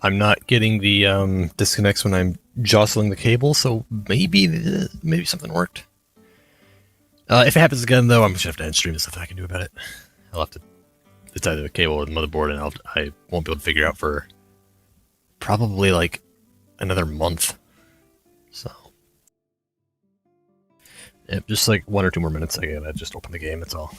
I'm not getting the disconnects when I'm jostling the cable, so maybe something worked. If it happens again, though, I'm just gonna have to end stream. There's nothing I can do about it. I'll have to. It's either the cable or the motherboard, and I won't be able to figure out for probably like another month. So, yep, just like 1 or 2 more minutes. I gotta just open the game. That's all.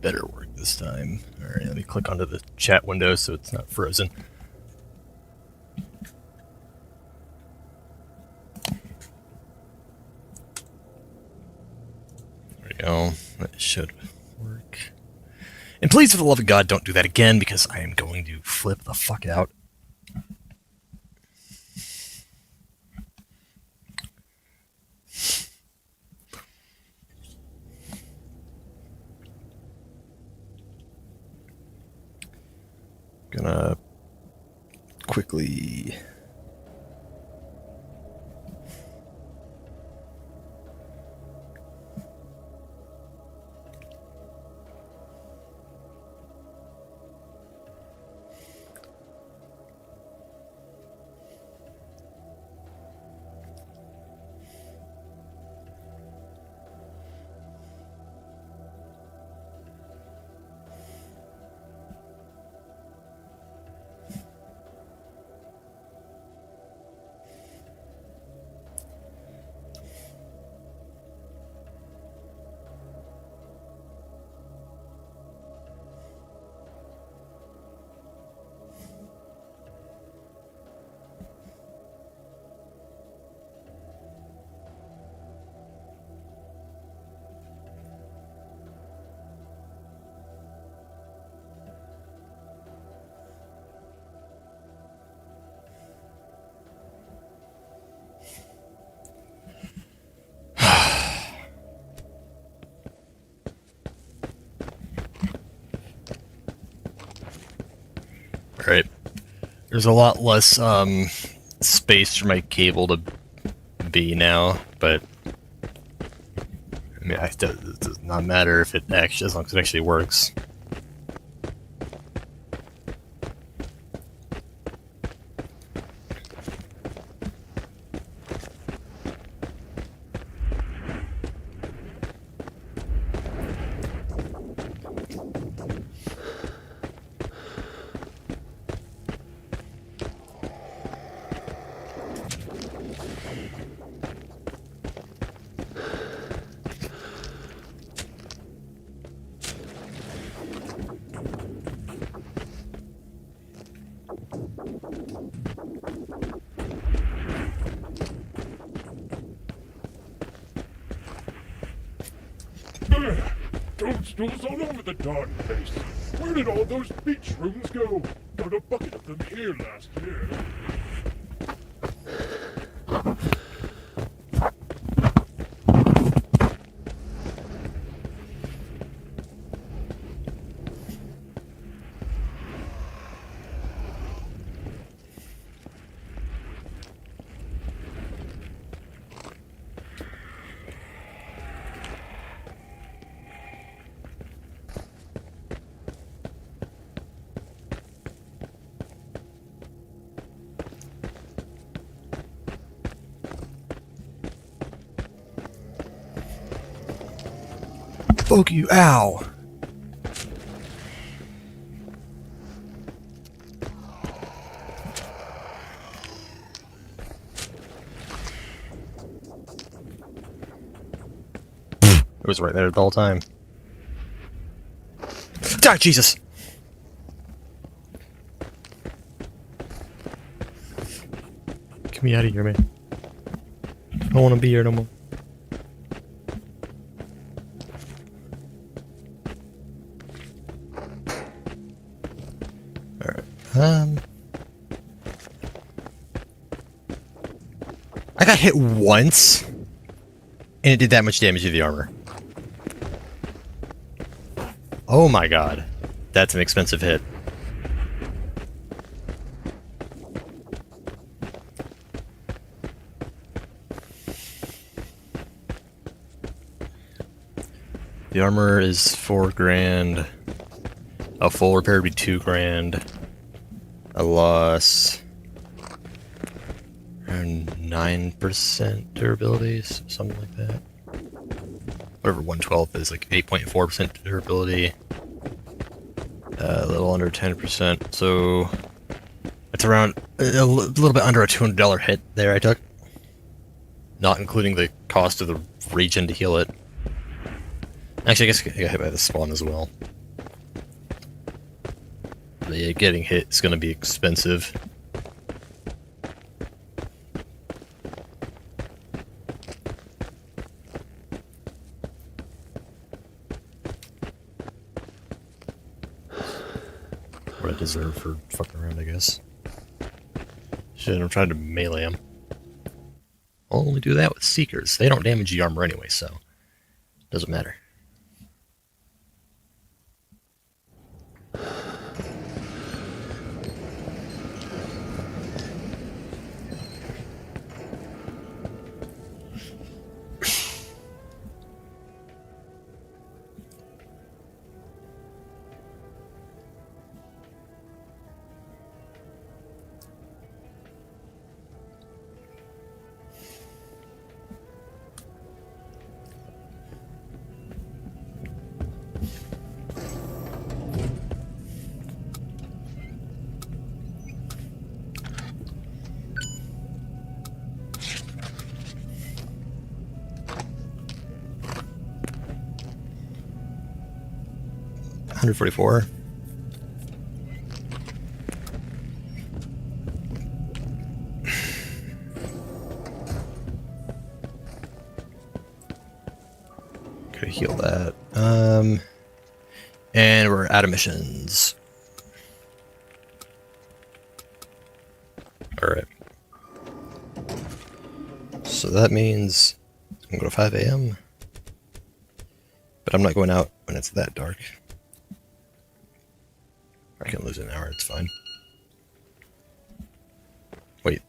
Better work this time. All right, let me click onto the chat window so it's not frozen. There we go. That should work. And please, for the love of God, don't do that again because I am going to flip the fuck out. Gonna quickly. Alright. There's a lot less space for my cable to be now, but I mean, it does not matter if it actually, as long as it actually works. Toadstools all over the darn place. Where did all those beach rooms go? Got a bucket of them here last year. Fuck you, ow! It was right there the whole time. Ah, Jesus! Get me out of here, man. I don't want to be here no more. Alright, I got hit once, and it did that much damage to the armor. Oh my god. That's an expensive hit. The armor is 4 grand. A full repair would be 2 grand. A loss around 9% durability, something like that. Whatever 112 is, like 8.4% durability. A little under 10%, so it's around a little bit under a $200 hit there I took. Not including the cost of the regen to heal it. Actually, I guess I got hit by the spawn as well. But yeah, getting hit is going to be expensive. What I deserve for fucking around, I guess. Shit, I'm trying to melee them. I'll only do that with Seekers. They don't damage the armor anyway, so it doesn't matter. 144. Gotta heal that. And we're out of missions. Alright. So that means I'm going to 5 a.m. But I'm not going out when it's that dark. I can lose an hour, it's fine. Wait,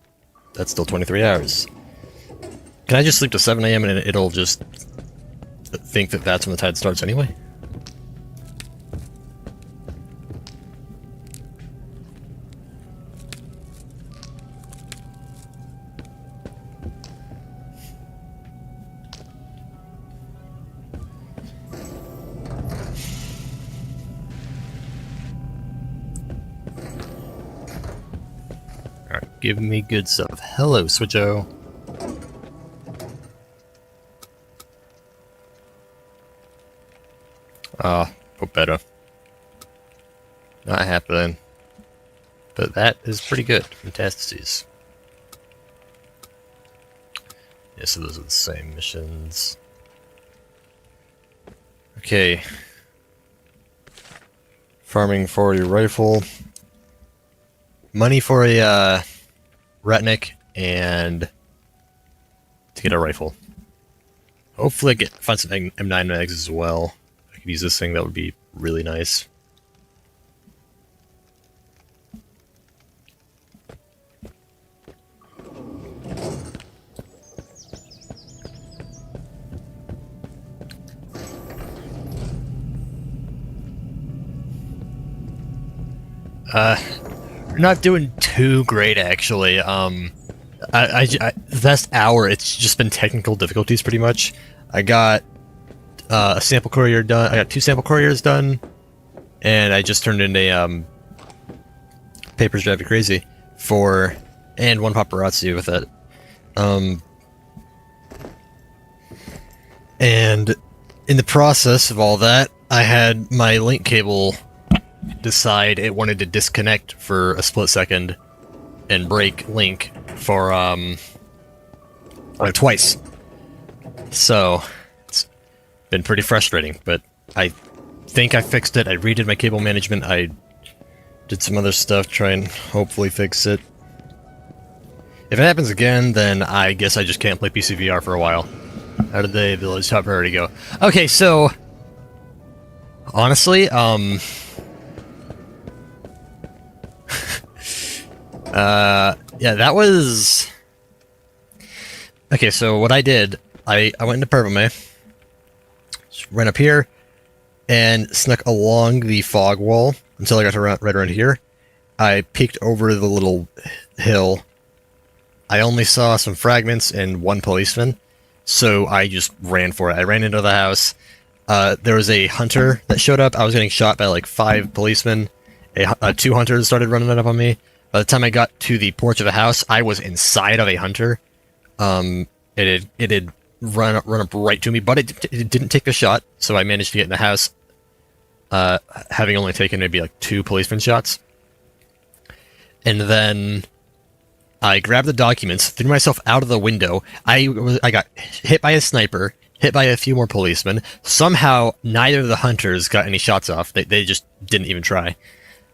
that's still 23 hours. Can I just sleep to 7 a.m. and it'll just think that that's when the tide starts anyway? Alright, give me good stuff. Hello, Switcho. Hope better. Not happening. But that is pretty good. Metastases. Yeah, so those are the same missions. Okay. Farming for your rifle. Money for a Ratnik and to get a rifle. Hopefully find some M9 mags as well. If I could use this thing, that would be really nice. Not doing too great actually. The last hour it's just been technical difficulties pretty much. I got a sample courier done. I got 2 sample couriers done, and I just turned in a Papers Drive You Crazy and 1 paparazzi with it. And in the process of all that, I had my link cable decide it wanted to disconnect for a split second and break link for twice. So it's been pretty frustrating, but I think I fixed it. I redid my cable management. I did some other stuff, try and hopefully fix it. If it happens again, then I guess I just can't play PCVR for a while. How did the village top priority go? Okay, so honestly, yeah, that was... Okay, so what I did, I went into Purple May, ran up here, and snuck along the fog wall until I got to right around here. I peeked over the little hill. I only saw some fragments and 1 policeman, so I just ran for it. I ran into the house. There was a hunter that showed up. I was getting shot by like 5 policemen. 2 hunters started running up on me. By the time I got to the porch of the house, I was inside of a hunter. It had run up right to me, but it didn't take the shot, so I managed to get in the house, having only taken maybe like 2 policeman shots. And then I grabbed the documents, threw myself out of the window. I got hit by a sniper, hit by a few more policemen. Somehow, neither of the hunters got any shots off. They just didn't even try.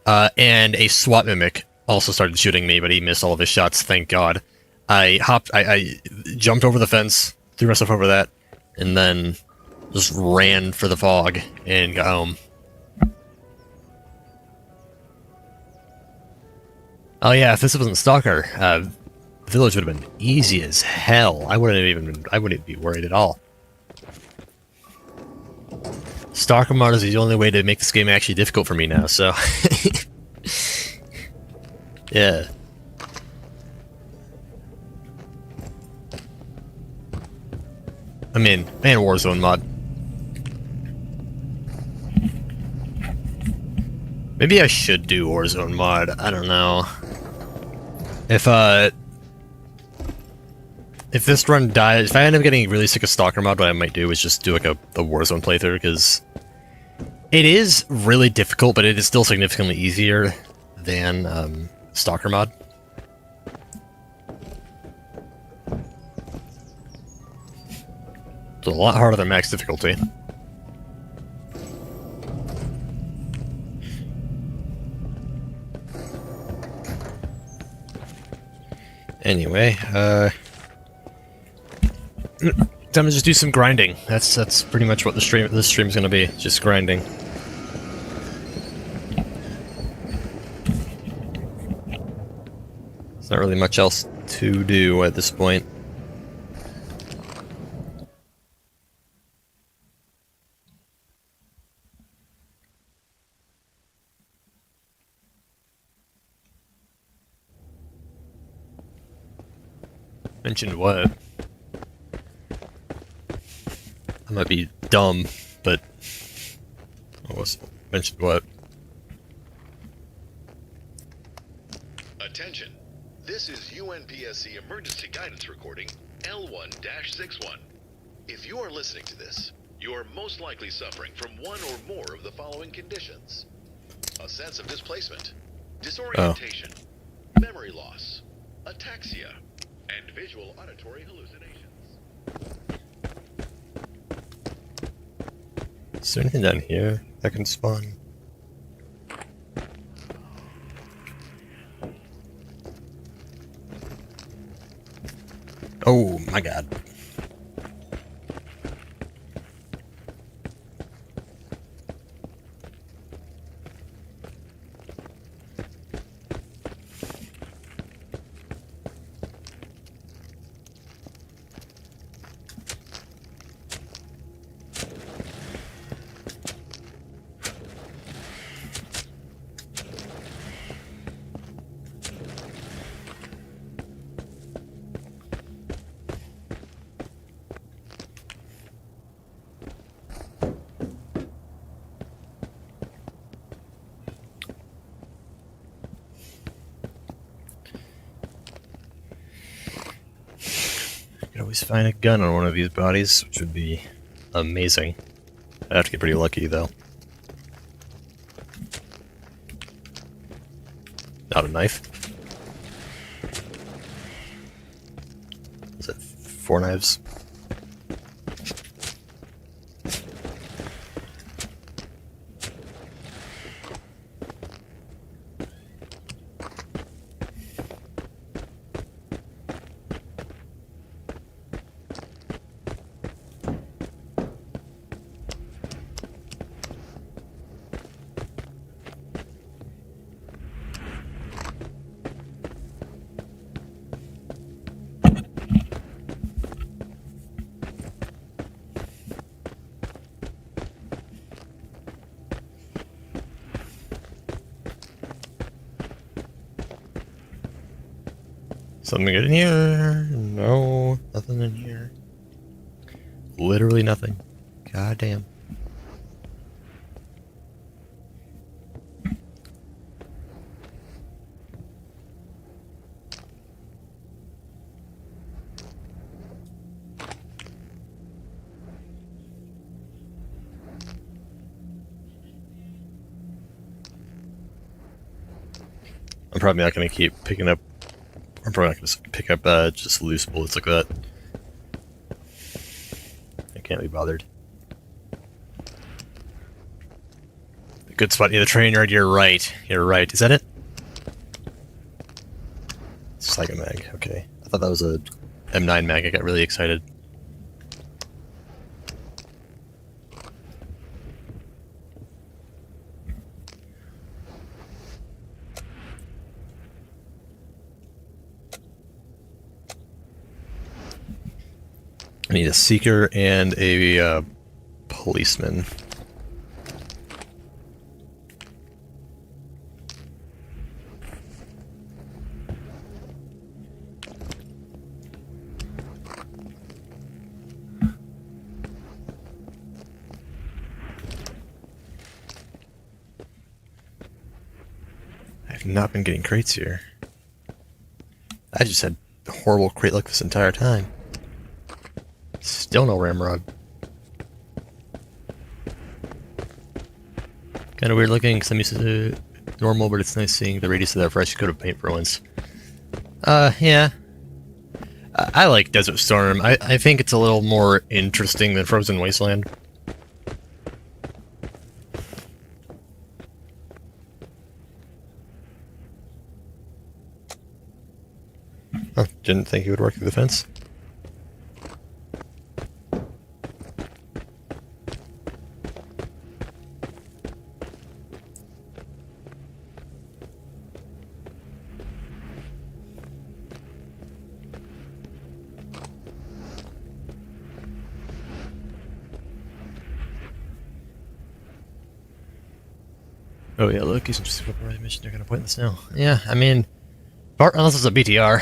And a SWAT mimic also started shooting me, but he missed all of his shots, thank God. I jumped over the fence, threw myself over that, and then just ran for the fog and got home. Oh yeah, if this wasn't Stalker, the village would have been easy as hell. I wouldn't be worried at all. Stalker mod is the only way to make this game actually difficult for me now, so... Yeah. I mean, and Warzone mod. Maybe I should do Warzone mod. I don't know. If this run dies, if I end up getting really sick of Stalker mod, what I might do is just do like a Warzone playthrough, because It is really difficult, but it is still significantly easier than Stalker mod. It's a lot harder than max difficulty. Anyway, time to just do some grinding. That's pretty much what this stream is going to be, just grinding. There's not really much else to do at this point. Mentioned what? I might be dumb, but mentioned what? Attention. This is UNPSC emergency guidance recording L1-61. If you are listening to this, you are most likely suffering from one or more of the following conditions: a sense of displacement, disorientation, memory loss, ataxia, and visual auditory hallucinations. Is there anything down here that can spawn? Oh my god. Always find a gun on one of these bodies, which would be amazing. I'd have to get pretty lucky, though. Not a knife. Is it 4 knives? Something good in here? No, nothing in here. Literally nothing. God damn. I'm probably not going to keep picking up. I'm probably not going to pick up just loose bullets like that. I can't be bothered. Good spot near the train yard. You're right. You're right. Is that it? Psycho mag. Okay. I thought that was a M9 mag. I got really excited. I need a seeker and a policeman. I have not been getting crates here. I just had horrible crate luck this entire time. Still no ramrod. Kind of weird looking because I'm used to normal, but it's nice seeing the radius of that fresh coat of paint for once. Yeah. I like Desert Storm. I think it's a little more interesting than Frozen Wasteland. Oh, didn't think he would work through the fence. Oh yeah, look, he's just mission. They're gonna point in the snow. Yeah, I mean, unless it's a BTR.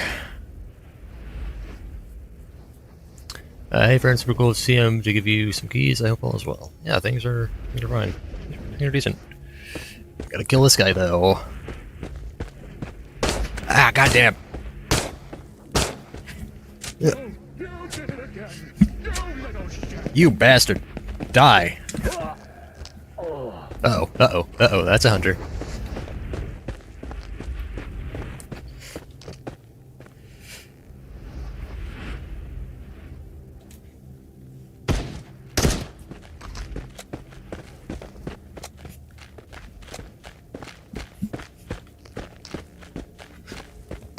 Hey friends, super cool to see him. To give you some keys. I hope all is well. Yeah, things are fine. Things are decent. Gotta kill this guy though. Ah, goddamn! Yeah. You did it again! You little shit! You bastard! Die! Uh-oh, uh-oh, uh-oh, that's a hunter.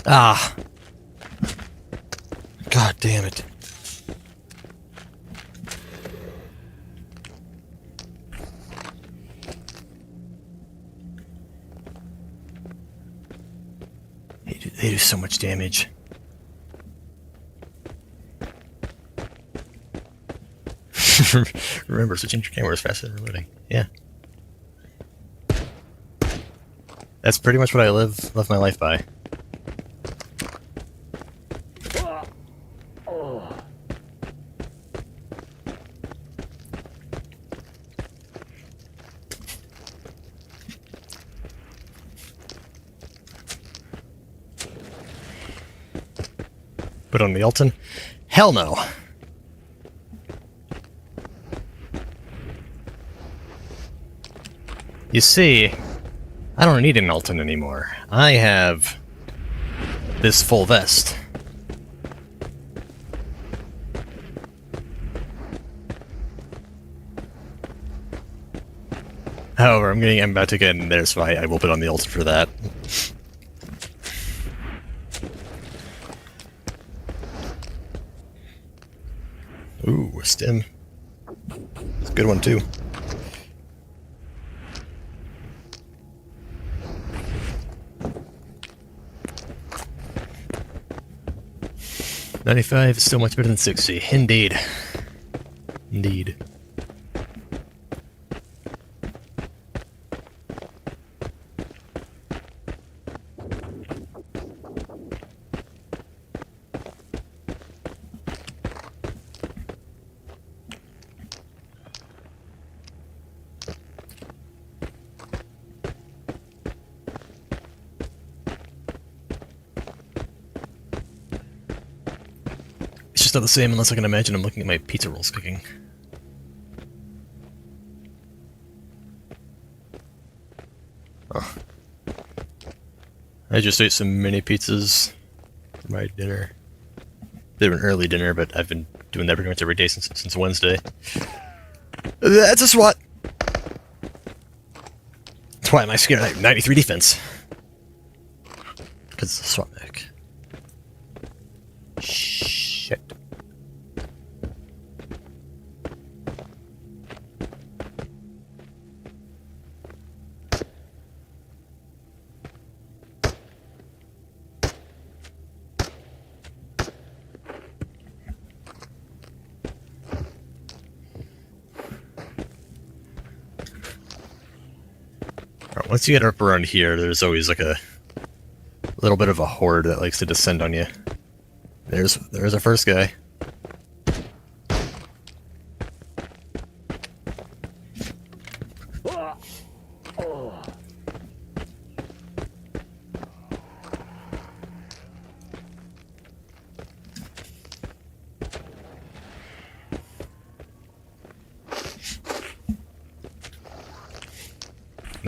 Ah! God damn it. They do so much damage. Remember, switching your camera is faster than reloading. Yeah. That's pretty much what I live my life by. Put on the Alton? Hell no! You see, I don't need an Alton anymore. I have this full vest. However, I'm about to get in there, so I will put on the Alton for that. Ooh, a stim. It's a good one, too. $95 is still much better than 60. Indeed. Indeed. It's just not the same unless I can imagine I'm looking at my pizza rolls cooking. Oh. I just ate some mini pizzas for my dinner. Bit of an early dinner, but I've been doing that pretty much every day since Wednesday. That's a SWAT! That's why am I scared? I have 93 defense. Because it's a SWAT mech. Shit. Alright, once you get up around here, there's always like a little bit of a horde that likes to descend on you. There's our first guy.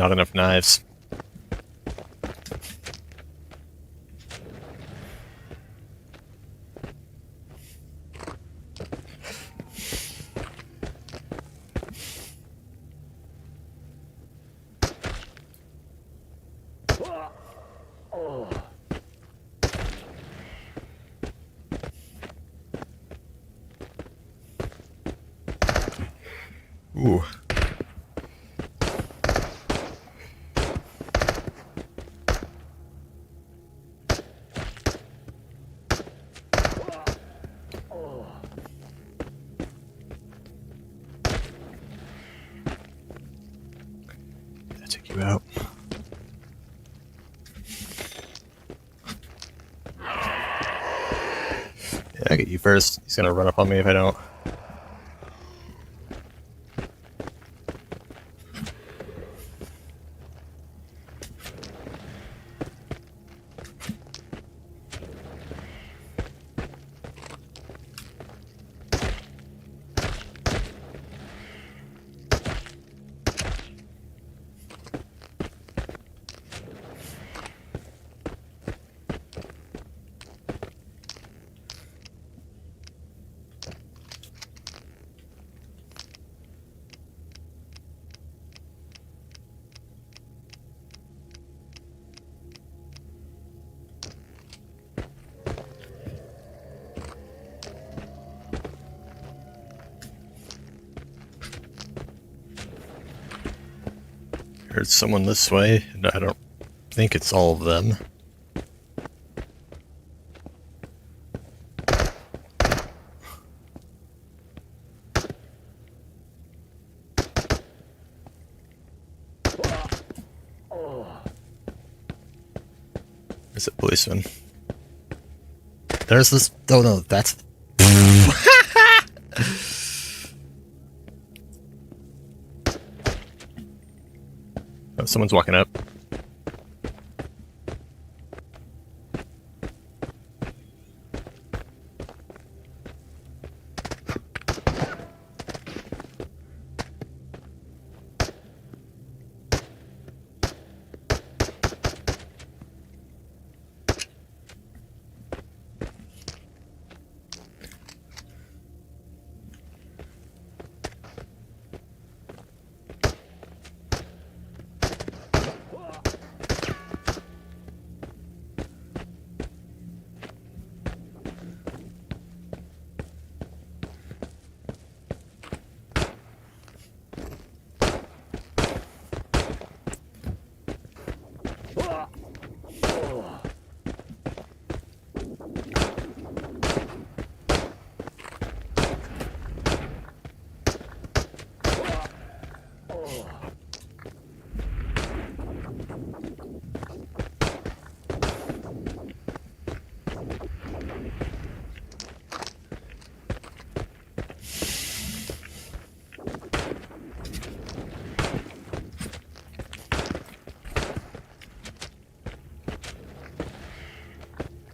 not enough knives. Ooh. I'll take you out. Yeah, I get you first. He's gonna run up on me if I don't. Heard someone this way, and I don't think it's all of them. There's a policeman. There's this. Oh no, that's. Oh, someone's walking up.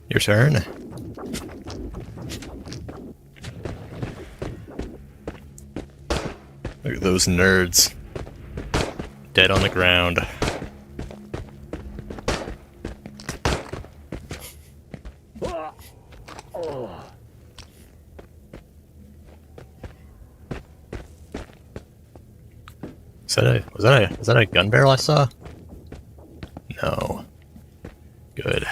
Your turn. Look at those nerds. Dead on the ground. Was that a gun barrel I saw? No. Good.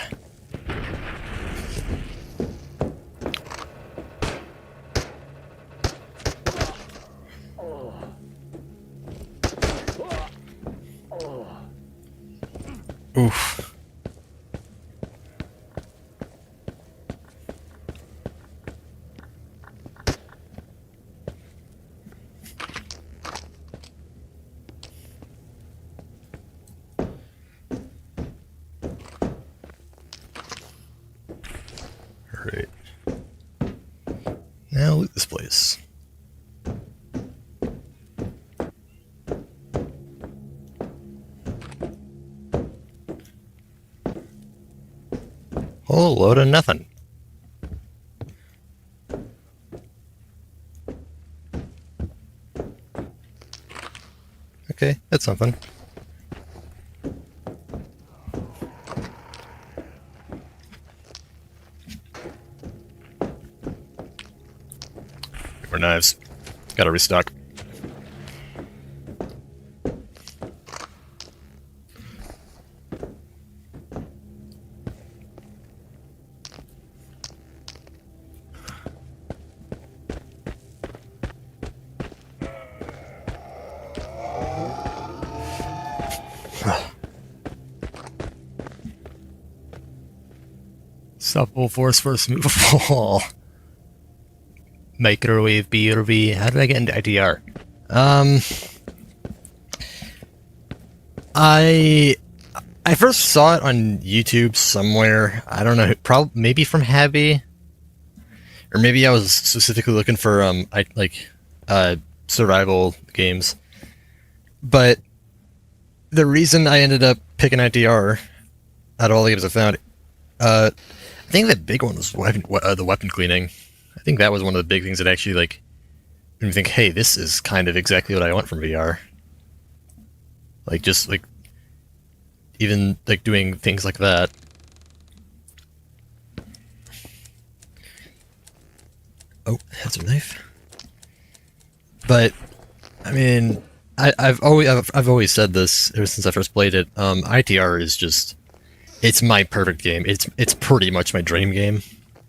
Oof. Alright. Now loot this place. Whole load of nothing. Okay, that's something. More knives. Gotta restock. Supple force first movable. Microwave BRV. How did I get into ITR? I first saw it on YouTube somewhere. I don't know. Probably maybe from Habby, or maybe I was specifically looking for survival games. But the reason I ended up picking ITR out of all the games I found, I think the big one was the weapon cleaning. I think that was one of the big things that actually made me think, hey, this is kind of exactly what I want from VR. Even doing things like that. Oh, that's a knife. But I mean, I've always said this ever since I first played it. ITR is just, it's my perfect game. It's pretty much my dream game.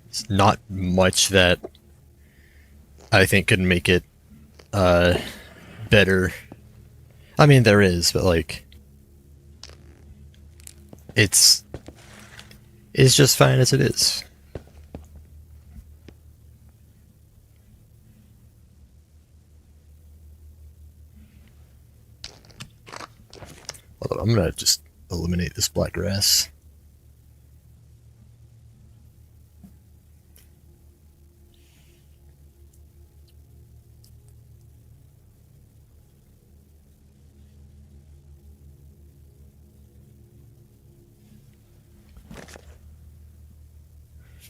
It's not much that I think could make it better. I mean, there is, but it's just fine as it is. Although I'm gonna just eliminate this black grass.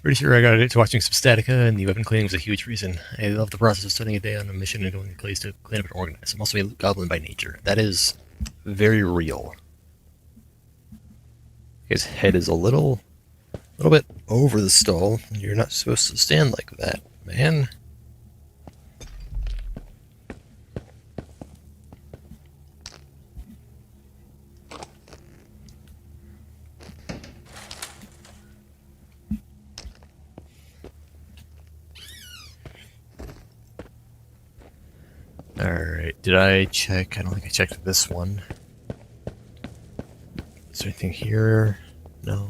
Pretty sure I got into watching some Statica, and the weapon cleaning was a huge reason. I love the process of spending a day on a mission and going to place to clean up and organize. I'm also a goblin by nature. That is very real. His head is a little bit over the stall. You're not supposed to stand like that, man. Alright, did I check? I don't think I checked this one. Is there anything here? No.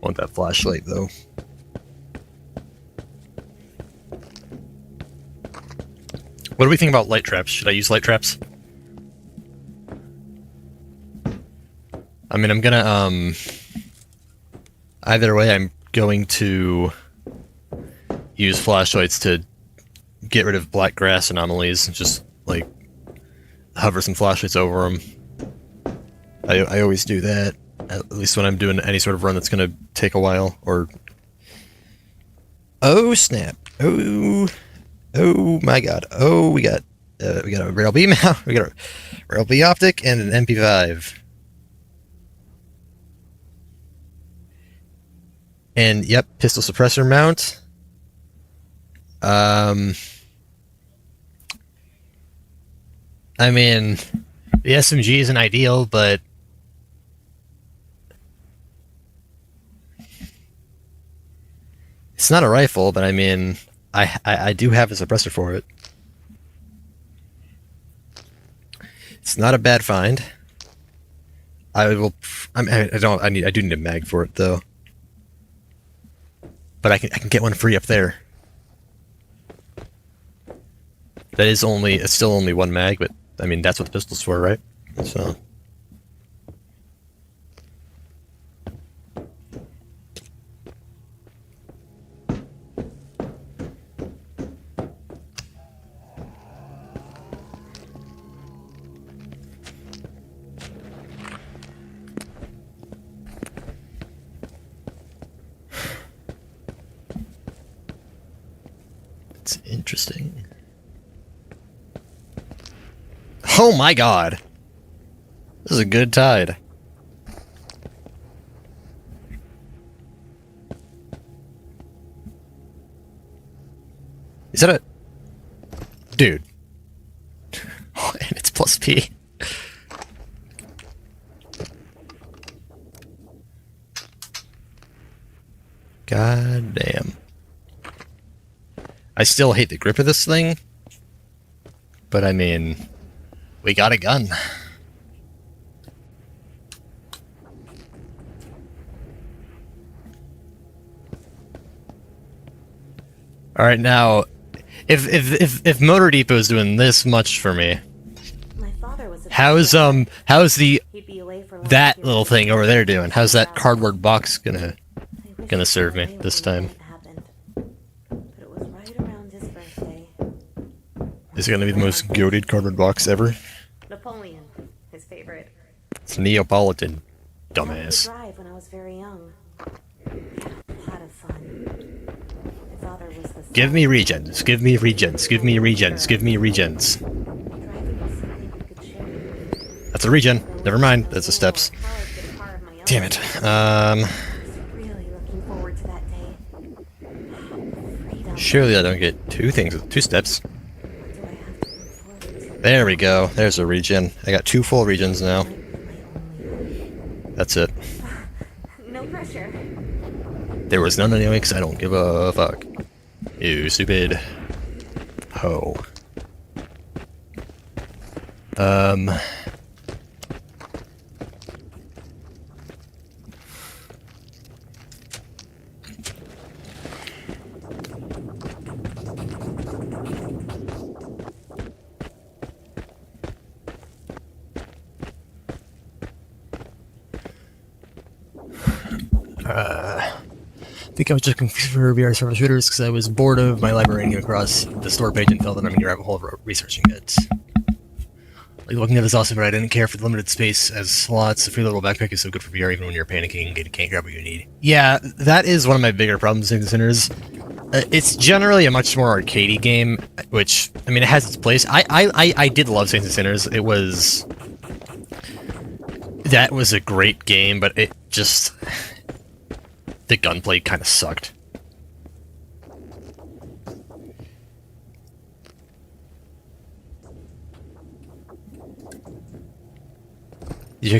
Want that flashlight, though. What do we think about light traps? Should I use light traps? I mean, I'm gonna, either way, I'm going to use flashlights to get rid of black grass anomalies and just hover some flashlights over them. I always do that, at least when I'm doing any sort of run that's going to take a while. Or oh snap! Oh my god! Oh, we got a rail B mount. We got a rail B optic and an MP5. And yep, pistol suppressor mount. I mean, the SMG isn't ideal, but it's not a rifle. But I mean, I do have a suppressor for it. It's not a bad find. I do need a mag for it though. But I can get one free up there. That is it's still only one mag, but I mean that's what the pistol's for, right? So it's interesting. Oh my god! This is a good tide. that a... Dude. And it's plus P. God damn. I still hate the grip of this thing. But I mean, we got a gun. Alright, now, if Motor Depot is doing this much for me, how's the that little thing over there doing? How's that cardboard box gonna serve me this time? Is it gonna be the most goated cardboard box ever? Napoleon, his favorite. It's Neapolitan, dumbass. Drive when I was very young. Yeah, a lot of fun. My father was the Give me regens, give me regens, give me regens, give me regens. driving was something we could share. That's a regen. Never mind, that's the steps. Damn it. Really looking forward to that day. Freedom. Surely I don't get two things with 2 steps. Do I have to look forward to? There we go. There's a regen. I got 2 full regens now. That's it. No pressure. There was none anyway, because I don't give a fuck. You stupid hoe. I think I was just confused for VR server shooters because I was bored of my library and came across the store page and felt that I'm in your rabbit hole of researching it. Like, looking at this awesome, but I didn't care for the limited space as slots. The free little backpack is so good for VR even when you're panicking and can't grab what you need. Yeah, that is one of my bigger problems with Sinners. It's generally a much more arcadey game, which, I mean, it has its place. I did love Saints and Sinners. It was... That was a great game, but it just... The gunplay kind of sucked.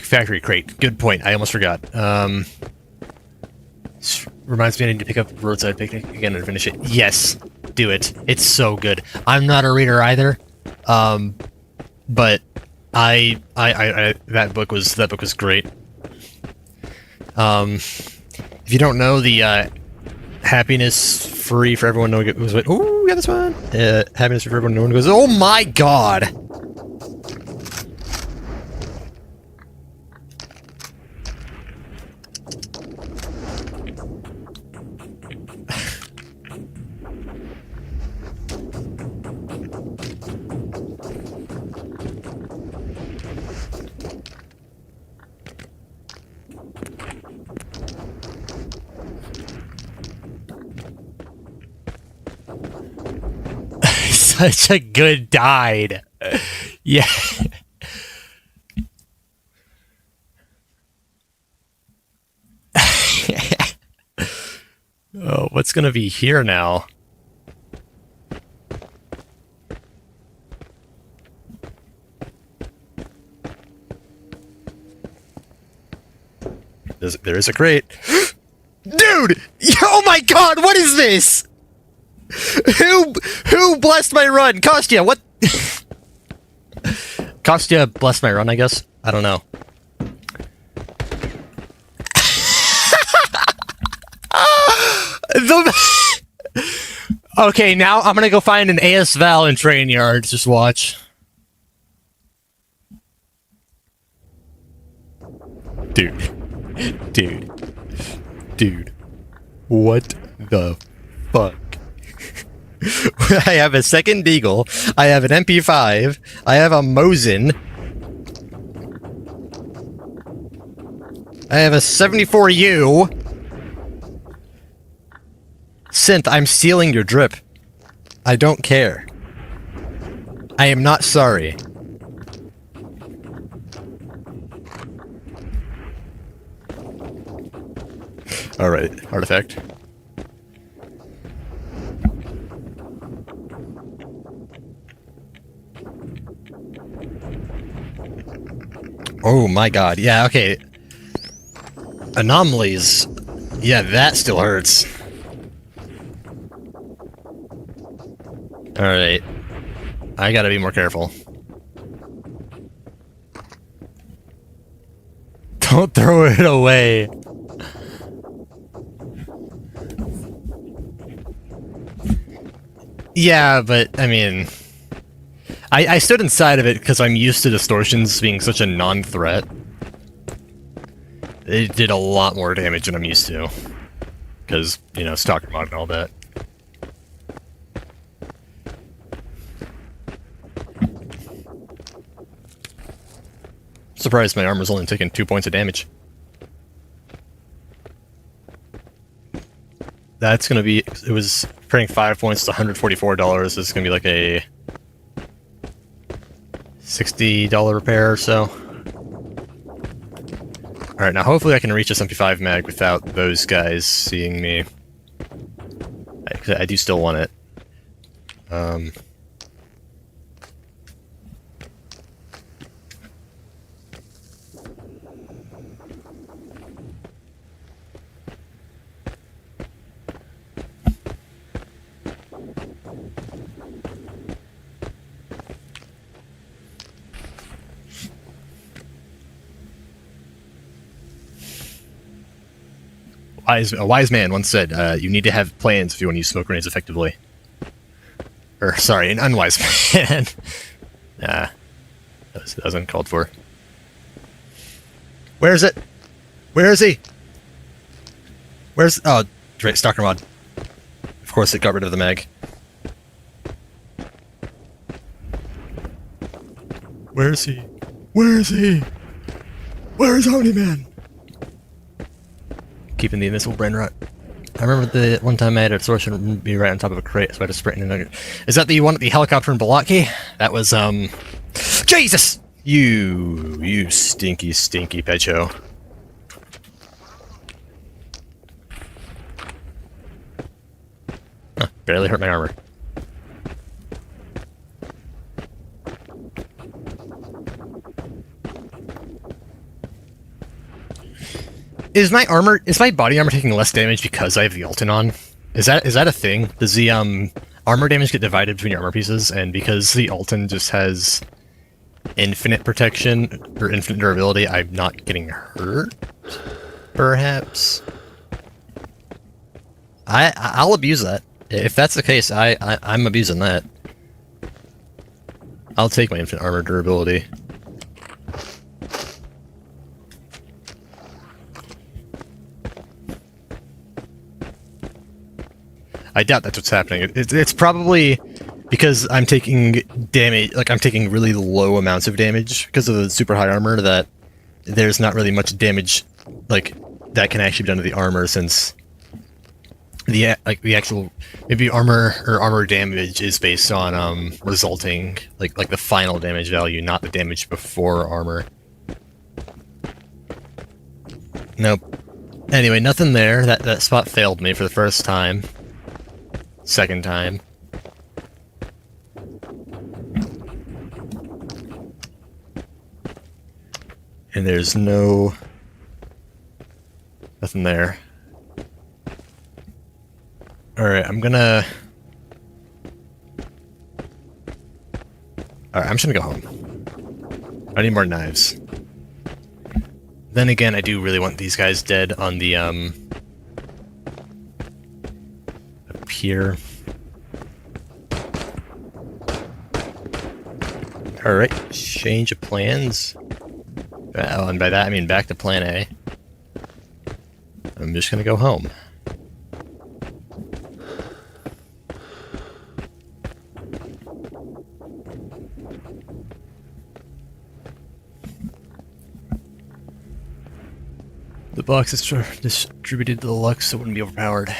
Factory crate. Good point. I almost forgot. Reminds me I need to pick up Roadside Picnic again and finish it. Yes, do it. It's so good. I'm not a reader either, but I that book was great. If you don't know, the happiness free for everyone knowing it was what. Oh, we got this one. Happiness free for everyone knowing it goes. Oh my god. Such a good died. Yeah. Oh, what's gonna be here now? There is a crate. Dude! Oh my god, what is this? Who blessed my run? Kostya, what? Kostya blessed my run, I guess? I don't know. Okay, now I'm gonna go find an AS Val in train yards. Just watch. Dude. What the fuck? I have a second Deagle. I have an MP5. I have a Mosin. I have a 74U. Synth, I'm stealing your drip. I don't care. I am not sorry. Alright, artifact. Oh my god, yeah, okay. Anomalies. Yeah, that still hurts. Alright. I gotta be more careful. Don't throw it away. Yeah, but, I mean... I stood inside of it because I'm used to distortions being such a non-threat. It did a lot more damage than I'm used to. Because, you know, Stalker mod and all that. Surprised my armor's only taking 2 points of damage. That's gonna be... It was paying 5 points to $144. This is gonna be like a... $60 repair or so. Alright, now hopefully I can reach a MP5 mag without those guys seeing me. I do still want it. A wise man once said, you need to have plans if you want to use smoke grenades effectively. Or, sorry, an unwise man. Nah, that was uncalled for. Where is it? Where is he? Where's... Oh, right, Stalker mod. Of course it got rid of the mag. Where is he? Where is he? Where is Omni-Man? Keeping the invincible brain rot. I remember the one time I had a distortion be right on top of a crate, so I had to sprint in and... Is that the one at the helicopter in Balaki? That was, Jesus! You stinky, stinky pecho. Huh, barely hurt my armor. Is my body armor taking less damage because I have the Alton on? Is that a thing? Does the armor damage get divided between your armor pieces? And because the Alton just has infinite protection or infinite durability, I'm not getting hurt? Perhaps? I'll abuse that. If that's the case, I'm abusing that. I'll take my infinite armor durability. I doubt that's what's happening. It's probably because I'm taking damage, like I'm taking really low amounts of damage because of the super high armor, that there's not really much damage like that can actually be done to the armor, since the actual maybe armor or armor damage is based on resulting like the final damage value, not the damage before armor. Nope. Anyway, nothing there. That spot failed me for the first time. Second time. And there's nothing there. Alright, I'm just gonna go home. I need more knives. Then again, I do really want these guys dead on the, up here. Alright, change of plans. Well, and by that I mean back to plan A. I'm just gonna go home. The box is distributed to the Lux so it wouldn't be overpowered.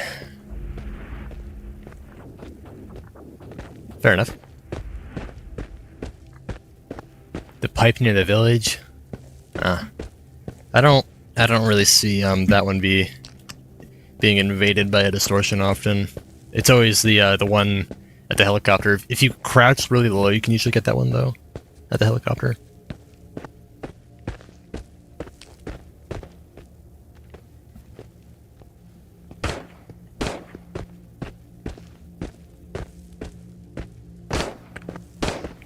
Fair enough. The pipe near the village? I don't really see that one being invaded by a distortion often. It's always the one at the helicopter. If you crouch really low, you can usually get that one though, at the helicopter.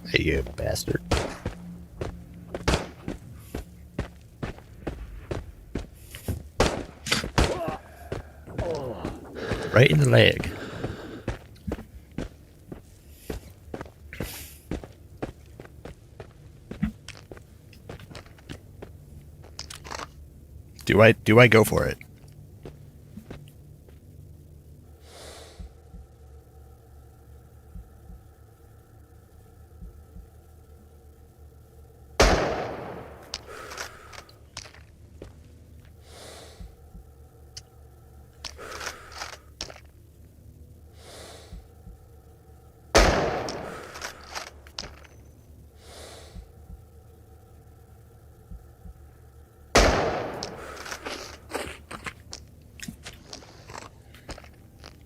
Hey, you bastard. Right in the leg. Do I go for it?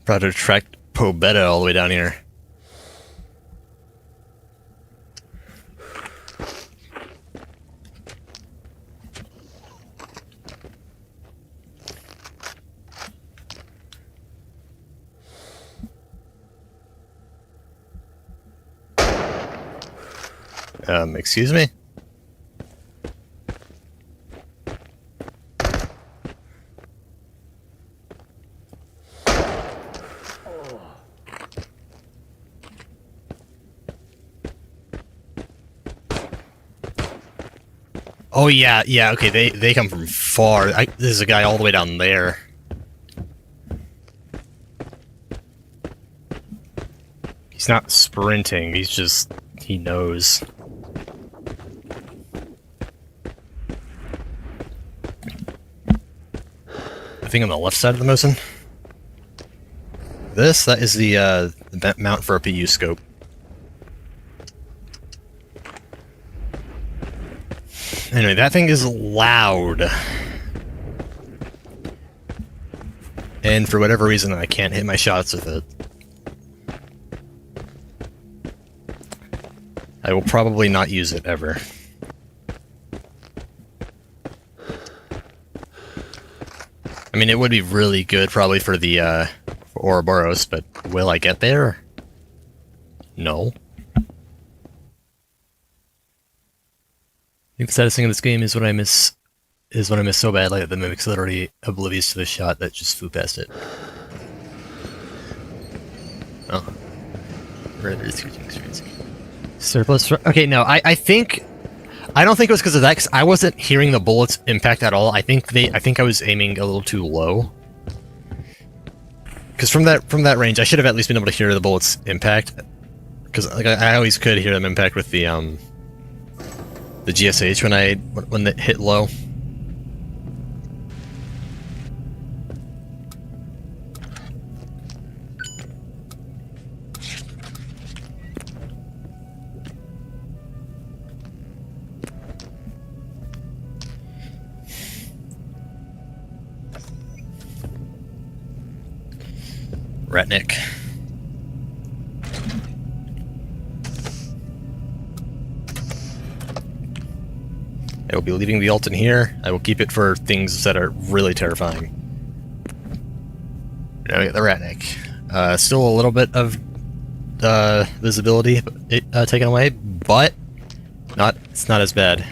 Try to track Pobetta all the way down here. Excuse me? Oh yeah, yeah, okay, they come from far. There's a guy all the way down there. He's not sprinting, he knows. I think on the left side of the Mosin. That is the mount for a PU scope. Anyway, that thing is loud. And for whatever reason, I can't hit my shots with it. I will probably not use it ever. I mean, it would be really good probably for the for Ouroboros, but will I get there? No. I think the saddest thing in this game is when I miss so badly that the Mimic's literally oblivious to the shot that just flew past it. Oh. Rather experience. Surplus. Okay, no, I don't think it was because of that, because I wasn't hearing the bullets impact at all. I think I was aiming a little too low. Because from that range, I should have at least been able to hear the bullets impact. Because like I always could hear them impact with the GSH when it hit low. Ratnik. I will be leaving the ult in here. I will keep it for things that are really terrifying. Now we got the Ratnik. Still a little bit of visibility taken away, but it's not as bad.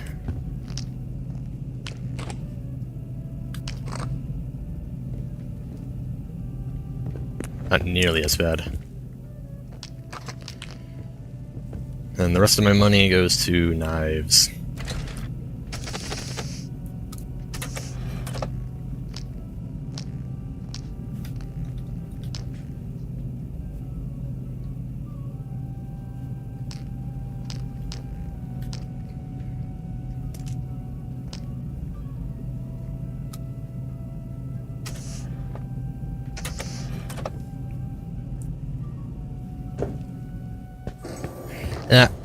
Not nearly as bad. And the rest of my money goes to knives.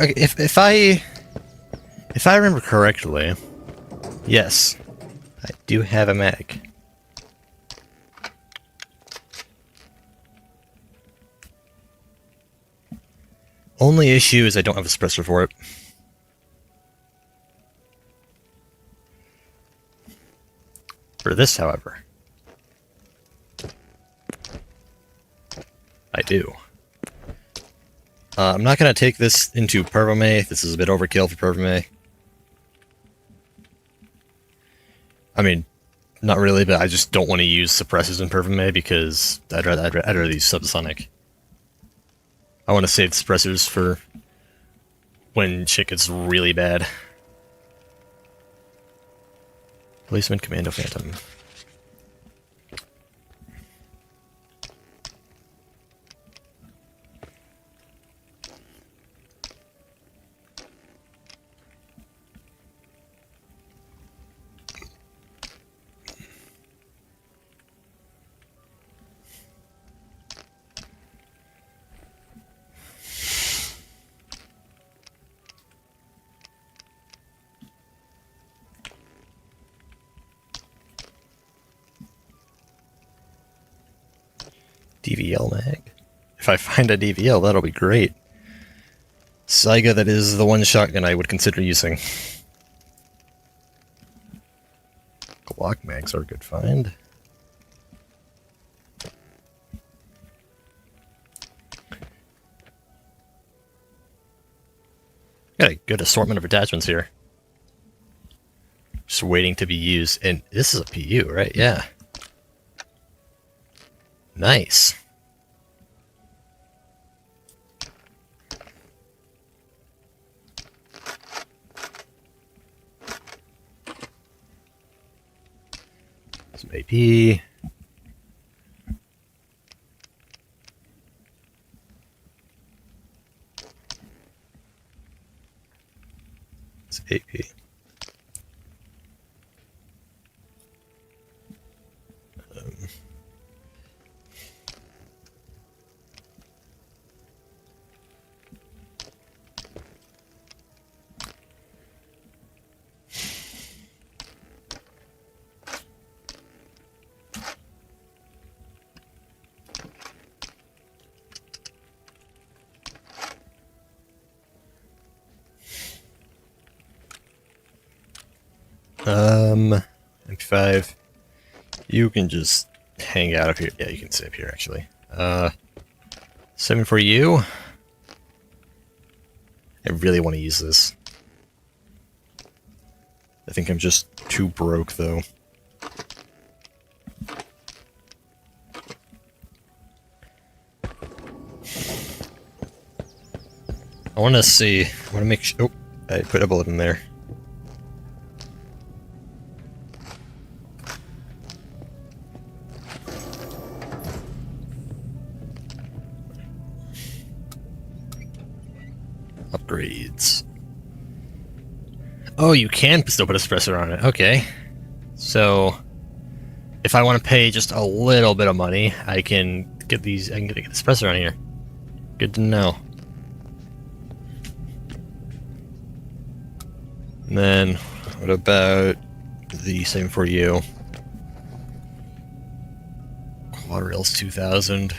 Okay, if I remember correctly, yes, I do have a mag. Only issue is I don't have a suppressor for it. For this, however, I do. I'm not going to take this into Pervome. This is a bit overkill for Pervome. I mean, not really, but I just don't want to use suppressors in Pervome because I'd rather use subsonic. I want to save the suppressors for when shit gets really bad. Policeman, Commando, Phantom. DVL mag. If I find a DVL, that'll be great. Saiga, that is the one shotgun I would consider using. Glock mags are a good find. Got a good assortment of attachments here. Just waiting to be used. And this is a PU, right? Yeah. Nice. Some AP. It's AP. MP5. You can just hang out up here. Yeah, you can sit up here actually. 7 for you. I really want to use this. I think I'm just too broke though. I want to see. I want to make sure. Oh, I put a bullet in there. Upgrades. Oh, you can still put a suppressor on it. Okay. So, if I want to pay just a little bit of money, I can get these. I can get the suppressor on here. Good to know. And then, what about the same for you? Quad rails 2000.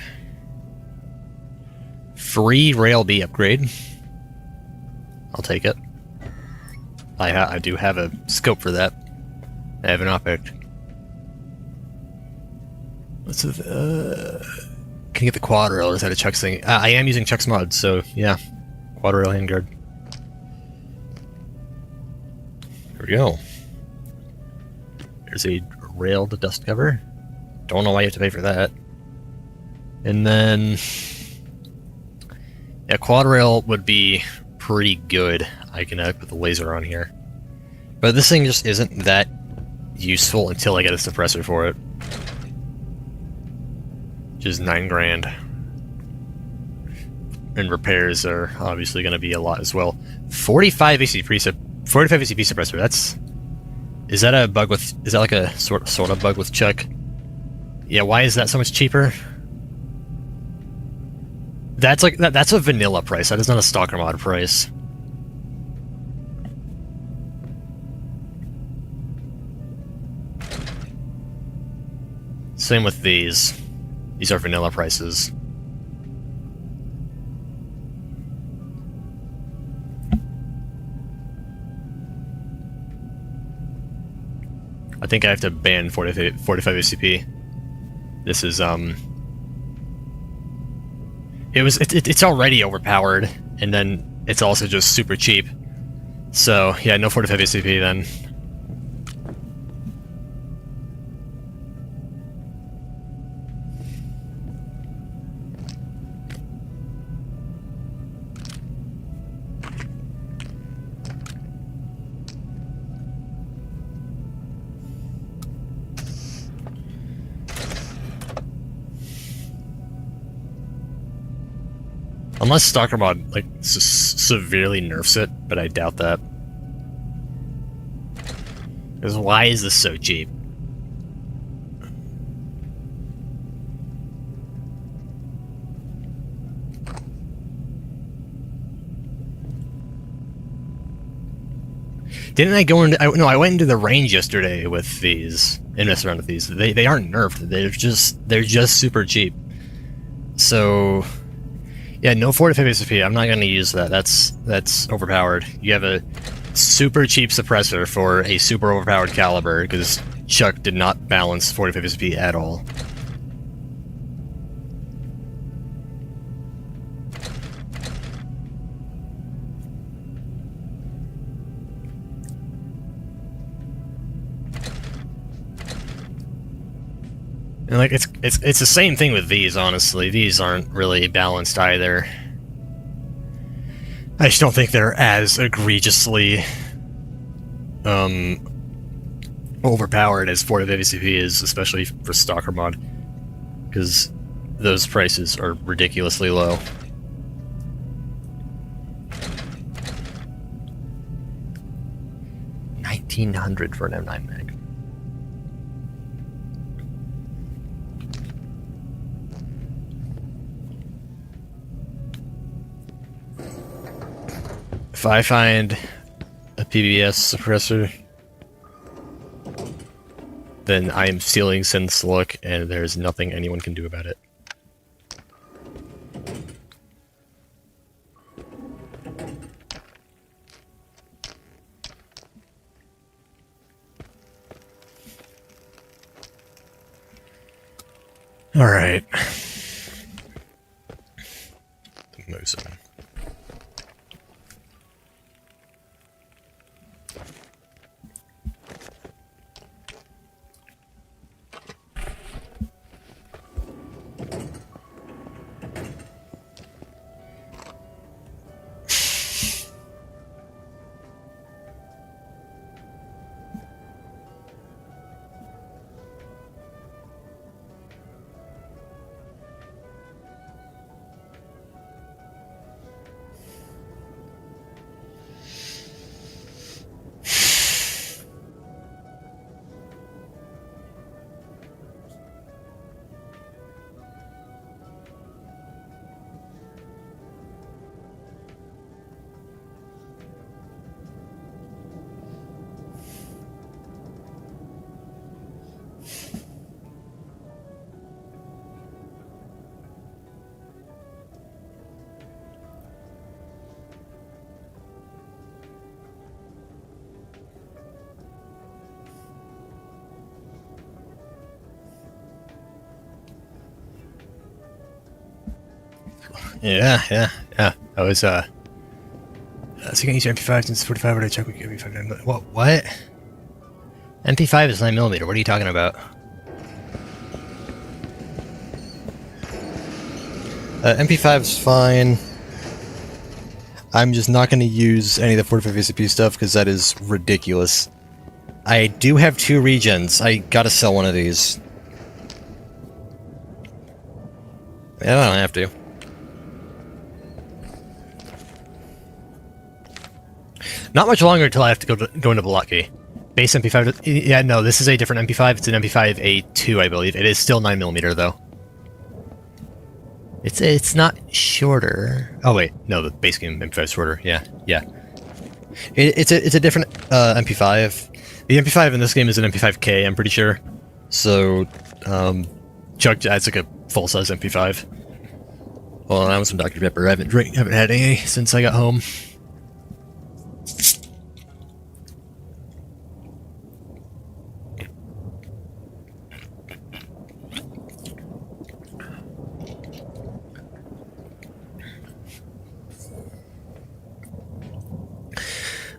Free rail B upgrade. I'll take it. I do have a scope for that. I have an optic. What's the can you get the quad rail or is that a Chuck's thing? I am using Chuck's mod, so yeah. Quad rail handguard. There we go. There's a railed dust cover. Don't know why you have to pay for that. And then yeah, quad rail would be pretty good. I can put the laser on here. But this thing just isn't that useful until I get a suppressor for it. Which is 9 grand. And repairs are obviously going to be a lot as well. 45 ACP suppressor, that's... Is that a bug with... Is that like a sort of bug with Chuck? Yeah, why is that so much cheaper? That's like that's a vanilla price. That is not a Stalker mod price. Same with these. These are vanilla prices. I think I have to ban 45 ACP. This is It's already overpowered, and then it's also just super cheap. So yeah, no 45 ACP then. Unless Stalker Mod like severely nerfs it, but I doubt that. Because why is this so cheap? Didn't I go into? No, I went into the range yesterday with these and messed around with these. They aren't nerfed. They're just super cheap. So yeah, no 45 ACP. I'm not going to use that. That's overpowered. You have a super cheap suppressor for a super overpowered caliber because Chuck did not balance 45 ACP at all. And like it's the same thing with these, honestly. These aren't really balanced either. I just don't think they're as egregiously overpowered as 45 ACP is, especially for Stalker Mod, because those prices are ridiculously low. $1,900 for an M9 mag. If I find a PBS suppressor, then I am stealing Synth's look, and there's nothing anyone can do about it. Alright. Mosin. Yeah. I was so you can use your MP5 since 45, or I check with MP5. What? MP5 is 9mm. What are you talking about? MP5 is fine. I'm just not going to use any of the 45 ACP stuff because that is ridiculous. I do have 2 regens. I gotta sell one of these. Yeah, I don't have to. Not much longer until I have to go into Blocky. Base MP5. Yeah, no, this is a different MP5. It's an MP5A2, I believe. It is still 9mm though. It's not shorter. Oh wait, no, the base game MP5 is shorter. Yeah. It's a different MP5. The MP5 in this game is an MP5K, I'm pretty sure. So, Chuck adds like a full size MP5. Well, I want some Dr. Pepper. I haven't had any since I got home.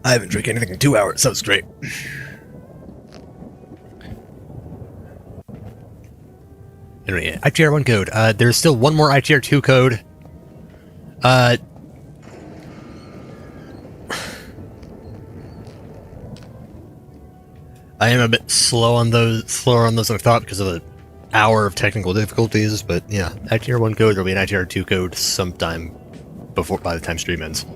I haven't drank anything in 2 hours, so it's great. Anyway, ITR 1 code. There's still one more ITR 2 code. I am a bit slower on those than I thought because of the hour of technical difficulties, but yeah, ITR 1 code will be an ITR 2 code sometime by the time stream ends.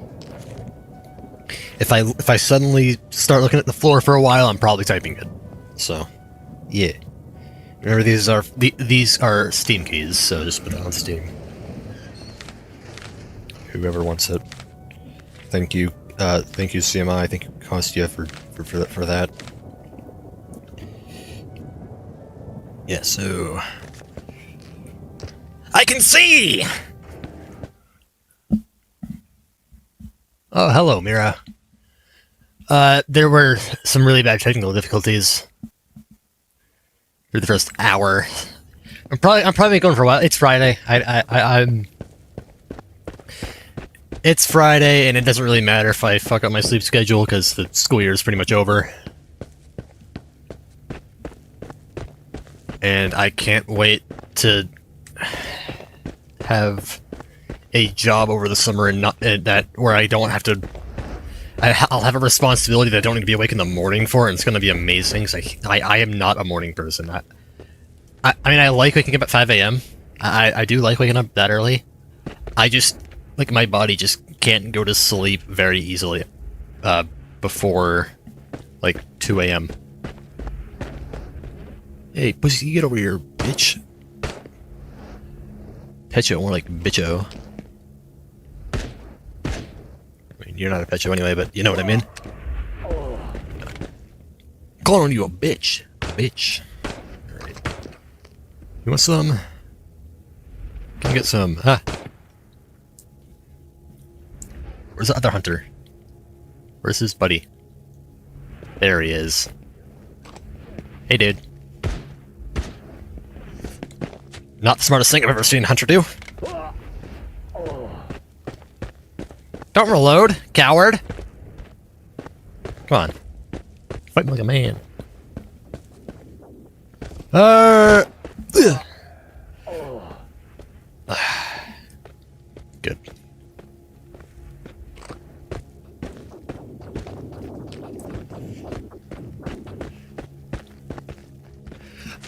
If I suddenly start looking at the floor for a while, I'm probably typing it. So, yeah. Remember, these are Steam keys, so just put it on Steam. Whoever wants it. Thank you, CMI. Thank you, Kostya, for that. Yeah, so I can see. Oh, hello, Mira. There were some really bad technical difficulties for the first hour. I'm probably going for a while. It's Friday. It's Friday, and it doesn't really matter if I fuck up my sleep schedule because the school year is pretty much over. And I can't wait to have a job over the summer and not that where I don't have to. I'll have a responsibility that I don't need to be awake in the morning for, and it's going to be amazing. Cause I am not a morning person. I mean, I like waking up at 5 a.m. I do like waking up that early. I just like my body just can't go to sleep very easily before like 2 a.m. Hey, pussy, you get over here, bitch. Pecho, more like bitcho. I mean, you're not a pecho anyway, but you know what I mean. Calling you a bitch. Bitch. Alright. You want some? Can I get some? Huh? Where's the other hunter? Where's his buddy? There he is. Hey, dude. Not the smartest thing I've ever seen Hunter do. Don't reload, coward. Come on. Fight me like a man. Good.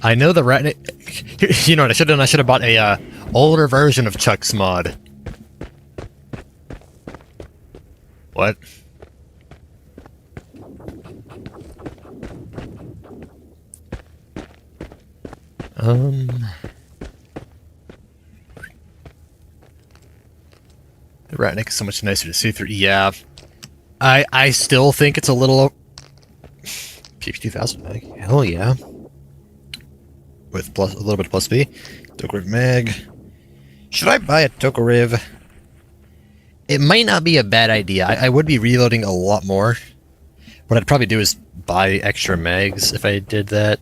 I know the rat. You know what I should have done? I should have bought a older version of Chuck's mod. What? The Ratnik is so much nicer to see through. Yeah. I still think it's a little... PP2000 mag. Hell yeah. With a little bit of plus B. Tokariv mag. Should I buy a Tokariv? It might not be a bad idea. I would be reloading a lot more. What I'd probably do is buy extra mags if I did that.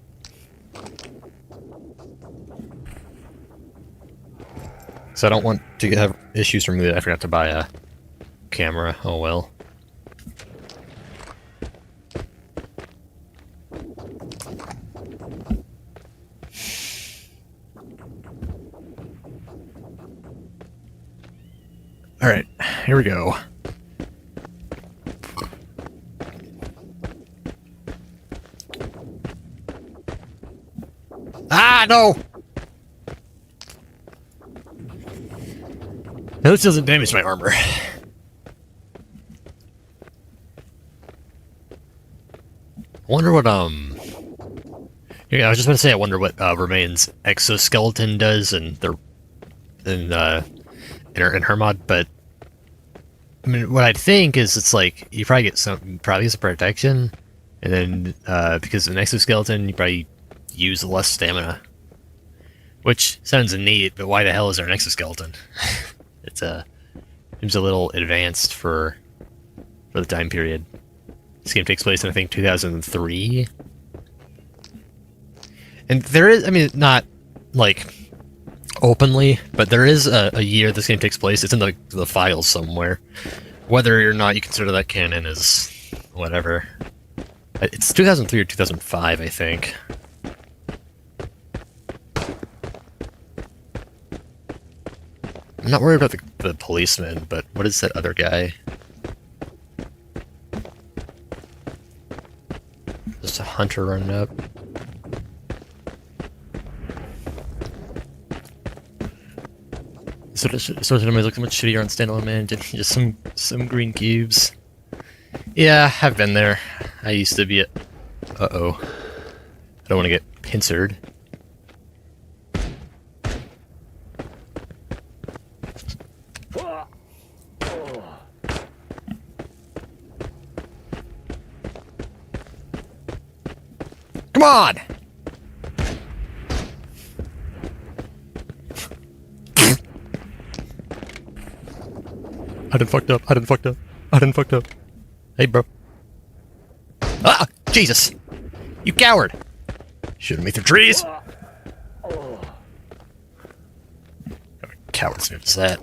So I don't want to have issues from that I forgot to buy a camera. Oh well. Alright, here we go. Ah, no! No, this doesn't damage my armor. I wonder what, yeah, I was just going to say, I wonder what, Remain's exoskeleton does in her mod, but I mean, what I'd think is it's like you probably get some protection, and then because of an exoskeleton, you probably use less stamina, which sounds neat. But why the hell is there an exoskeleton? It's seems a little advanced for the time period. This game takes place in I think 2003, and there is, I mean, not like openly, but there is a year this game takes place. It's in the files somewhere. Whether or not you consider that canon is, whatever. It's 2003 or 2005, I think. I'm not worried about the policeman, but what is that other guy? Just a hunter running up. So it might look much shittier on standalone, man. Just some green cubes. Yeah, I've been there. I used to be at... Uh-oh. I don't want to get pincered. Come on! I done fucked up. I done fucked up. I done fucked up. Hey, bro. Ah! Jesus! You coward! Shooting me through trees! Coward's move is that?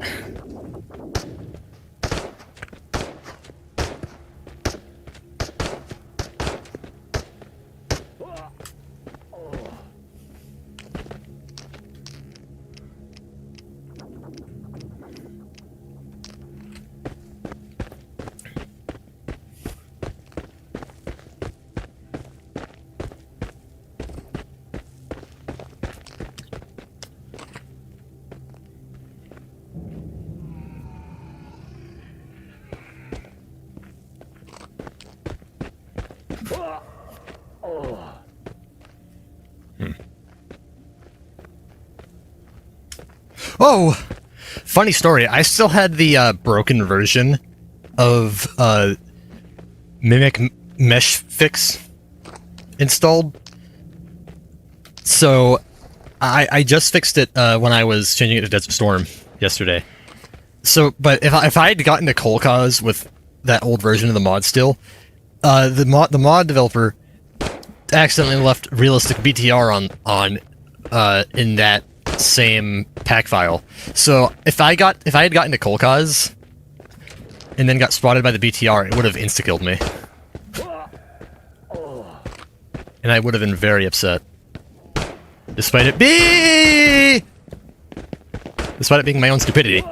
Oh! Funny story, I still had the broken version of Mimic Mesh Fix installed. So, I just fixed it when I was changing it to Desert Storm yesterday. So, but if I had gotten to Cold Cause with that old version of the mod still, the mod developer accidentally left realistic BTR on in that same pack file. So if I had gotten to Cold Cause and then got spotted by the BTR, it would have insta-killed me. And I would have been very upset. Despite it being my own stupidity.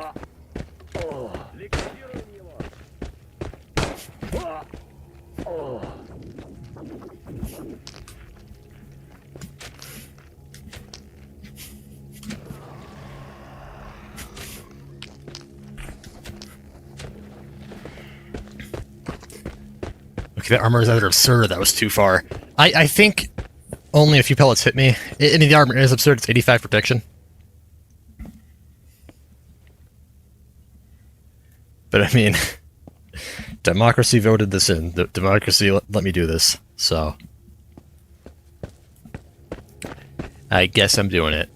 Okay, that armor is either absurd or that was too far. I think only a few pellets hit me. And the armor is absurd, it's 85 protection. But I mean, democracy voted this in. Democracy let me do this, so... I guess I'm doing it.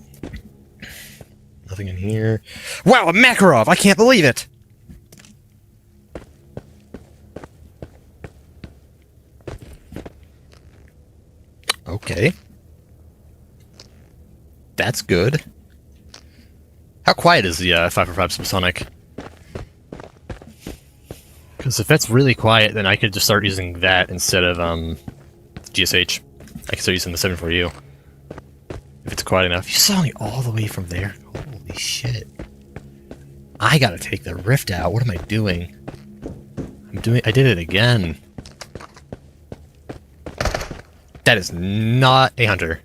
Nothing in here. Wow, a Makarov! I can't believe it! Okay. That's good. How quiet is the 545 Subsonic? Because if that's really quiet, then I could just start using that instead of GSH. I could start using the 74U. If it's quiet enough. You saw me all the way from there? Holy shit. I gotta take the rift out. What am I doing? I did it again. That is not a hunter.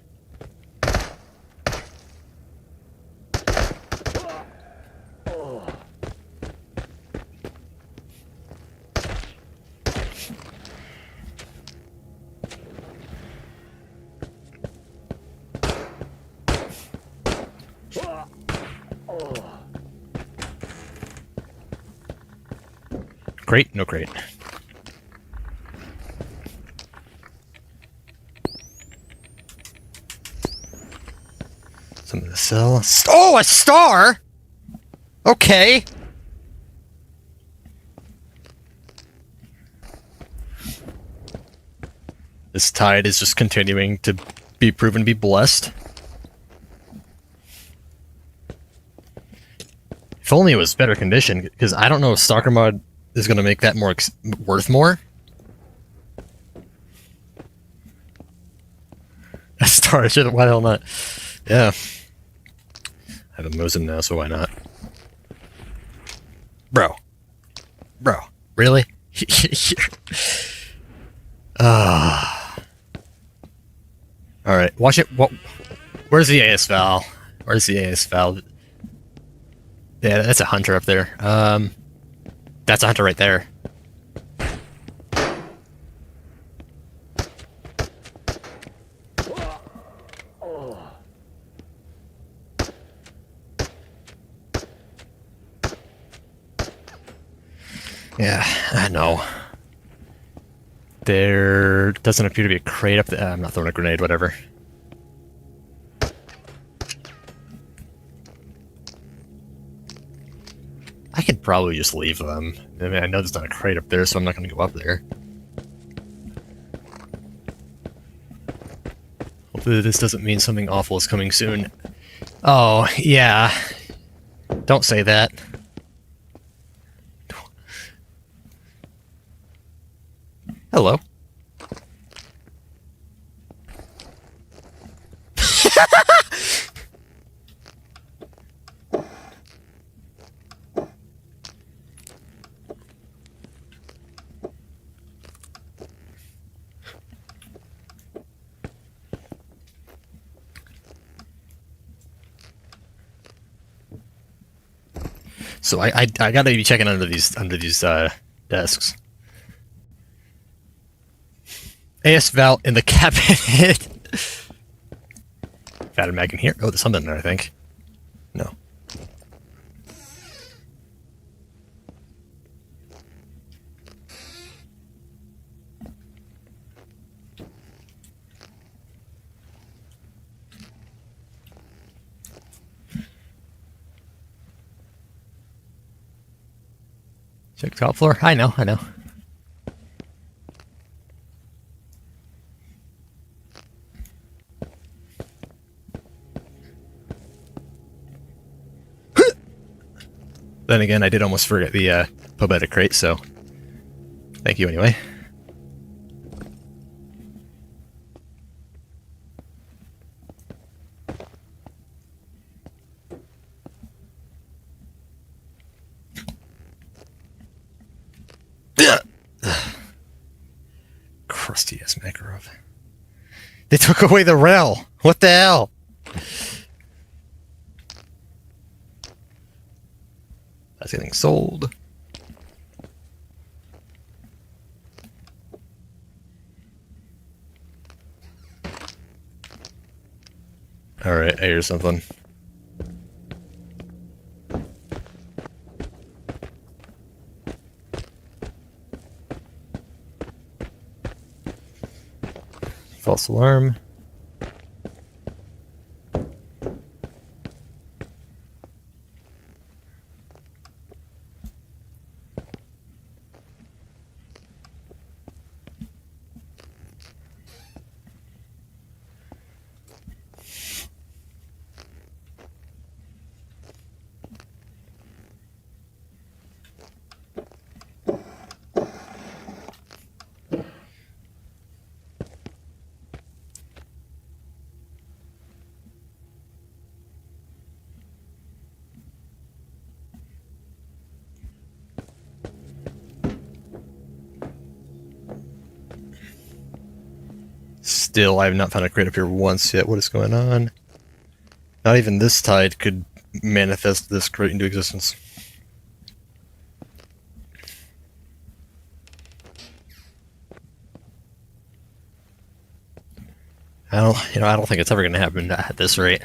Crate? No crate. Something to sell. Oh, a star! Okay. This tide is just continuing to be proven to be blessed. If only it was better condition, because I don't know if Stalker mod is going to make that more worth more. storage. Why the hell not? Yeah. I have a Mosin now, so why not? Bro. Bro. Really? Alright, watch it. Where's the AS Val? Where's the AS Val? Yeah, that's a hunter up there. That's a hunter right there. Yeah, I know. There doesn't appear to be a crate up there. I'm not throwing a grenade, whatever. I could probably just leave them. I mean, I know there's not a crate up there, so I'm not going to go up there. Hopefully this doesn't mean something awful is coming soon. Oh, yeah. Don't say that. Hello. So I gotta be checking under these desks. AS Val in the cabinet. Got a mag in here. Oh, there's something in there, I think. No. Check top floor. I know. Then again, I did almost forget the Pobeta crate, so thank you anyway. Crusty ass Makarov. They took away the rail. What the hell? That's getting sold. Alright, I hear something. False alarm. Still, I have not found a crate up here once yet. What is going on? Not even this tide could manifest this crate into existence. I don't think it's ever going to happen at this rate.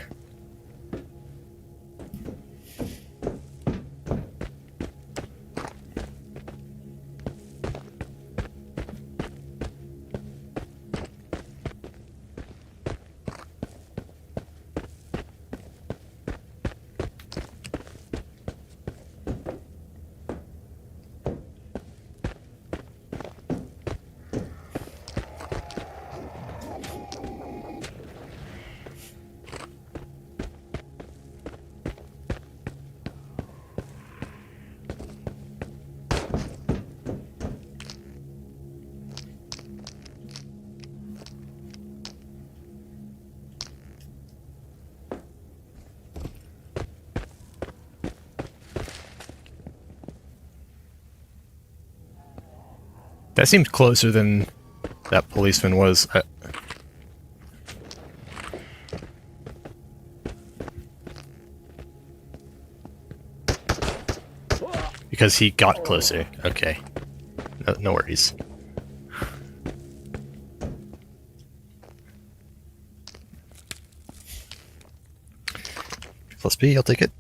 That seemed closer than that policeman was. Because he got closer. Okay. No worries. Plus B, I'll take it.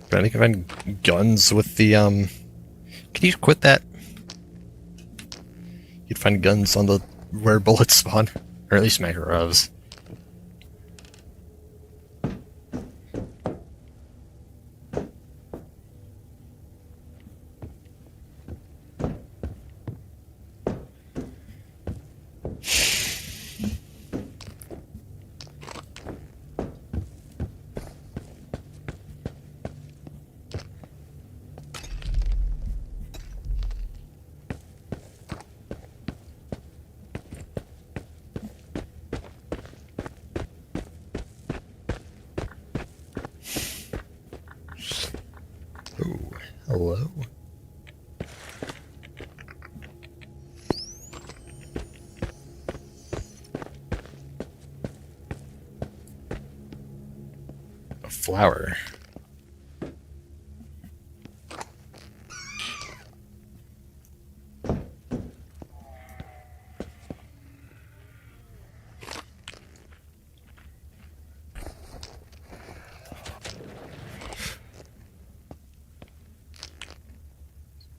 I think I find guns with the, Can you quit that? You'd find guns on the where bullets spawn. Or at least Makarovs. Ooh, hello. A flower.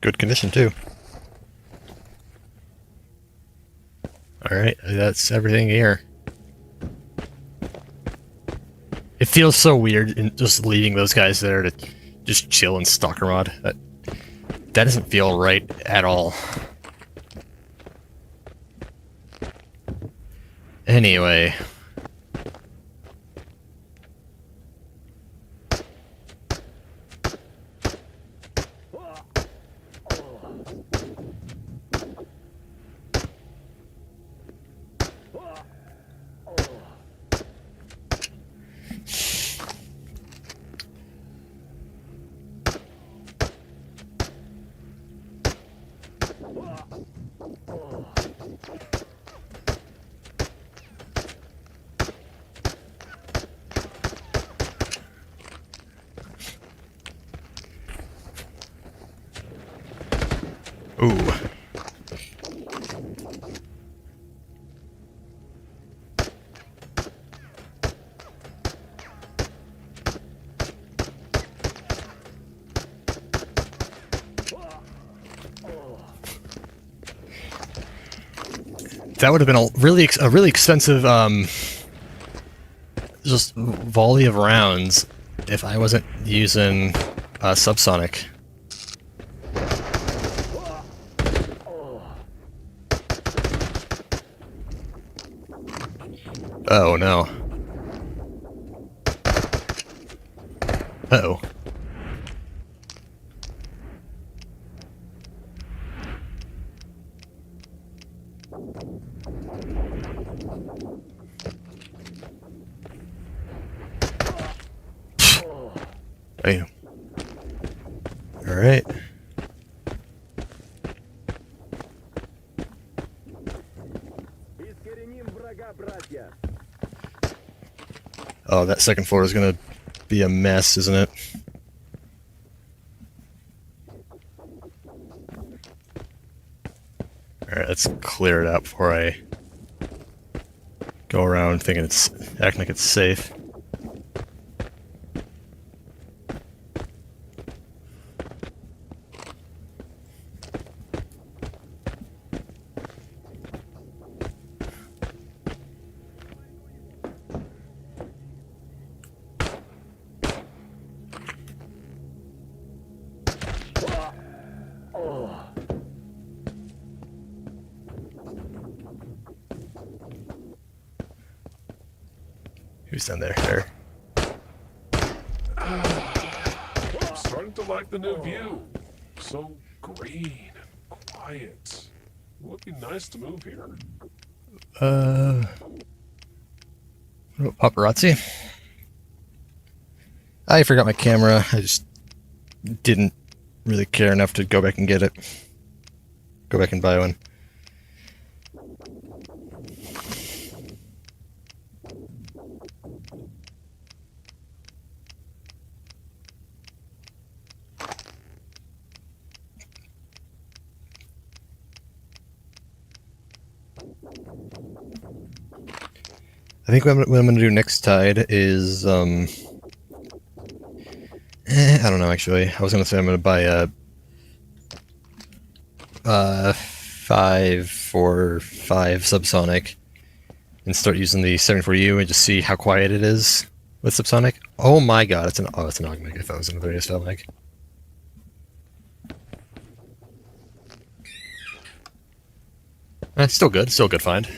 Good condition, too. Alright, that's everything here. It feels so weird in just leaving those guys there to just chill and stalker mod. That doesn't feel right at all. Anyway. Ooh. That would have been a really expensive just volley of rounds if I wasn't using subsonic. Oh no. Uh-oh. Damn. Alright. Oh, that second floor is gonna be a mess, isn't it? Alright, let's clear it out before I go around thinking it's acting like it's safe. Who's down there? There. I'm starting to like the new view. So green and quiet. Would be nice to move here. Oh, paparazzi. I forgot my camera. I just didn't really care enough to go back and get it. Go back and buy one. I think what I'm going to do next tide is, I don't know actually. I was going to say I'm going to buy a 545 subsonic and start using the 74U and just see how quiet it is with subsonic. Oh my god, it's an augmeg. I thought it was another ASL meg. Still good find.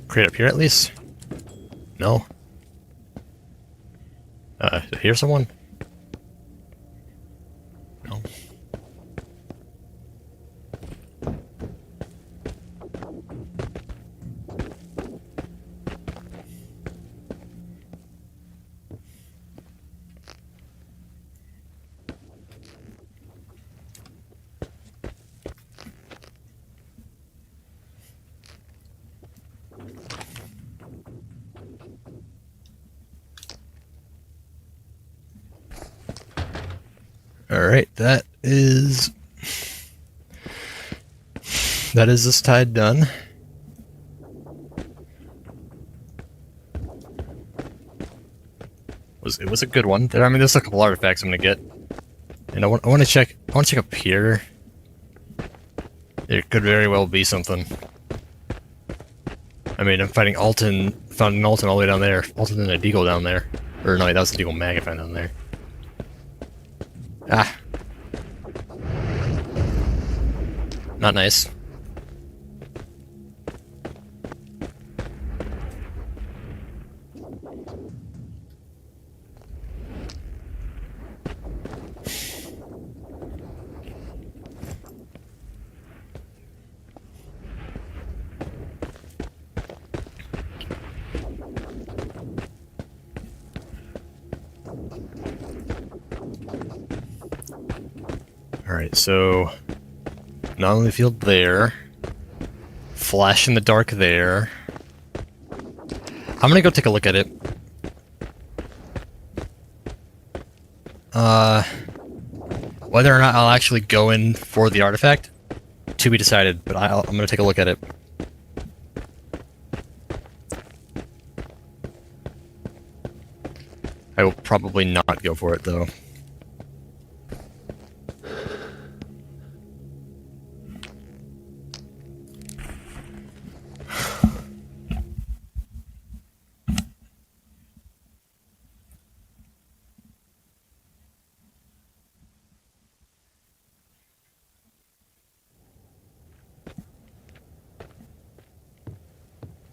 Crate up here at least? No. Here's someone? No. Alright, that is this tide done. It was a good one. I mean, there's a couple artifacts I'm gonna get, and I want to check up here. There could very well be something. I mean, I'm fighting Alton, found an Alton all the way down there. Alton and a Deagle down there, or no, that was a Deagle mag I found down there. Ah. Not nice. Alright, so not only field there, flash in the dark there. I'm gonna go take a look at it. Whether or not I'll actually go in for the artifact, to be decided, but I'm gonna take a look at it. I will probably not go for it though.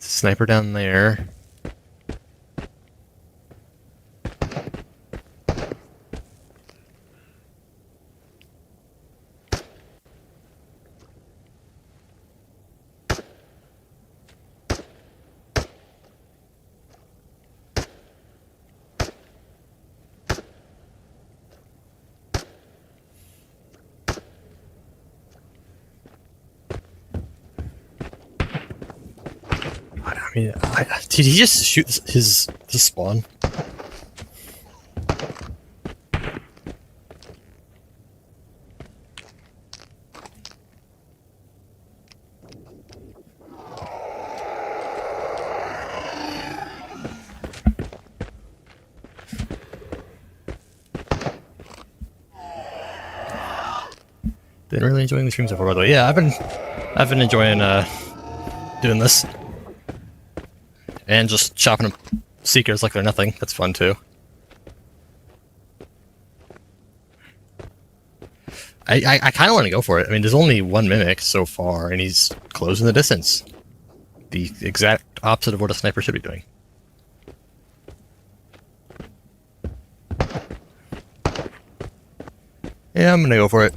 Sniper down there. I mean, did he just shoot his spawn? Been really enjoying the stream so far, by the way. Yeah, I've been enjoying doing this. And just chopping up Seekers like they're nothing. That's fun too. I kind of want to go for it. I mean, there's only one Mimic so far, and he's closing the distance. The exact opposite of what a sniper should be doing. Yeah, I'm gonna go for it.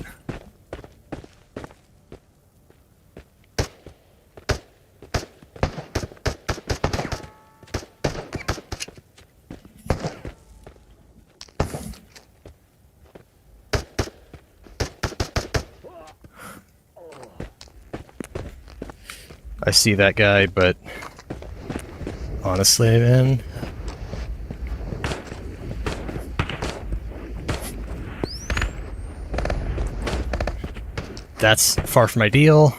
I see that guy, but honestly, man, that's far from ideal.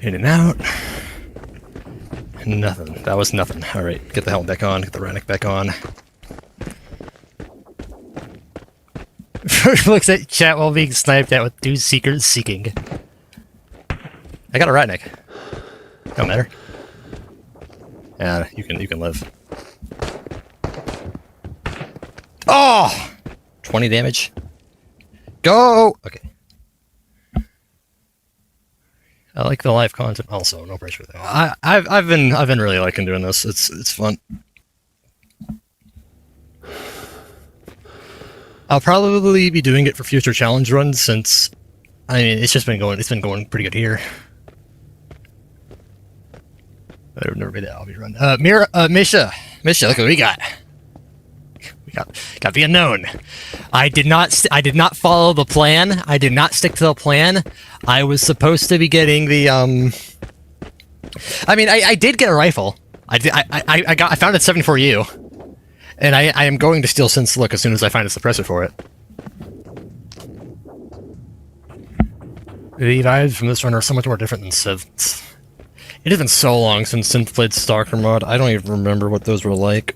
In and out. Nothing. That was nothing. Alright, get the helmet back on, get the Rannoch back on. Looks at chat while being sniped at with two Seekers seeking. I got a Rannoch. Don't matter. Yeah, you can live. Oh! 20 damage. Go! Okay. I like the live content also, no pressure there. I've been really liking doing this. It's fun. I'll probably be doing it for future challenge runs since I mean it's been going pretty good here. I've never made that obby run. Misha, look what we got. We got the unknown. I did not follow the plan. I did not stick to the plan. I was supposed to be getting the I mean, I did get a rifle. I found it 74U, and I am going to steal Synth's Look as soon as I find a suppressor for it. The vibes from this run are so much more different than Synth's. It has been so long since Synth played Stalker mod. I don't even remember what those were like.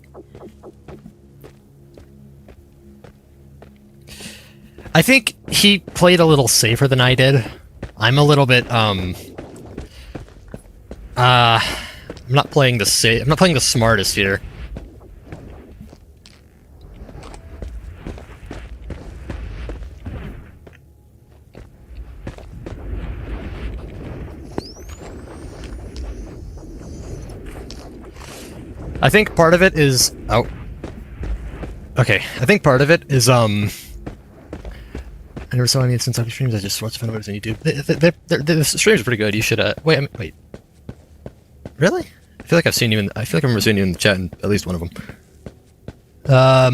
I think he played a little safer than I did. I'm a little bit, I'm not playing the smartest here. I think part of it is, oh. Okay, I think part of it is, I never saw any of Synth's streams, I just watched fun videos on YouTube. The streams are pretty good, you should, wait. Really? I feel like I remember seeing you in the chat in at least one of them. I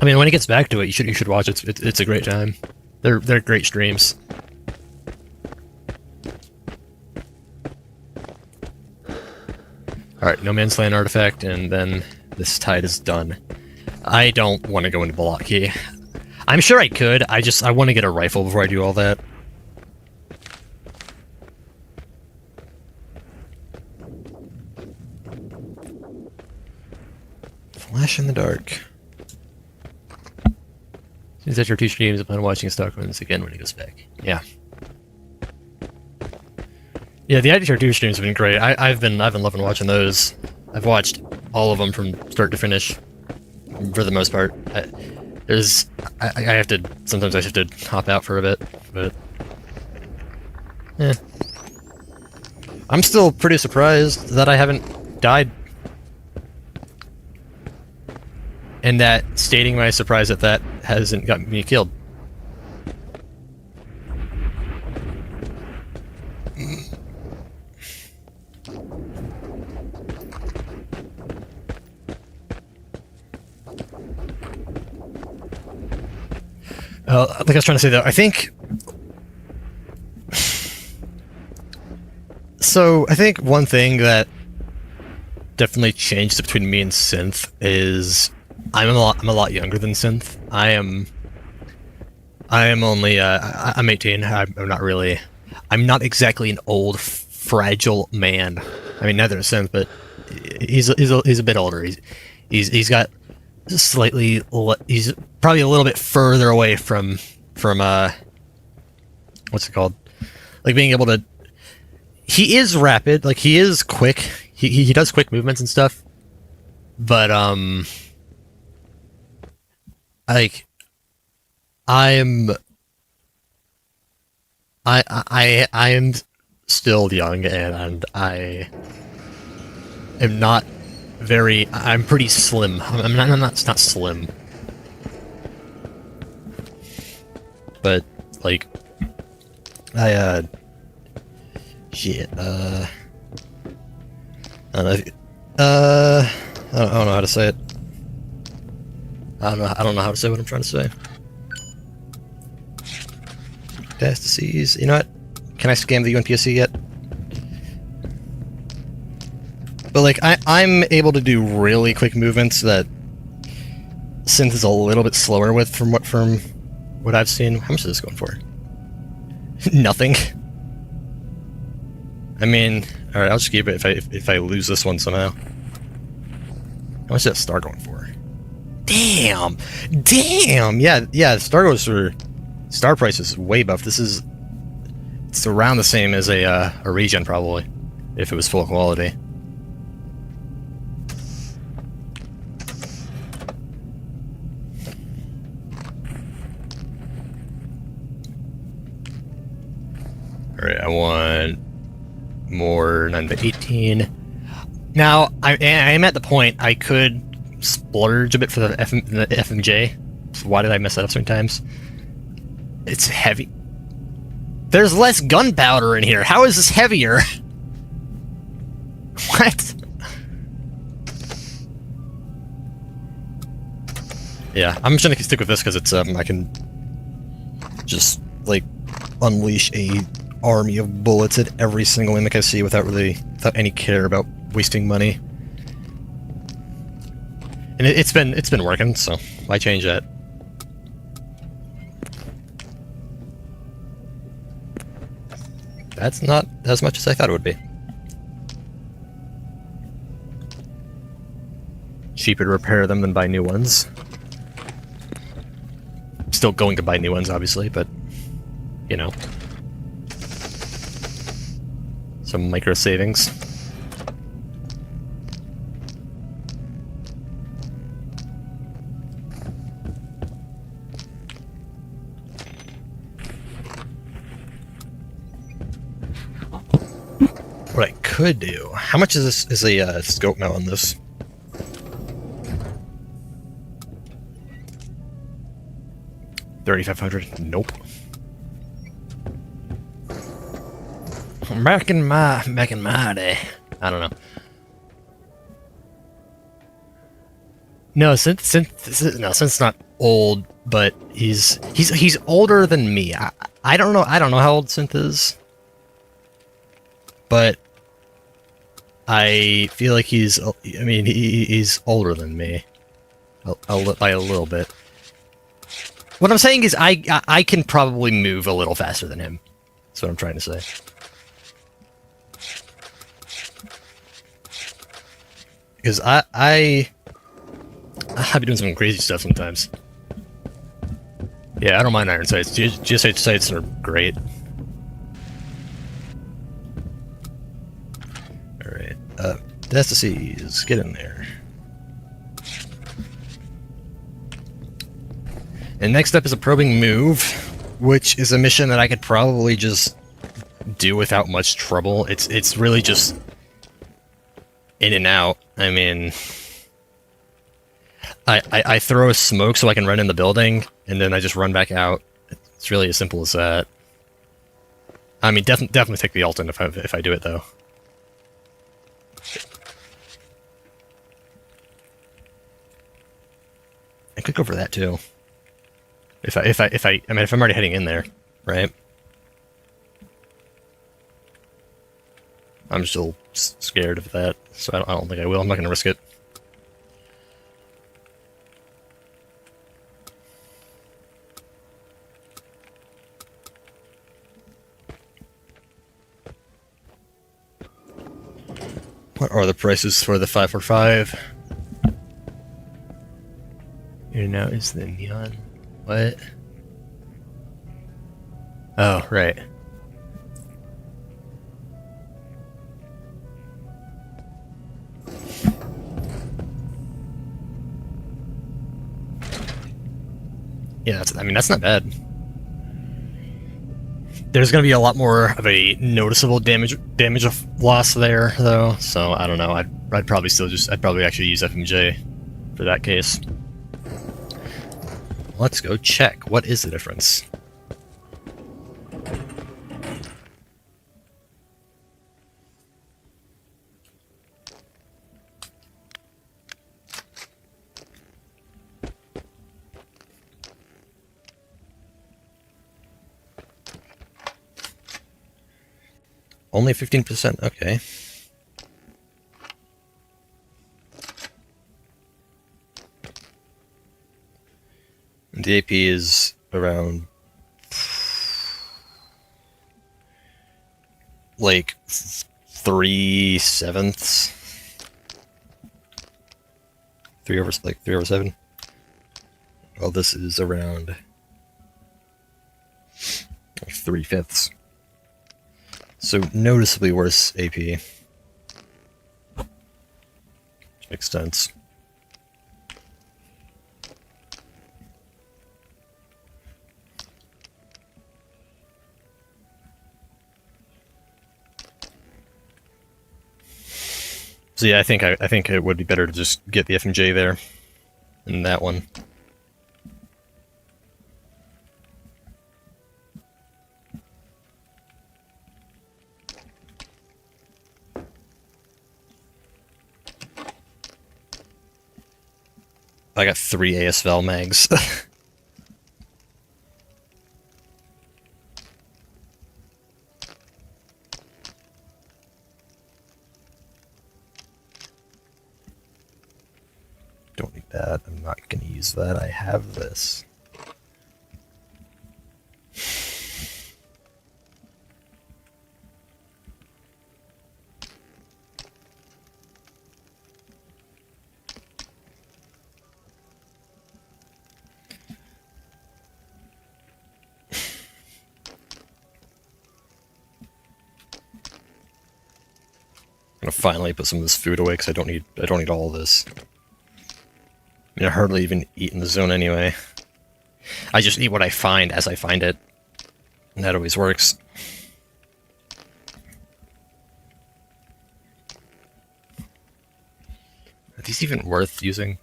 mean, when he gets back to it, you should watch it. It's a great time. They're great streams. Alright, No Man's Land artifact, and then this tide is done. I don't want to go into Block Key. I'm sure I could, I want to get a rifle before I do all that. Flash in the dark. Since after 2 streams, I plan on watching Stalker once again when he goes back. Yeah. Yeah, the ITR 2 streams have been great. I've been loving watching those. I've watched all of them from start to finish, for the most part. Sometimes I have to hop out for a bit, but yeah. I'm still pretty surprised that I haven't died. And that stating my surprise that hasn't gotten me killed. Like I was trying to say though, I think... So, I think one thing that definitely changed between me and Synth is I'm a lot younger than Synth. I'm only I'm 18. I'm not exactly an old fragile man. I mean, neither is Synth, but he's a bit older. He's got slightly. He's probably a little bit further away from what's it called? Like being able to. He is rapid. Like he is quick. He does quick movements and stuff. But like I'm still young, and I am not very. I'm pretty slim. I'm not slim, but like shit. I don't know. I don't know how to say it. I don't know how to say what I'm trying to say. Metastases. You know what? Can I scam the UNPSC yet? But like I'm able to do really quick movements that Synth is a little bit slower with from what I've seen. How much is this going for? Nothing. I mean, all right, I'll just keep it if I lose this one somehow. How much is that star going for? Damn, yeah. Star price is way buff. It's around the same as a regen probably, if it was full quality. All right, I want more 9x18. Now I am at the point I could splurge a bit for the FMJ. So why did I mess that up so many times? It's heavy. There's less gunpowder in here. How is this heavier? What? Yeah, I'm just gonna stick with this because it's I can just like unleash a army of bullets at every single mimic I see without any care about wasting money. And it's been working, so why change that? That's not as much as I thought it would be. Cheaper to repair them than buy new ones. Still going to buy new ones, obviously, but you know, some micro savings. What I could do. How much is this? Is a scope mount on this? $3,500. Nope. Back in my day. I don't know. No, Synth's not old, but he's older than me. I don't know how old Synth is. But I feel like he's older than me. By a little bit. What I'm saying is I can probably move a little faster than him. That's what I'm trying to say. Because I be doing some crazy stuff sometimes. Yeah, I don't mind iron sights. GSH sights are great. Alright, Metastases, get in there. And next up is a probing move, which is a mission that I could probably just do without much trouble. It's really just in and out. I mean, I throw a smoke so I can run in the building, and then I just run back out. It's really as simple as that. I mean, definitely take the ult in if I do it though. I could go for that too. If I'm already heading in there, right? I'm still scared of that, so I don't think I will. I'm not going to risk it. What are the prices for the 545? Here now is the neon. What? Oh, right. Yeah, that's not bad. There's going to be a lot more of a noticeable damage of loss there, though. So I don't know. I'd probably actually use FMJ for that case. Let's go check. What is the difference? Only 15%, okay. And the AP is around like 3/7. 3/7. Well, this is around like 3/5. So noticeably worse AP. Which makes sense. So yeah, I think it would be better to just get the FMJ there than that one. I got 3 ASVAL mags. Don't need that. I'm not going to use that. I have this. I'm gonna finally put some of this food away because I don't need all of this. I mean, I hardly even eat in the zone anyway. I just eat what I find as I find it, and that always works. Are these even worth using?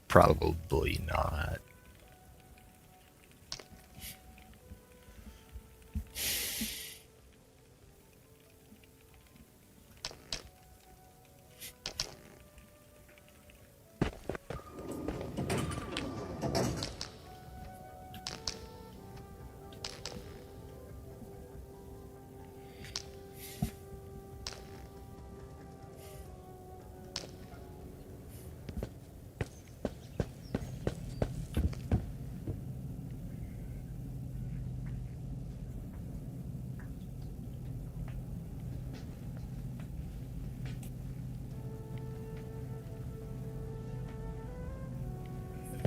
Probably not.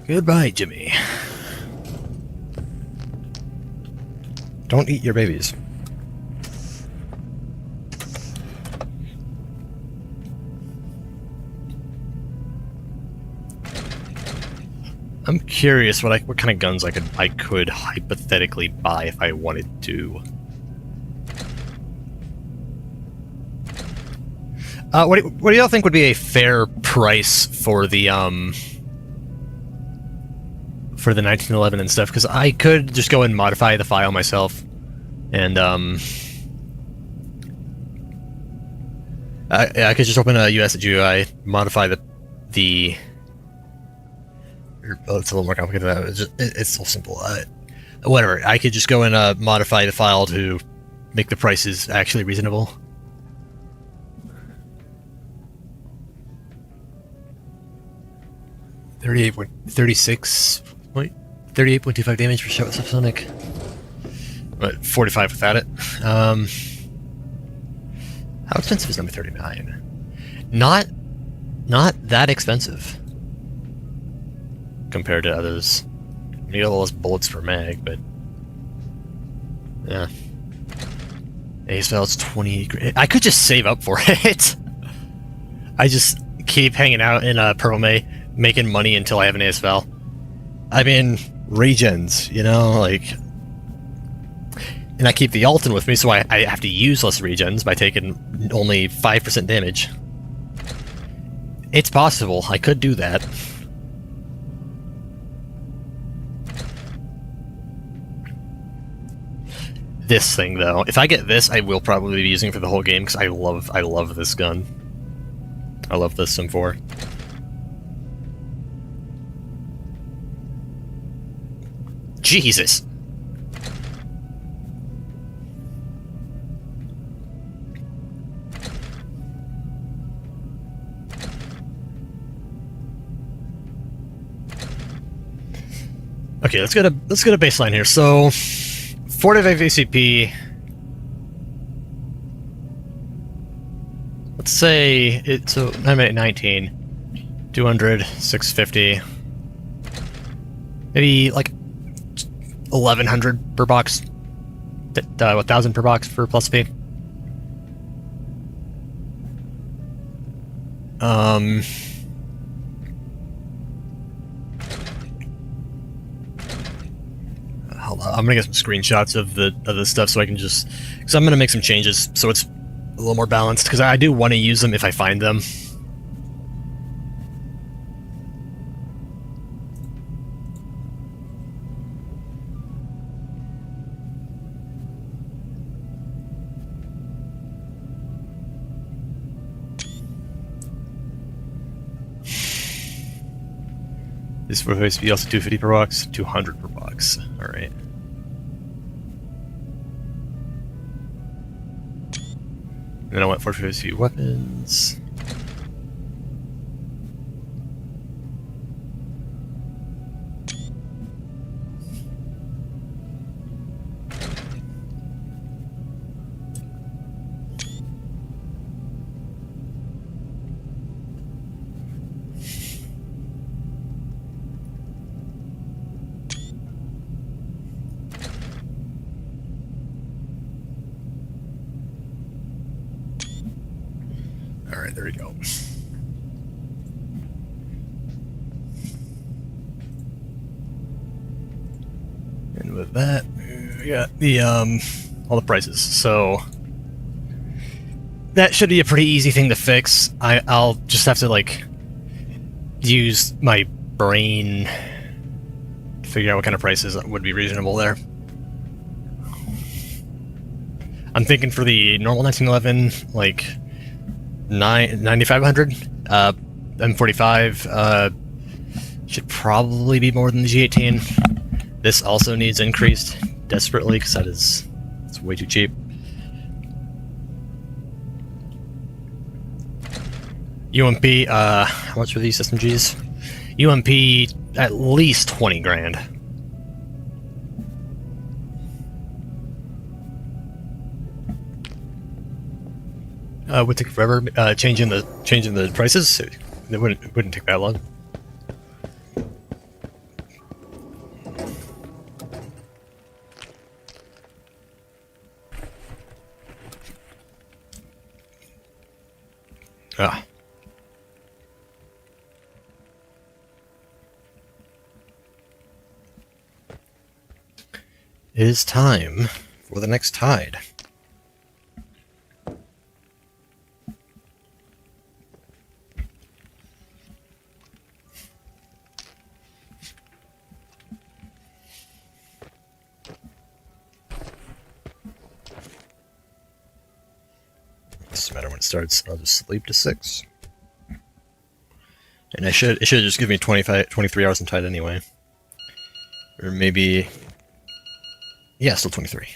Goodbye, Jimmy. Don't eat your babies. I'm curious what kind of guns I could hypothetically buy if I wanted to. What do y'all think would be a fair price for the 1911 and stuff? Because I could just go and modify the file myself, and I could just open a US GUI, modify the. Oh, it's a little more complicated than that. It's so simple. Whatever. I could just go and modify the file to make the prices actually reasonable. $38.25 damage per shot with subsonic. But 45 without it. How expensive is number 39? Not that expensive compared to others. You get all those bullets per mag, but yeah. ASVAL's 20 grand. I could just save up for it. I just keep hanging out in Purple May, making money until I have an ASVAL. I mean, regens, you know, like... And I keep the Alton with me, so I have to use less regens by taking only 5% damage. It's possible. I could do that. This thing, though. If I get this, I will probably be using it for the whole game, because I love this gun. I love this SIM4. Jesus! Okay, let's get a baseline here. So, 45 ACP. Let's say it's so 9 minute 19, 200, 650, maybe like 1,100 per box, 1,000 per box for plus P. Hold on, I'm gonna get some screenshots of the stuff so I can just, because I'm gonna make some changes so it's a little more balanced, because I do want to use them if I find them. This for USB also 250 per box, 200 per box. All right. And then I want 450 weapons. Alright, there we go. And with that, we got the all the prices. So that should be a pretty easy thing to fix. I'll just have to like use my brain to figure out what kind of prices would be reasonable there. I'm thinking for the normal 1911, like 9,500. M45 should probably be more than the G18. This also needs increased desperately because it's way too cheap. UMP, how much were these SMGs? UMP at least 20 grand. Would take forever changing the prices. It wouldn't take that long. Ah. It is time for the next tide. Doesn't matter when it starts. I'll just sleep to 6. And it should just give me 23 hours in tide anyway. Or maybe... Yeah, still 23.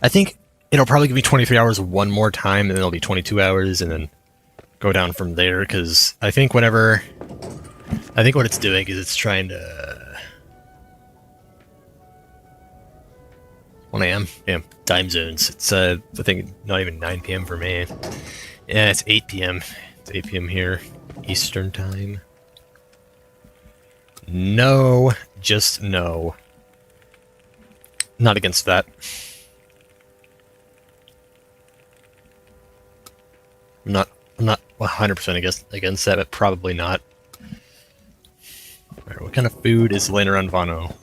I think it'll probably give me 23 hours one more time, and then it'll be 22 hours, and then go down from there, because I think what it's doing is it's trying to... 1 a.m.? Yeah, time zones. It's, I think, not even 9 p.m. for me. Yeah, it's 8 p.m. It's 8 p.m. here, Eastern time. No, just no. Not against that. I'm not 100% against that, but probably not. Alright, what kind of food is laying around Vano?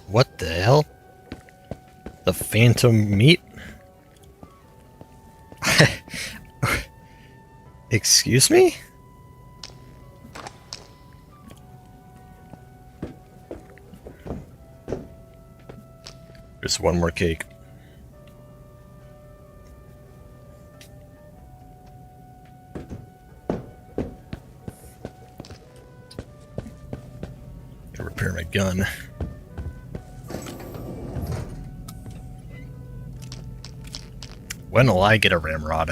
What the hell? The phantom meat? Excuse me? There's one more cake. Gotta repair my gun. When will I get a ramrod?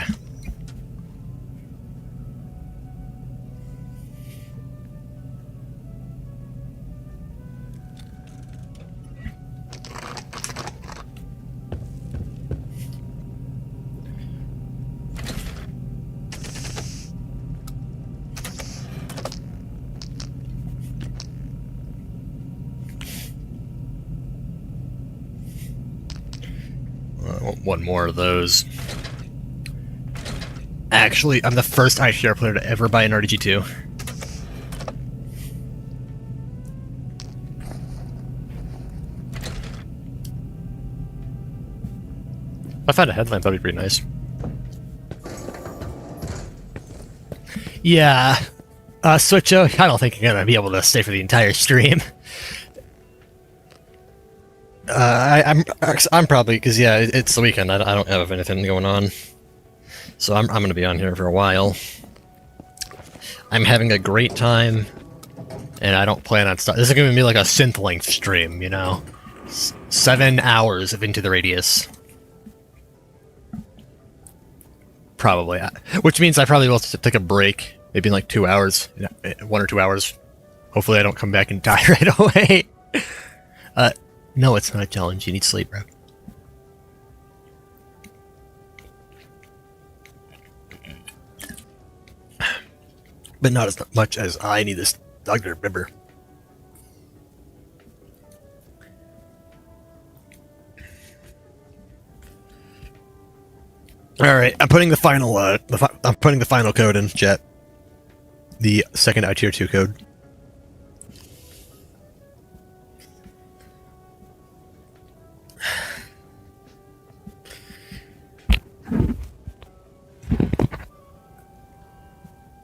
I want one more of those. Actually, I'm the first ITR player to ever buy an RDG2. If I found a headlamp, that'd be pretty nice. Yeah, Switcho, I don't think you're gonna be able to stay for the entire stream. I'm probably, because yeah, it's the weekend. I don't have anything going on, so I'm gonna be on here for a while. I'm having a great time, and I don't plan on stopping. This is gonna be like a synth length stream, you know, 7 hours of Into the Radius, probably. Which means I probably will take a break, maybe in like 2 hours, 1 or 2 hours. Hopefully, I don't come back and die right away. No, it's not a challenge. You need sleep, bro. But not as much as I need this dog to remember. All right, I'm putting the final. I'm putting the final code in chat. The second ITR 2 code.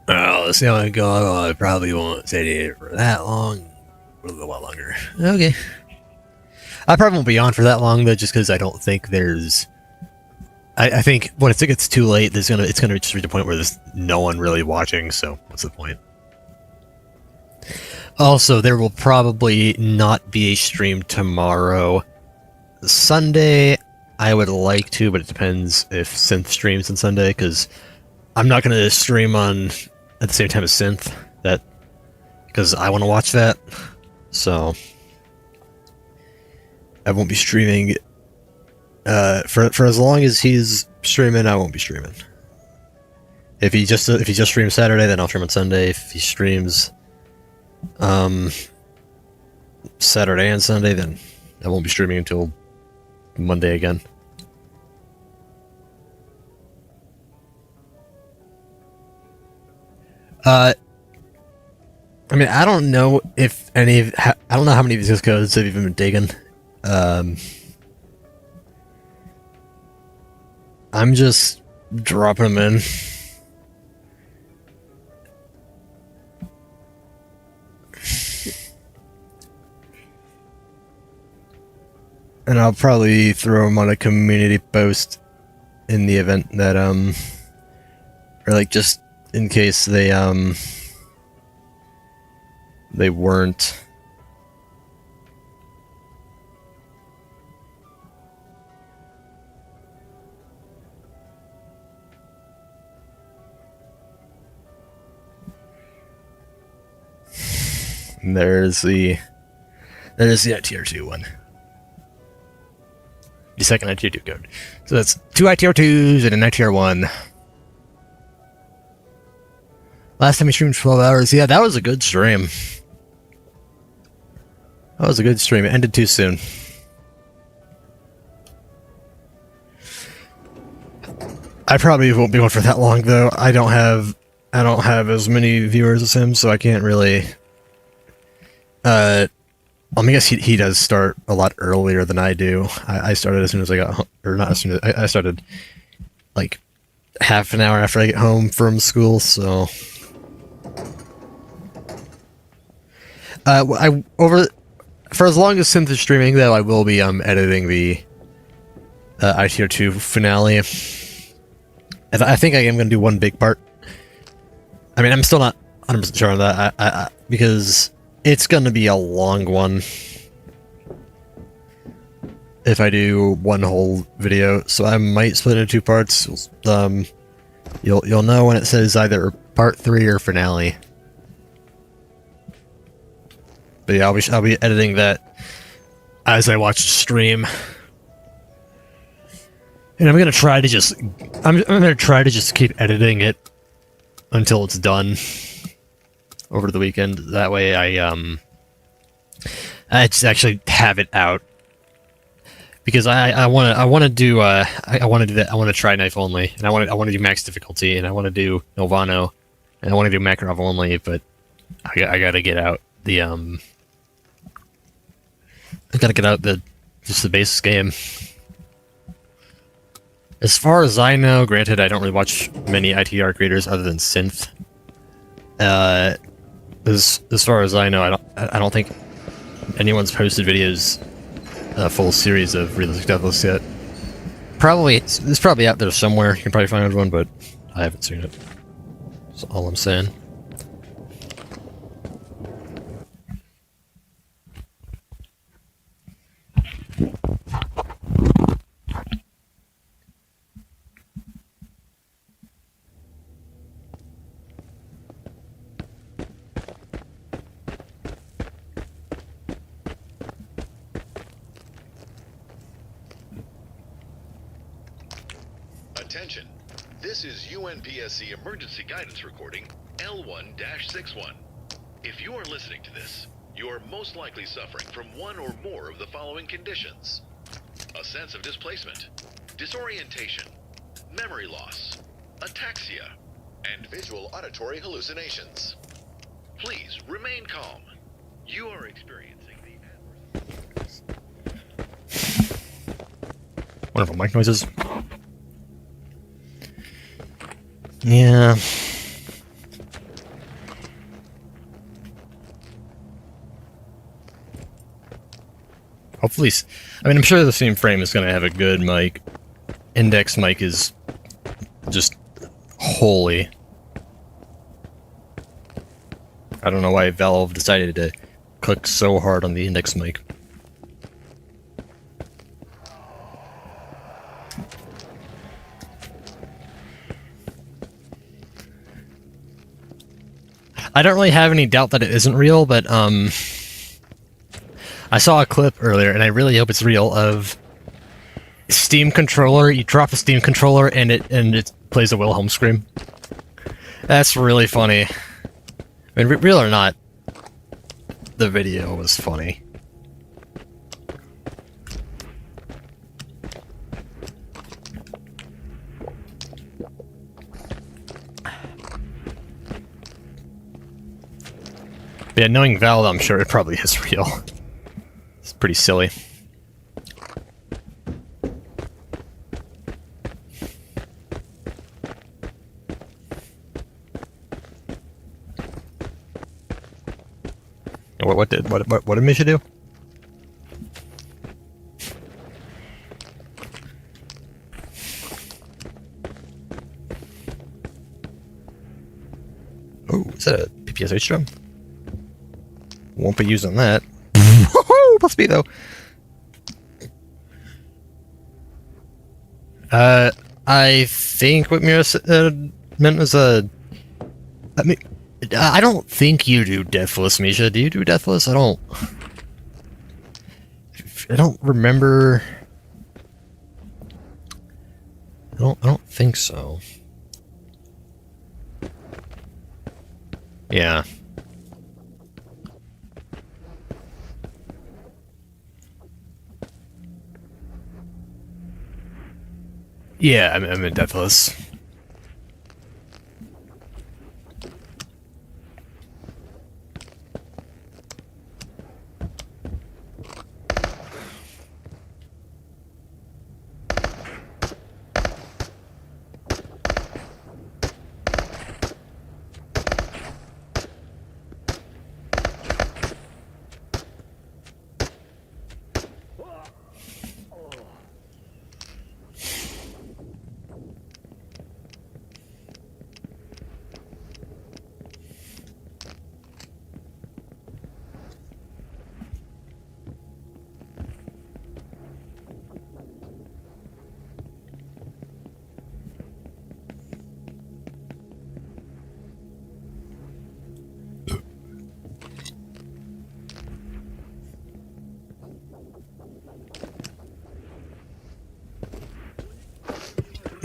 Oh, let's see how I go. Oh, I probably won't stay here for that long. A little while longer. Okay. I probably won't be on for that long though, just because I don't think there's. I think when it gets too late, it's gonna just reach a point where there's no one really watching. So what's the point? Also, there will probably not be a stream tomorrow. Sunday, I would like to, but it depends if Synth streams on Sunday, because I'm not gonna stream on at the same time as Synth, because I want to watch that. So I won't be streaming. For as long as he's streaming, I won't be streaming. If he just streams Saturday, then I'll stream on Sunday. If he streams Saturday and Sunday, then I won't be streaming until Monday again. I mean, I don't know if I don't know how many of these codes have even been taken. I'm just dropping them in. And I'll probably throw them on a community post in the event that, or like just in case they weren't And there's the ITR 2 one. The second ITR 2 code. So that's 2 ITR 2s and an ITR 1. Last time we streamed 12 hours. Yeah, that was a good stream. That was a good stream. It ended too soon. I probably won't be on for that long though. I don't have as many viewers as him, so I can't really. I guess he does start a lot earlier than I do. I started as soon as I got home, or not as soon as I started, like half an hour after I get home from school. So, for as long as Synth is streaming, though, I will be editing the ITR 2 finale. I think I am going to do one big part. I mean, I'm still not 100% sure on that, because it's going to be a long one if I do one whole video, so I might split it into 2 parts. You'll know when it says either part 3 or finale. But yeah, I'll be editing that as I watch the stream. And I'm gonna try to just keep editing it until it's done over the weekend. That way I just actually have it out, because I want to do that. I want to try knife only, and I want to do max difficulty, and I want to do Novano, and I want to do Makarov only. But I gotta get out the just the base game. As far as I know, granted, I don't really watch many ITR creators other than Synth. As far as I know, I don't think anyone's posted videos, a full series of Realistic Deathless yet. It's probably out there somewhere. You can probably find one, but I haven't seen it. That's all I'm saying. Attention, this is UNPSC emergency guidance recording L1-61. If you are listening to this, you are most likely suffering from one or more of the following conditions: a sense of displacement, disorientation, memory loss, ataxia, and visual auditory hallucinations. Please remain calm. You are experiencing the adverse... Wonderful mic noises. Yeah. Hopefully, I mean, I'm sure the same frame is going to have a good mic. Index mic is just holy. I don't know why Valve decided to cook so hard on the index mic. I don't really have any doubt that it isn't real, but I saw a clip earlier, and I really hope it's real, of Steam controller. You drop the Steam controller, and it plays a Wilhelm scream. That's really funny. I mean, real or not, the video was funny. But yeah, knowing Valve, I'm sure it probably is real. It's pretty silly. What did Misha do? Oh, is that a PPSH drum? Won't be using that. Must be though. I think what Mira meant was I I don't think you do Deathless, Misha. Do you do Deathless? I don't remember. I don't think so. Yeah. Yeah, I'm in Deathless.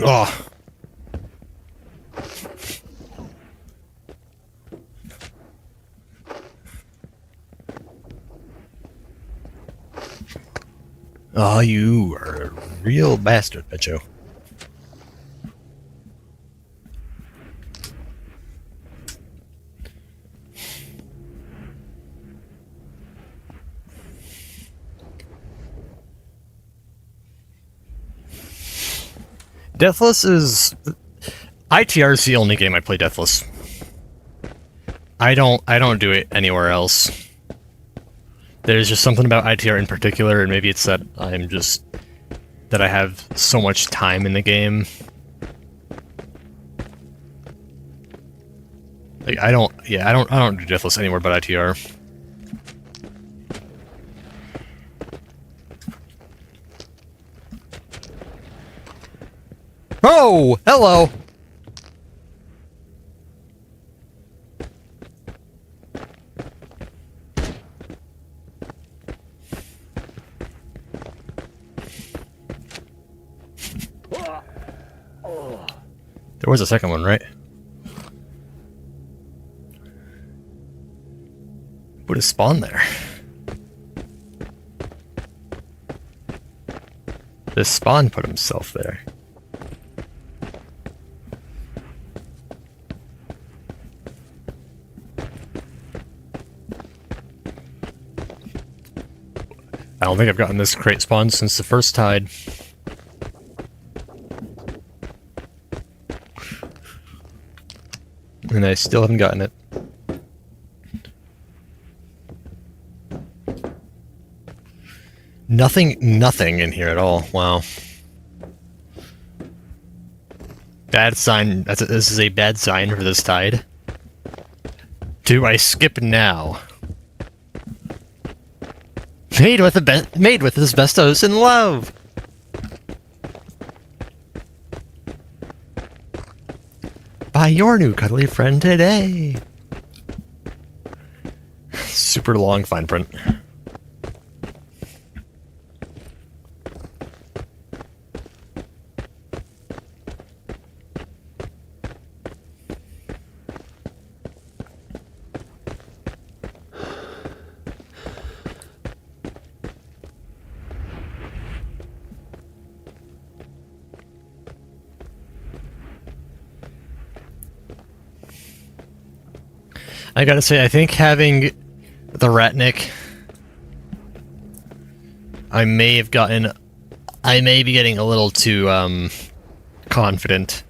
Oh. Oh, you are a real bastard, Pecho. Deathless is... ITR is the only game I play Deathless. I don't do it anywhere else. There's just something about ITR in particular, and maybe it's that that I have so much time in the game. Like I don't do Deathless anywhere but ITR. Oh, hello. There was a second one, right? Would have spawned there. This spawn put himself there. I don't think I've gotten this crate spawn since the first tide. And I still haven't gotten it. Nothing in here at all. Wow. Bad sign. This is a bad sign for this tide. Do I skip now? Made with asbestos and love. Buy your new cuddly friend today. Super long fine print. I gotta say, I think having the Ratnik, I may be getting a little too, confident.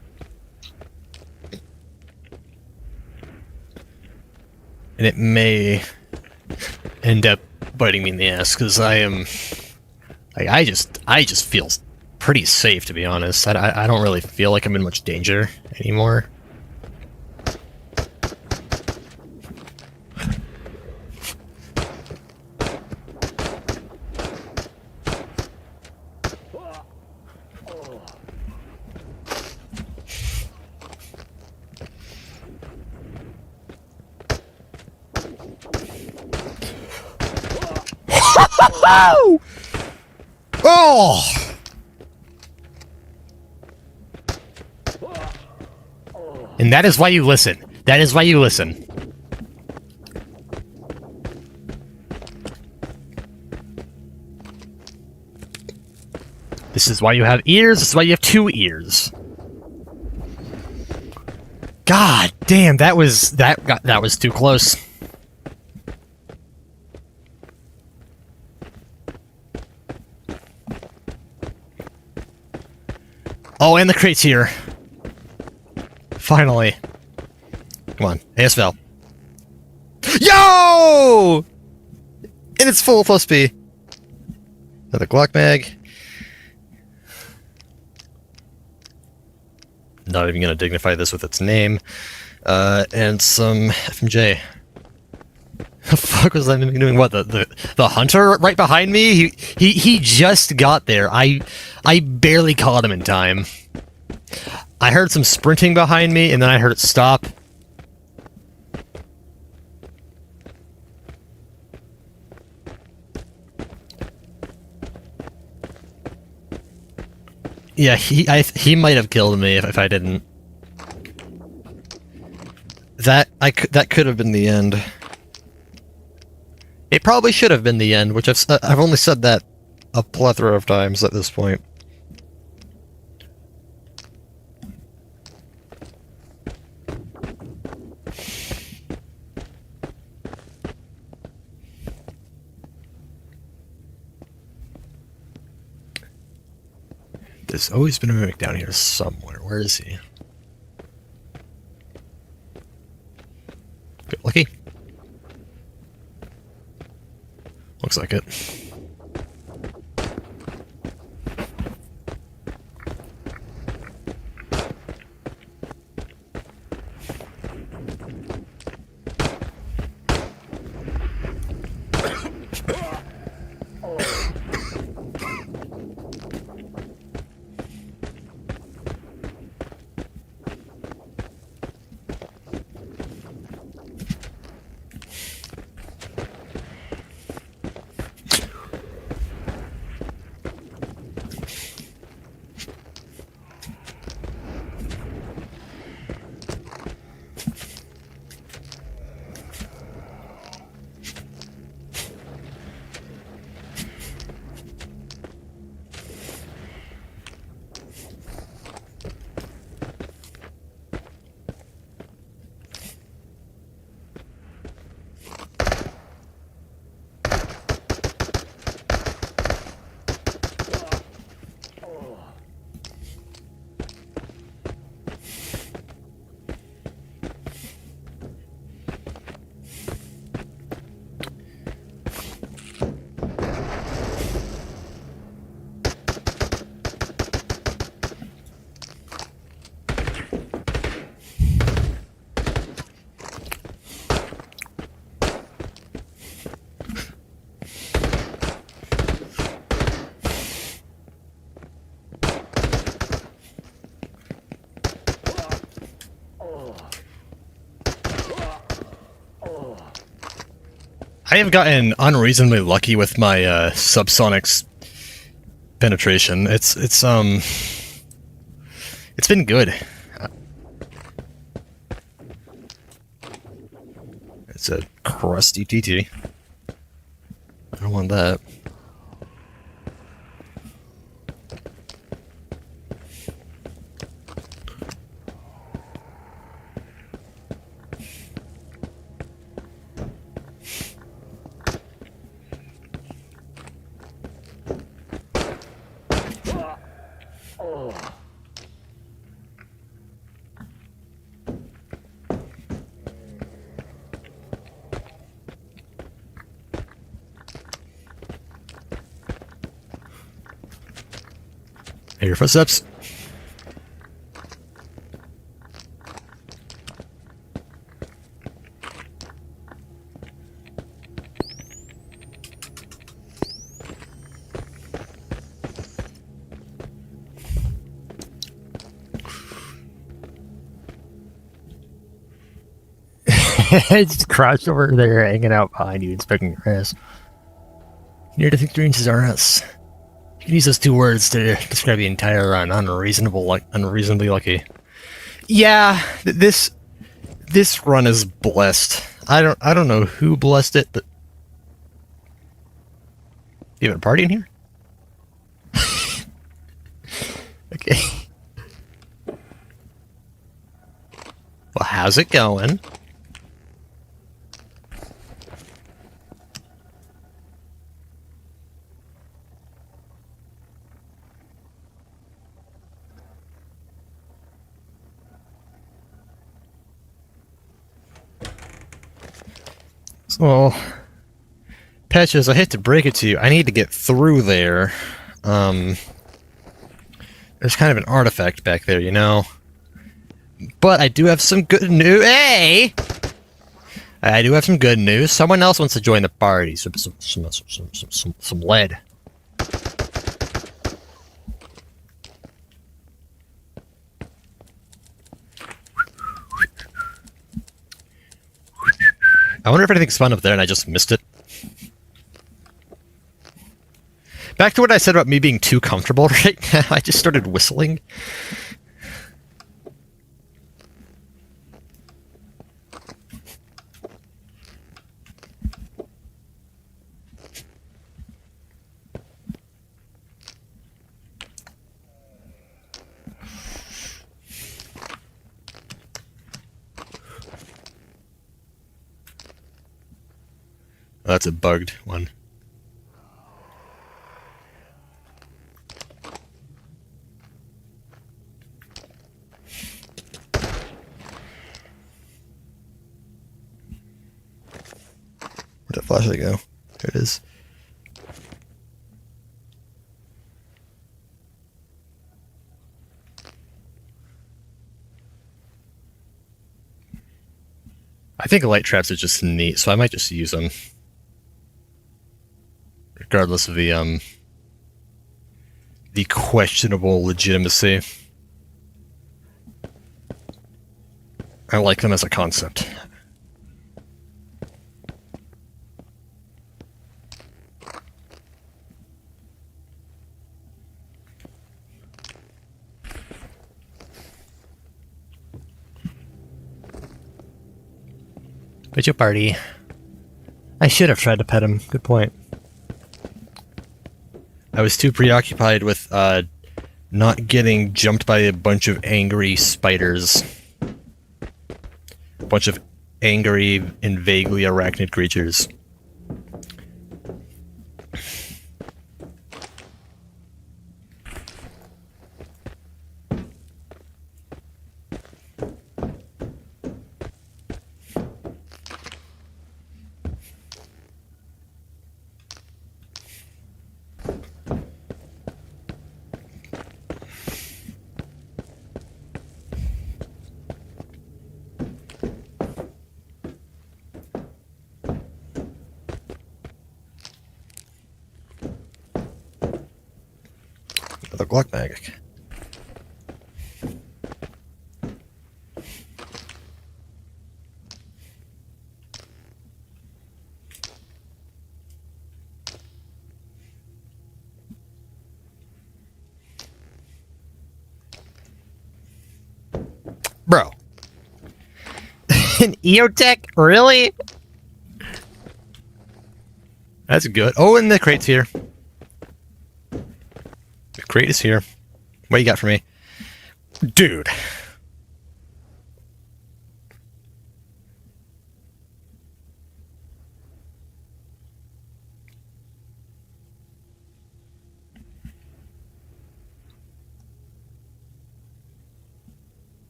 And it may end up biting me in the ass, because I just feel pretty safe, to be honest. I don't really feel like I'm in much danger anymore. Woohoo! Oh! And that is why you listen. That is why you listen. This is why you have ears. This is why you have 2 ears. God damn, that was too close. Oh, and the crate's here. Finally. Come on, ASVAL. Yo! And it's full plus B. Another Glock mag. Not even gonna dignify this with its name. And some FMJ. The fuck was I doing? What, the hunter right behind me? He just got there. I barely caught him in time. I heard some sprinting behind me, and then I heard it stop. Yeah, he might have killed me if I didn't. That could have been the end. It probably should have been the end, which I've only said that a plethora of times at this point. There's always been a mimic down here somewhere. Where is he? Get lucky. Looks like it. I have gotten unreasonably lucky with my subsonics penetration. It's been good. It's a crusty TT. I don't want that. Hear your footsteps. It's crouched over there, hanging out behind you, inspecting your ass. Near to think dreams is RS. You can use those two words to describe the entire run. Unreasonably lucky. Yeah, this run is blessed. I don't know who blessed it, but you have a party in here? Okay. Well, how's it going? So, Patches, I hate to break it to you, I need to get through there. There's kind of an artifact back there, you know? But I do have some good news. Hey! I do have some good news. Someone else wants to join the party. Some lead. I wonder if anything's fun up there and I just missed it. Back to what I said about me being too comfortable right now. I just started whistling. Oh, that's a bugged one. Where'd that flashlight go? There it is. I think light traps are just neat, so I might just use them. Regardless of the questionable legitimacy. I like them as a concept. Pet your party. I should have tried to pet him. Good point. I was too preoccupied with not getting jumped by a bunch of angry spiders. A bunch of angry and vaguely arachnid creatures. The Glock mag. Bro. An EOTech? Really? That's good. Oh, and the crate's here. The crate is here. What you got for me? Dude.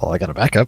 Oh, I got a backup.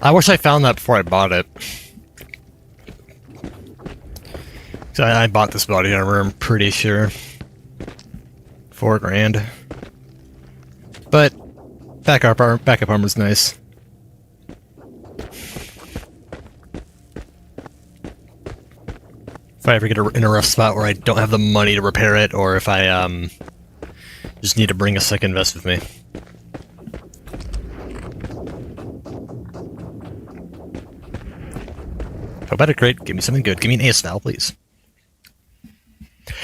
I wish I found that before I bought it. So I bought this body armor, I'm pretty sure. $4 grand. But backup armor's nice. If I ever get in a rough spot where I don't have the money to repair it, or if I just need to bring a second vest with me. How about a crate? Give me something good. Give me an AS Val, please.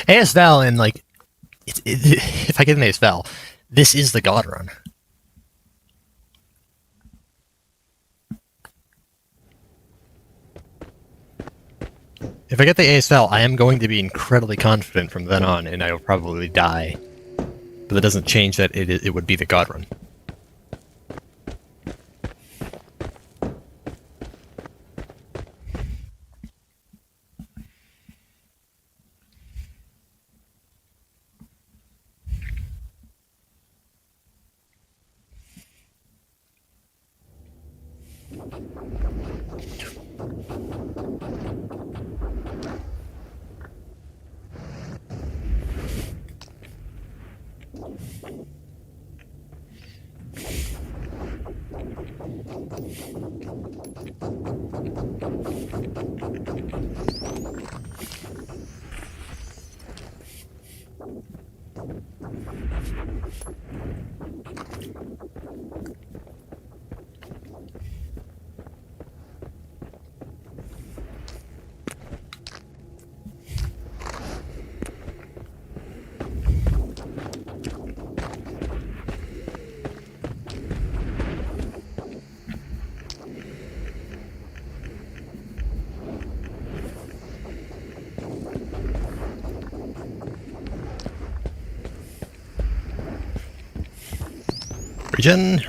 AS Val, and like, if I get an AS Val, this is the God Run. If I get the AS Val, I am going to be incredibly confident from then on, and I will probably die. But that doesn't change that it would be the God Run.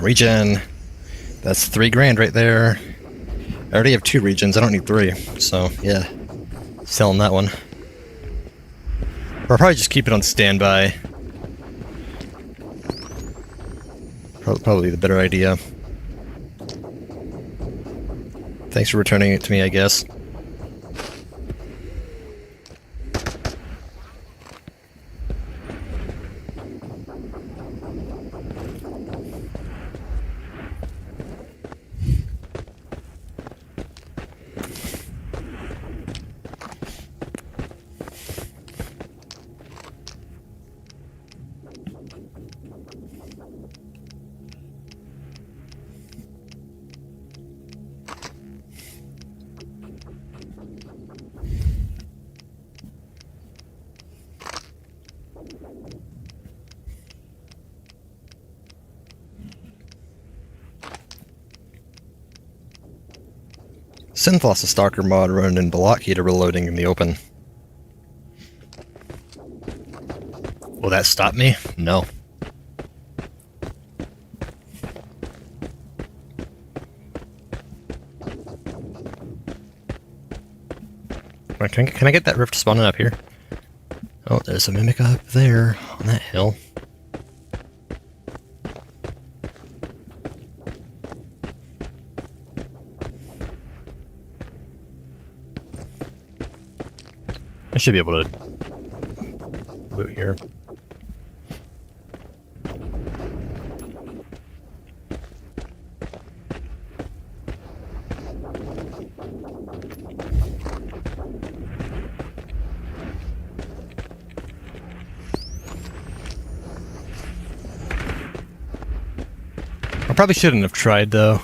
Regen. That's $3 grand right there. I already have 2 regions. I don't need 3. So yeah, selling that one. Or I'll probably just keep it on standby. Probably the better idea. Thanks for returning it to me, I guess. Synth lost a Stalker mod run in Balaki to reloading in the open. Will that stop me? No. Can I get that rift spawning up here? Oh, there's a mimic up there on that hill. I should be able to loot here. I probably shouldn't have tried though.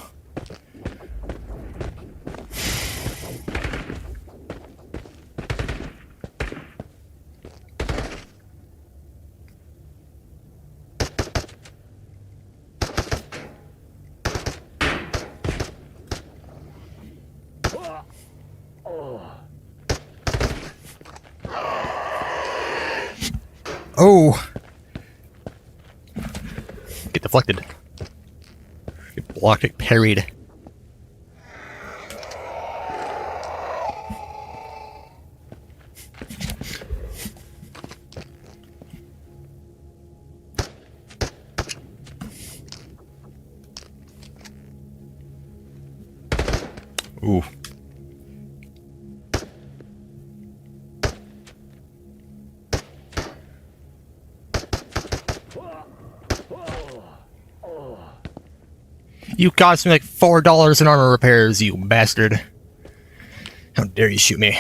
Oh! Get deflected. Get blocked, get parried. Ooh. You cost me like $4 in armor repairs, you bastard. How dare you shoot me?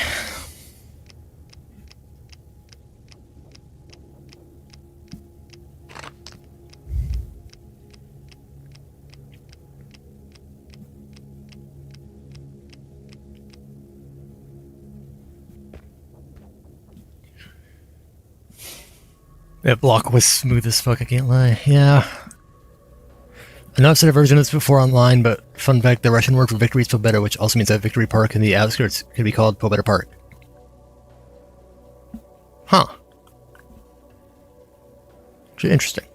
That block was smooth as fuck, I can't lie. Yeah. I know I've said a version of this before online, but fun fact, the Russian word for victory is Pobeda, which also means that Victory Park in the outskirts could be called Pobeda Park. Huh. Interesting.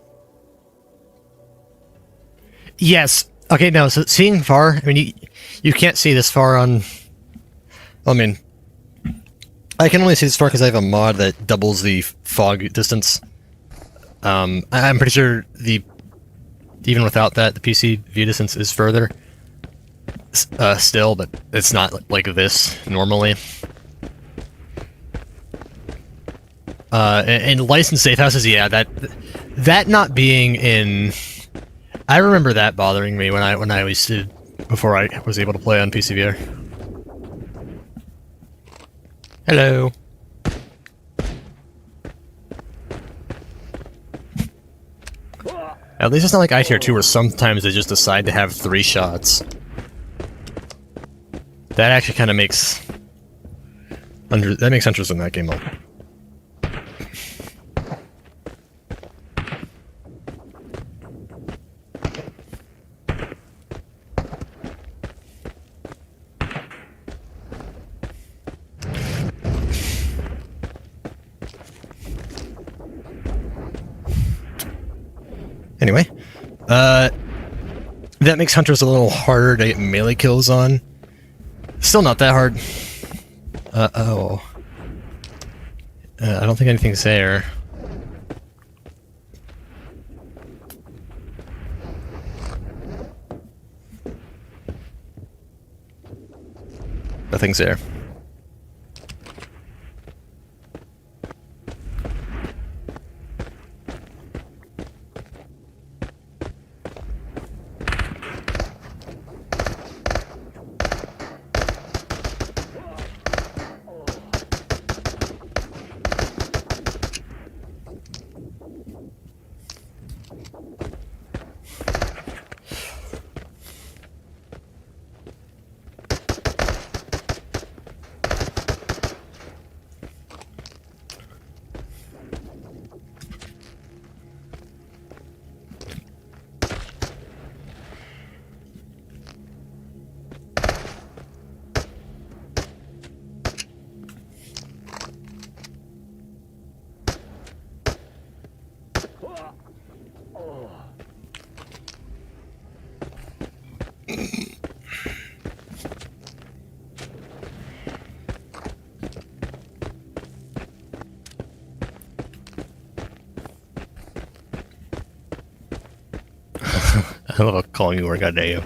Yes. Okay, no, so seeing far, I mean, you can't see this far on... I mean, I can only see this far because I have a mod that doubles the fog distance. I'm pretty sure even without that, the PC view distance is further still, but it's not like this normally. And licensed safe houses, yeah, that not being in, I remember that bothering me when I was before I was able to play on PC VR. Hello. At least it's not like ITR 2 where sometimes they just decide to have 3 shots. That actually kind of makes... that makes interest in that game though. Anyway, that makes hunters a little harder to get melee kills on. Still not that hard. Oh. I don't think anything's there. Nothing's there. I love calling you where I dare you.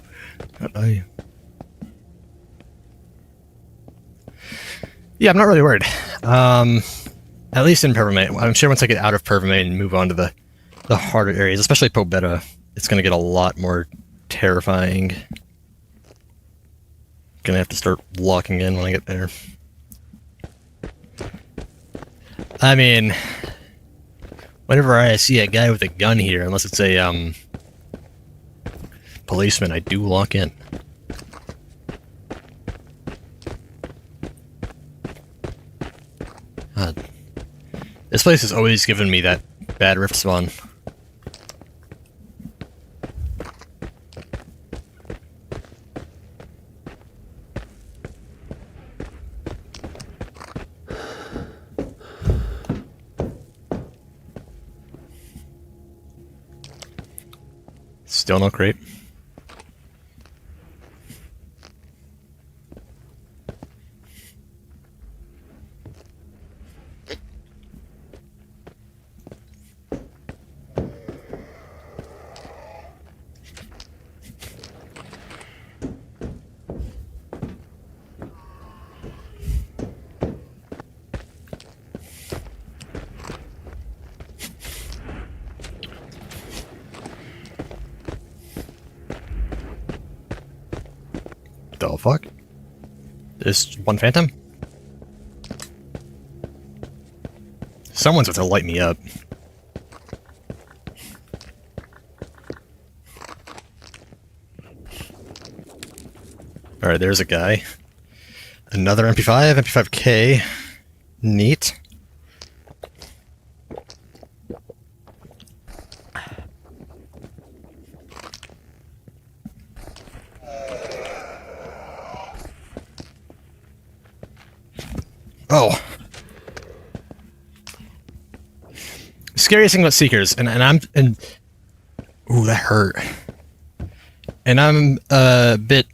Yeah, I'm not really worried. At least in Pervamate. I'm sure once I get out of Pervamate and move on to the harder areas, especially Pobeda, it's going to get a lot more terrifying. Gonna have to start locking in when I get there. I mean, whenever I see a guy with a gun here, unless it's a policeman, I do lock in. God. This place has always given me that bad rift spawn. Still no crate. The fuck? There's one phantom? Someone's about to light me up. Alright, there's a guy. Another MP5, MP5K. Neat. Oh. Scariest thing about Seekers, and ooh, that hurt. And I'm a bit.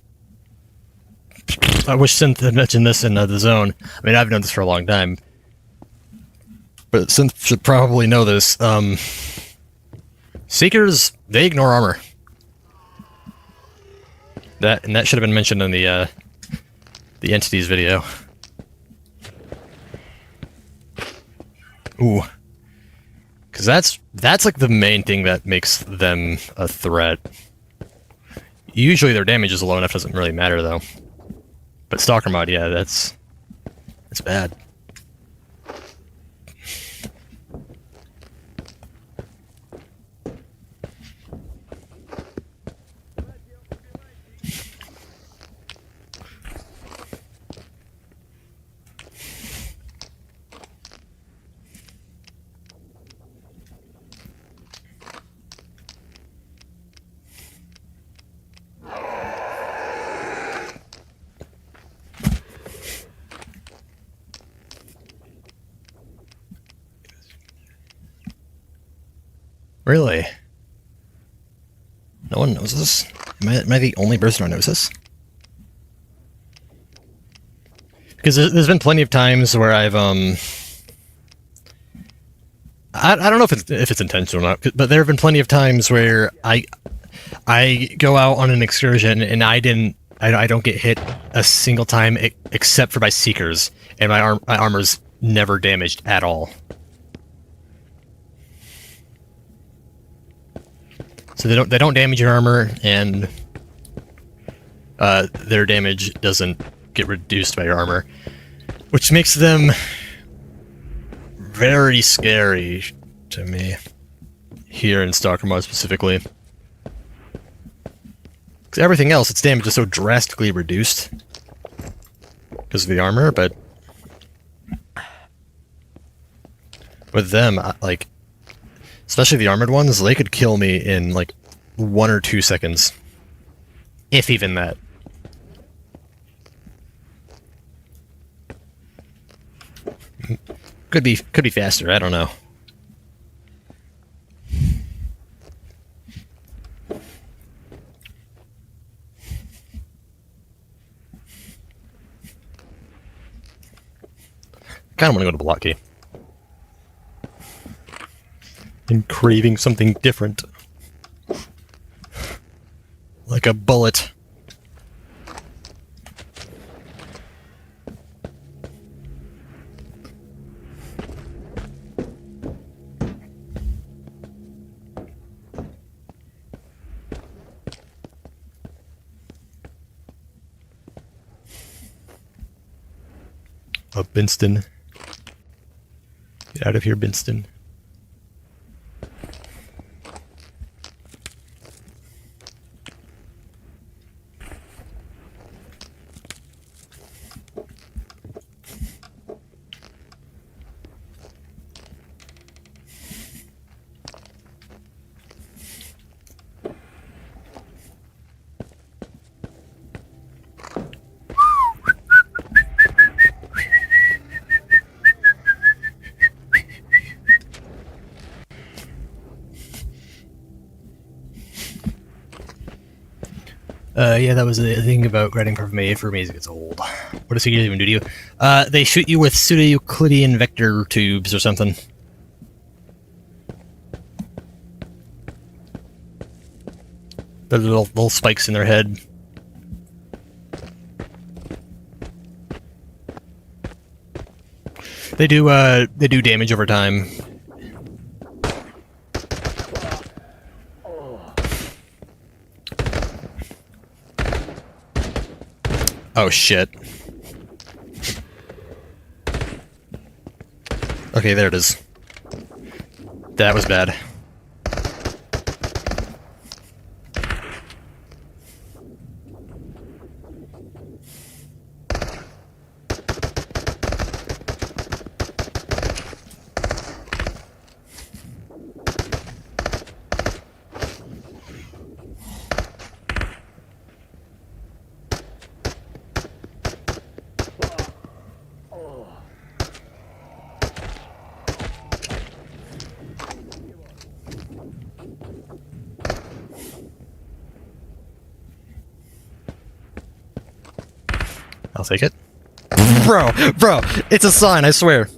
I wish Synth had mentioned this in the zone. I mean, I've known this for a long time, but Synth should probably know this. Seekers, they ignore armor. That should have been mentioned in the entities video. Ooh. Because that's like the main thing that makes them a threat. Usually their damage is low enough, doesn't really matter though. But Stalker mod, yeah, that's bad. Really? No one knows this? Am I the only person who knows this? Because there's been plenty of times where I've I don't know if it's intentional or not, but there have been plenty of times where I go out on an excursion and I don't get hit a single time except for by Seekers, and my armor's never damaged at all. So they don't damage your armor, and their damage doesn't get reduced by your armor, which makes them very scary to me here in Stalker mod specifically. Because everything else, its damage is so drastically reduced because of the armor, but with them, like, especially the armored ones, they could kill me in like 1 or 2 seconds, if even that. Could be faster. I don't know. I kind of want to go to block key. And craving something different. Like a bullet. Binston. Get out of here, Binston. Yeah, that was the thing about grading from A for me as it gets old. What does Seekers even do to you? They shoot you with pseudo-Euclidean vector tubes or something. The little spikes in their head. They do damage over time. Oh shit. Okay, there it is. That was bad. I'll take it. Bro, it's a sign, I swear.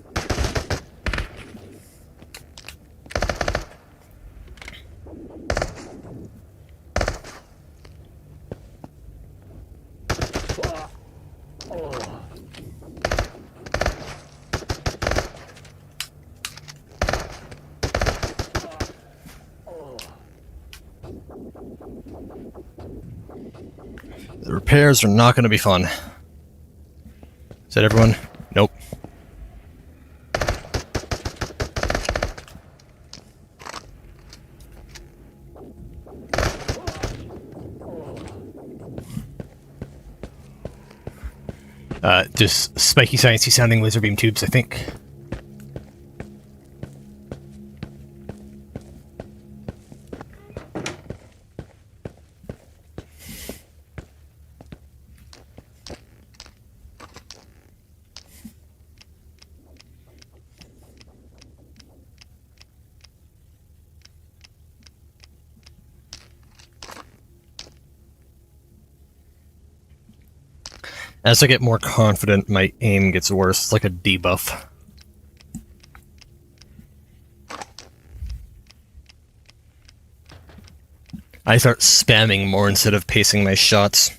The repairs are not going to be fun. Is that everyone? Nope. Just spiky, sciencey sounding laser beam tubes, I think. As I get more confident, my aim gets worse. It's like a debuff. I start spamming more instead of pacing my shots.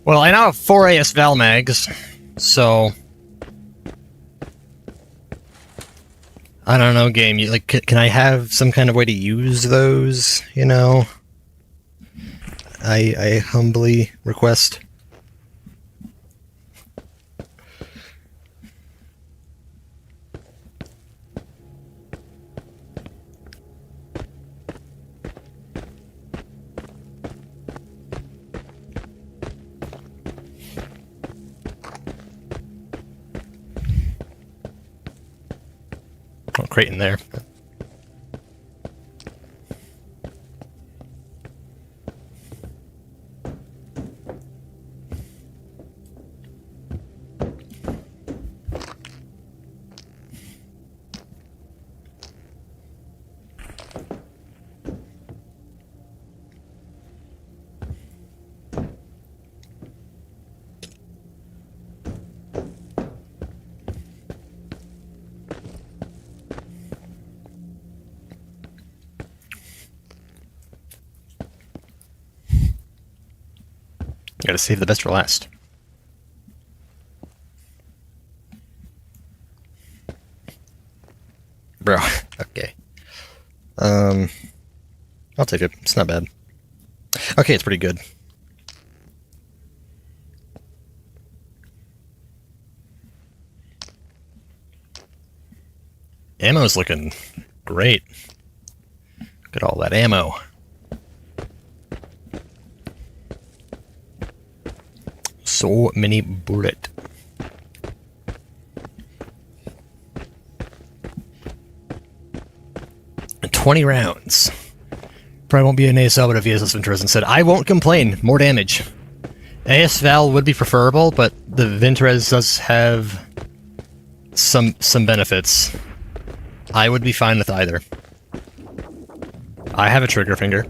Well, I now have 4 AS Val mags, so I don't know, game. You like, can I have some kind of way to use those? You know, I humbly request. Oh, crate in there. Gotta save the best for last. Bro, okay. I'll take it. It's not bad. Okay, it's pretty good. Ammo's looking great. Look at all that ammo. So many bullet. And 20 rounds. Probably won't be an ASL, but if VSS Venturas instead, I won't complain. More damage. AS Val would be preferable, but the Venturas does have some benefits. I would be fine with either. I have a trigger finger.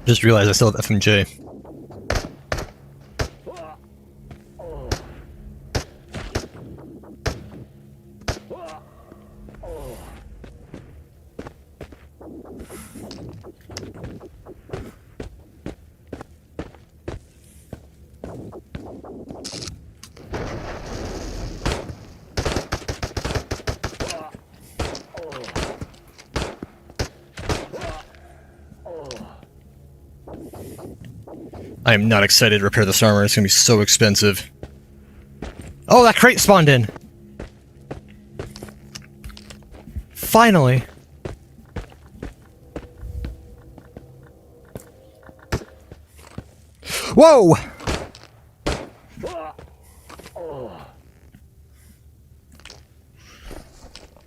Just realized I still have FMJ. I am not excited to repair this armor. It's gonna be so expensive. Oh, that crate spawned in! Finally! Whoa!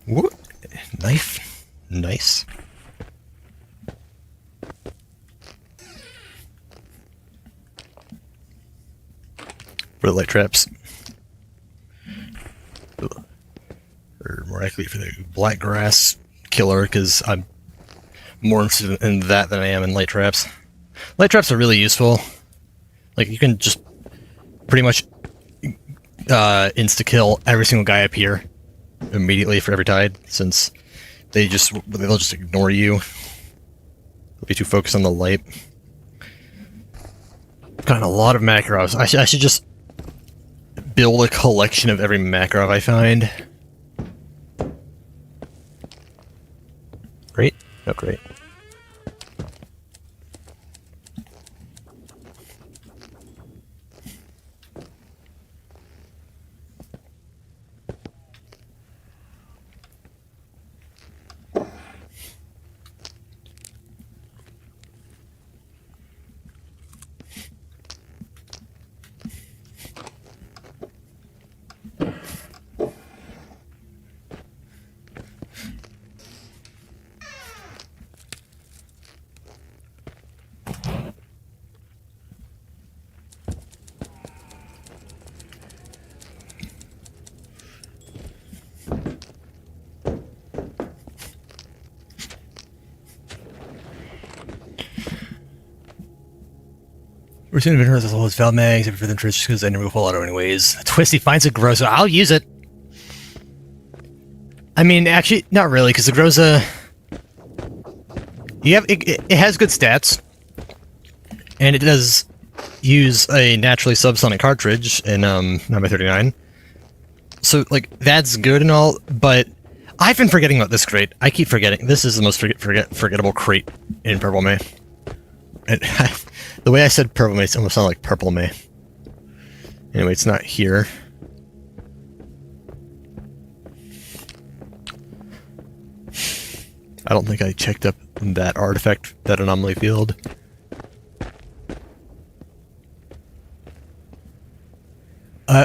What? Knife? Nice. For the light traps. Or more accurately for the black grass killer, because I'm more interested in that than I am in light traps. Light traps are really useful. Like, you can just pretty much insta-kill every single guy up here immediately for every tide, since they'll just ignore you. They'll be too focused on the light. I've gotten a lot of macros. I should just build a collection of every macro I find. Great? No, great. We're soon to as well as Val Mags, every further interest because I never go full auto anyways. Twisty finds a Groza. I'll use it. I mean, actually, not really, because the Groza, it has good stats, and it does use a naturally subsonic cartridge in 9x39. So, like, that's good and all, but I've been forgetting about this crate. I keep forgetting. This is the most forgettable crate in Purple May. And the way I said Purple May, it almost sounded like Purple May. Anyway, it's not here. I don't think I checked up that artifact, that anomaly field.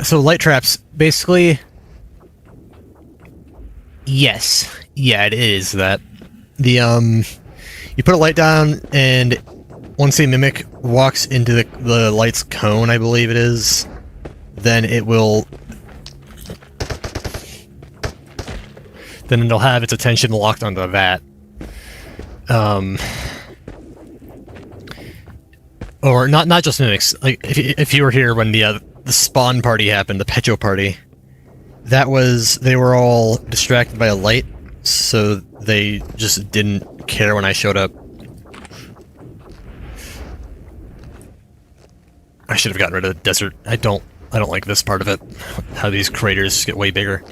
So light traps, basically... Yes. Yeah, it is that. The, you put a light down, and once a mimic walks into the light's cone, I believe it is, then it will... Then it'll have its attention locked onto that. Or not just mimics. Like if you were here when the spawn party happened, the Petro party, they were all distracted by a light, so they just didn't care when I showed up. I should have gotten rid of the desert. I don't like this part of it. How these craters get way bigger.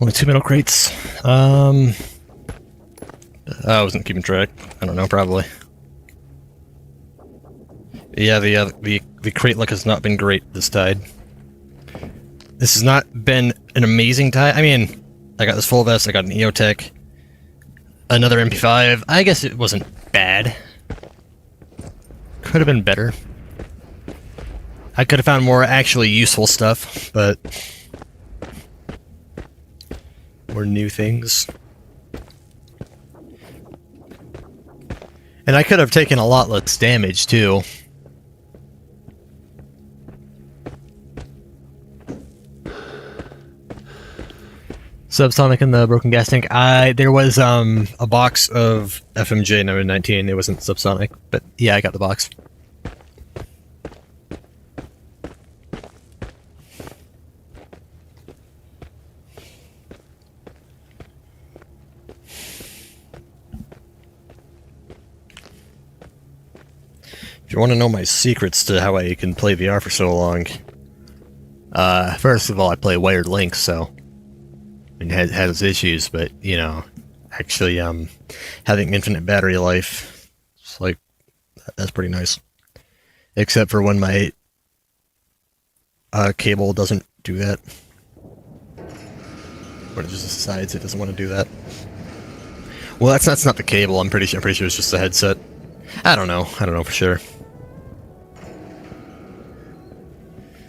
Only 2 metal crates. I wasn't keeping track. I don't know, probably. Yeah, the crate luck has not been great this tide. This has not been an amazing tide. I mean, I got this full vest, I got an EOTech, another MP5. I guess it wasn't bad. Could have been better. I could have found more actually useful stuff, but more new things. And I could have taken a lot less damage, too. Subsonic in the broken gas tank. There was a box of FMJ number 19. It wasn't subsonic, but yeah, I got the box. If you want to know my secrets to how I can play VR for so long, first of all, I play wired links, so it has issues, but you know, actually, having infinite battery life, it's like that's pretty nice. Except for when my cable doesn't do that, when it just decides it doesn't want to do that. Well, that's not the cable. I'm pretty sure it's just the headset. I don't know for sure.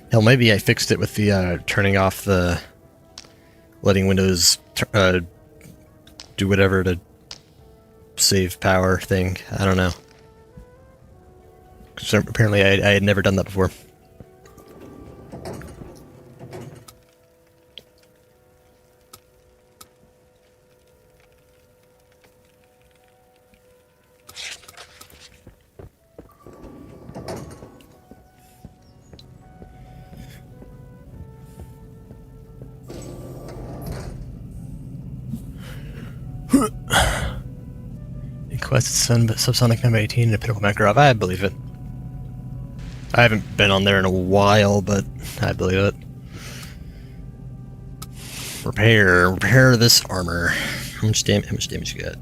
Hell, maybe I fixed it with the turning off the letting Windows do whatever to save power thing. I don't know. 'Cause apparently I had never done that before. Requested subsonic number 18 in a Pinnacle Macro. I believe it. I haven't been on there in a while, but I believe it. Repair this armor. How much damage you got?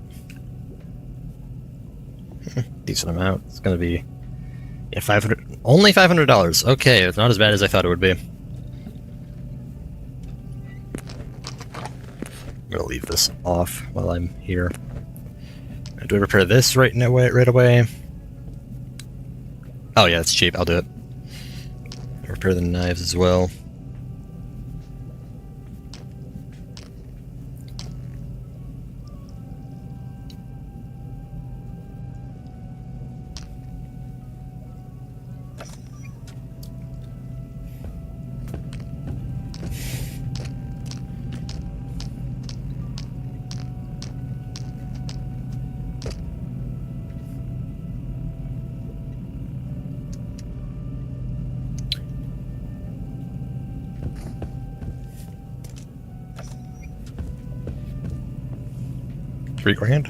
Decent amount. It's gonna be, yeah, $500. Only $500. Okay, it's not as bad as I thought it would be. I'm gonna leave this off while I'm here. Do I repair this right away? Oh yeah, it's cheap. I'll do it. Repair the knives as well. $3,000.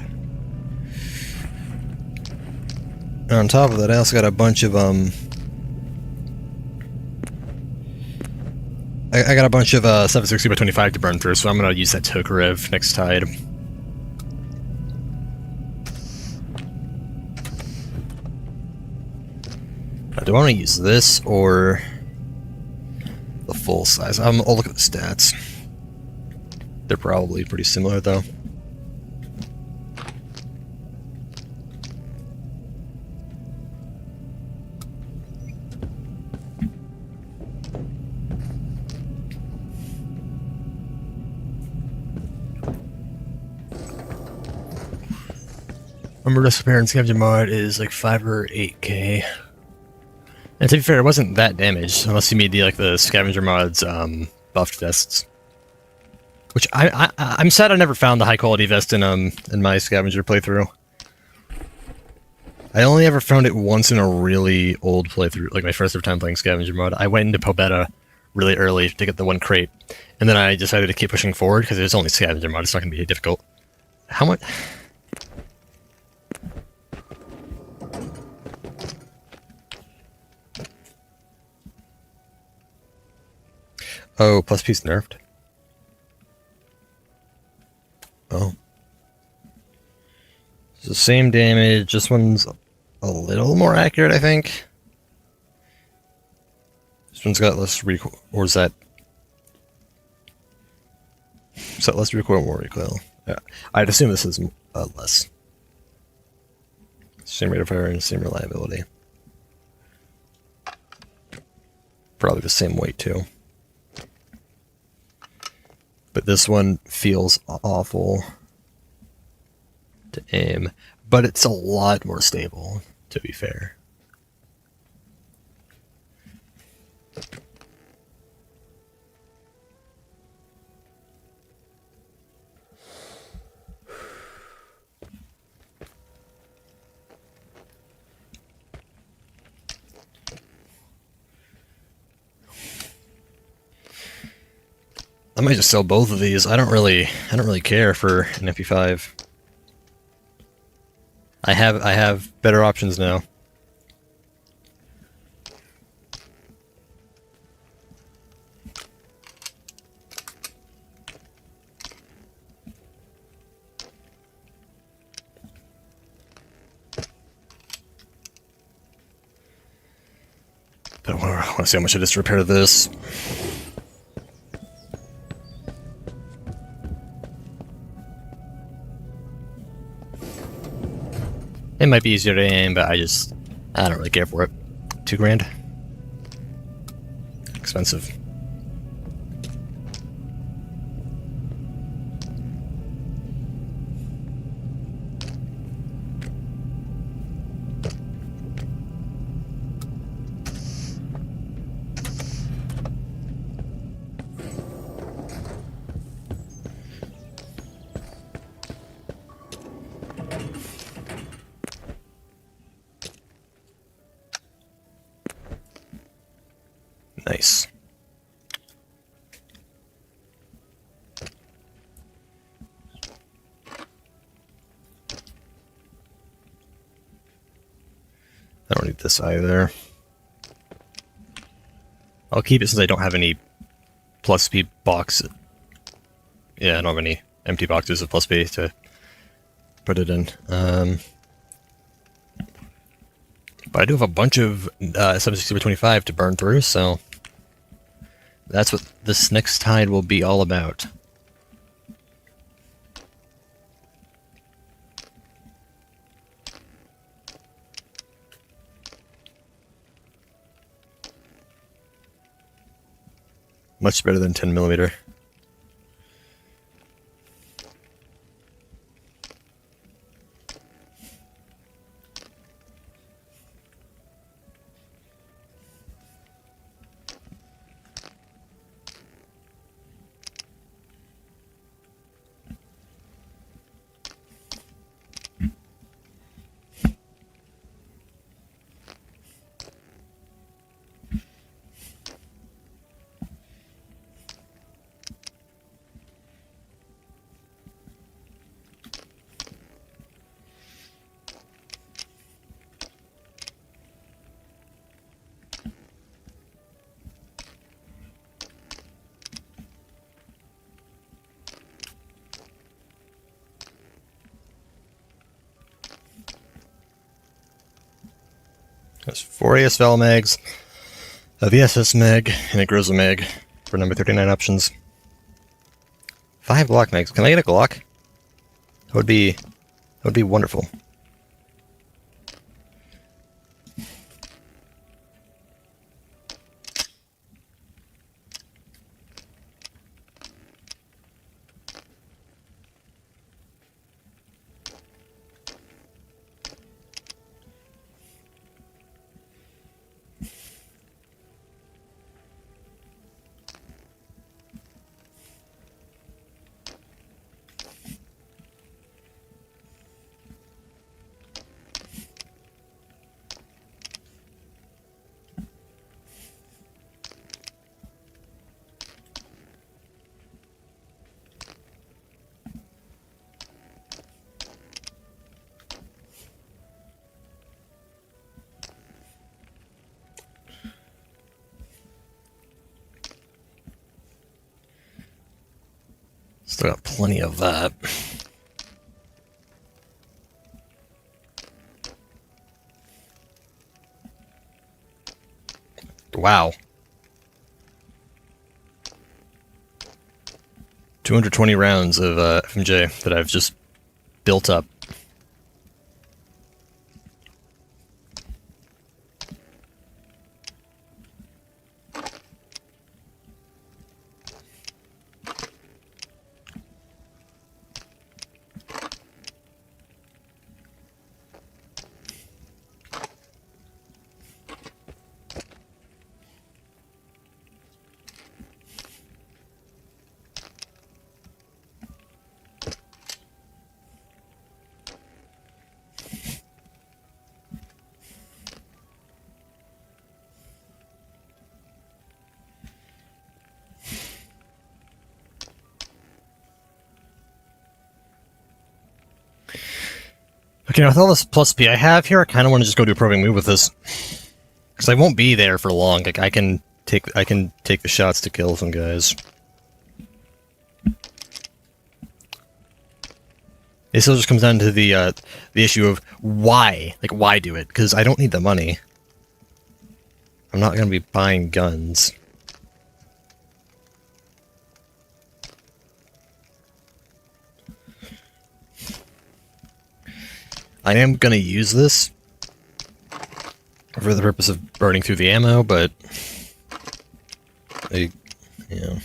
On top of that, I also got a bunch of I got a bunch of 760 by 25 to burn through, so I'm gonna use that Tokarev next tide. Do I want to use this or the full size? I'll look at the stats. They're probably pretty similar though. Risk repair and scavenger mod is like 5 or 8k. And to be fair, it wasn't that damaged unless you made the scavenger mods buffed vests. Which I'm sad I never found the high quality vest in my scavenger playthrough. I only ever found it once in a really old playthrough, like my first ever time playing scavenger mod. I went into Pobetta really early to get the one crate, and then I decided to keep pushing forward because it's only scavenger mod. It's not going to be difficult. How much? Oh, plus piece nerfed. Oh. It's the same damage. This one's a little more accurate, I think. This one's got less recoil. Or is that less recoil or more recoil? Yeah. I'd assume this is less. Same rate of fire and same reliability. Probably the same weight too. But this one feels awful to aim. But it's a lot more stable, to be fair. I might just sell both of these. I don't really care for an MP5. I have better options now. But I want to see how much it is to repair this. It might be easier to aim, but I don't really care for it. $2,000. Expensive. Nice. I don't need this either. I'll keep it since I don't have any plus B boxes. Yeah, I don't have any empty boxes of plus B to put it in. But I do have a bunch of 760x25 to burn through, so that's what this next tide will be all about. Much better than 10mm. There's 4 ASVAL mags, a VSS mag, and a Groza mag for number 39 options. 5 Glock mags. Can I get a Glock? That would be wonderful. Still got plenty of that. Wow. 220 rounds of FMJ that I've just built up. Okay, with all this plus P I have here, I kind of want to just go do a probing move with this, because I won't be there for long. Like I can take the shots to kill some guys. It still just comes down to the issue of why, like why do it? Because I don't need the money. I'm not gonna be buying guns. I am going to use this for the purpose of burning through the ammo, but yeah.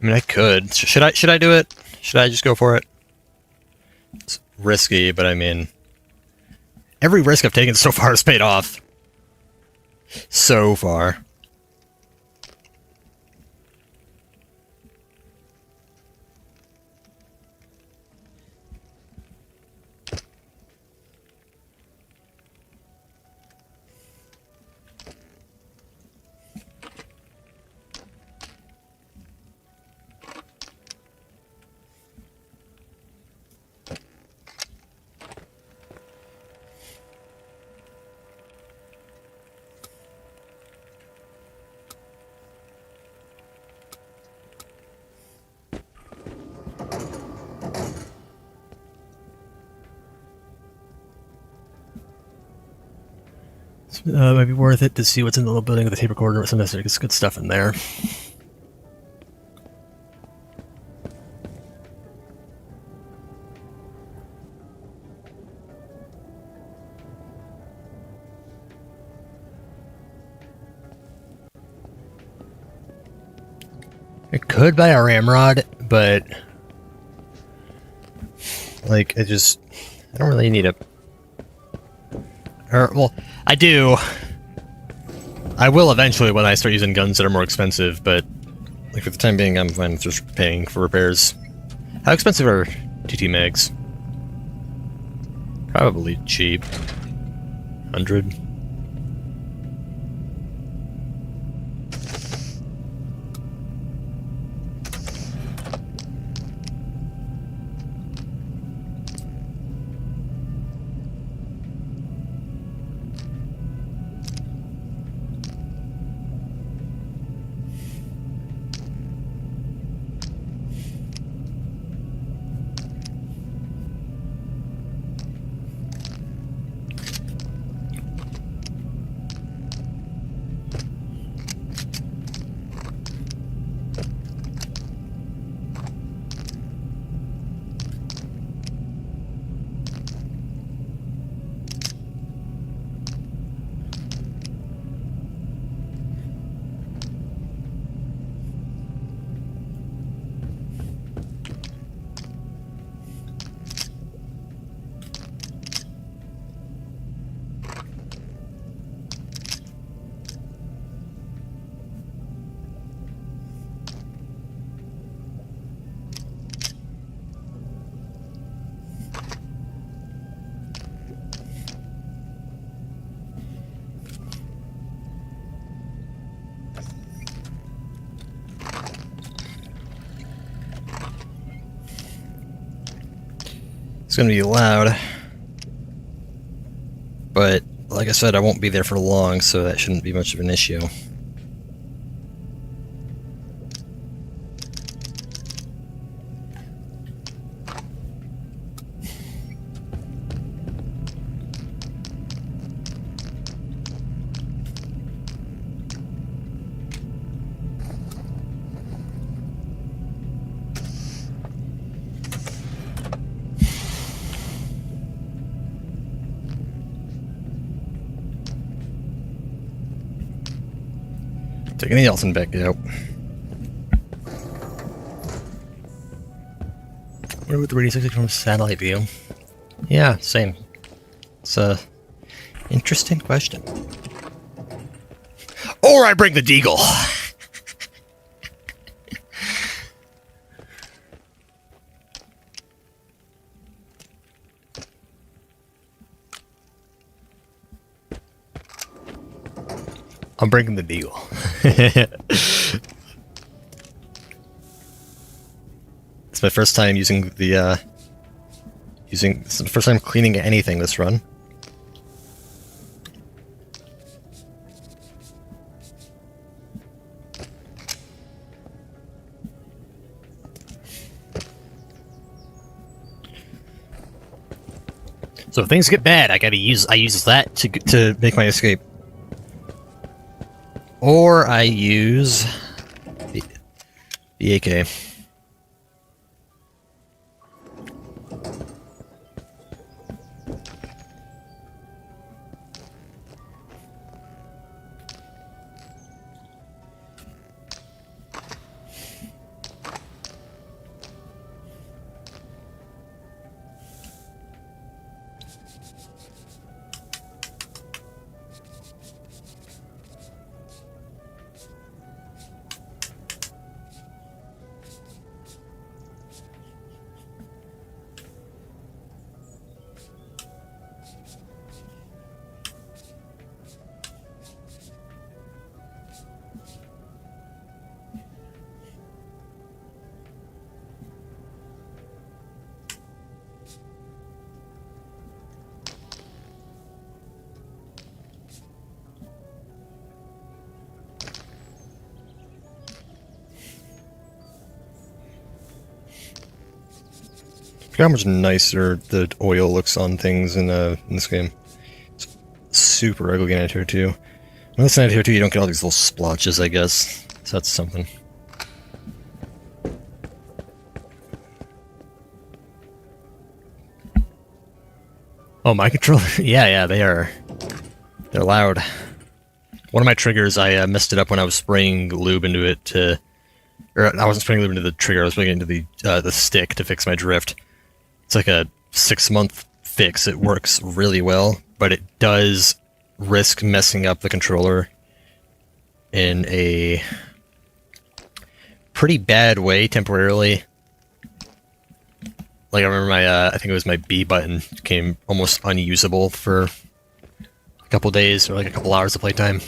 I mean, I could. Should I do it? Should I just go for it? It's risky, but I mean, every risk I've taken so far has paid off. So far. Might be worth it to see what's in the little building with the tape recorder. Sometimes there's good stuff in there. I could buy a ramrod, but like I don't really need a. Or, well, I do. I will eventually when I start using guns that are more expensive, but like for the time being, I'm fine with just paying for repairs. How expensive are TT mags? Probably cheap. 100. gonna be loud. But, like I said, I won't be there for long, so that shouldn't be much of an issue. Taking the Elton back out. Where would the radio signal from satellite view? Yeah, same. It's a interesting question. Or I bring the deagle. I'm bringing the deagle. It's my first time using the it's the first time cleaning anything this run. So if things get bad, I use that to make my escape. Or I use the AK. Look how much nicer the oil looks on things in this game. It's super ugly in ITR 2. When it's in ITR 2, you don't get all these little splotches, I guess. So that's something. Oh, my controller? Yeah, they're loud. One of my triggers, I messed it up when I was spraying lube into it or I wasn't spraying lube into the trigger, I was spraying it into the stick to fix my drift. It's like a 6-month fix. It works really well, but it does risk messing up the controller in a pretty bad way temporarily. Like I remember I think it was my B button became almost unusable for a couple days or like a couple hours of playtime.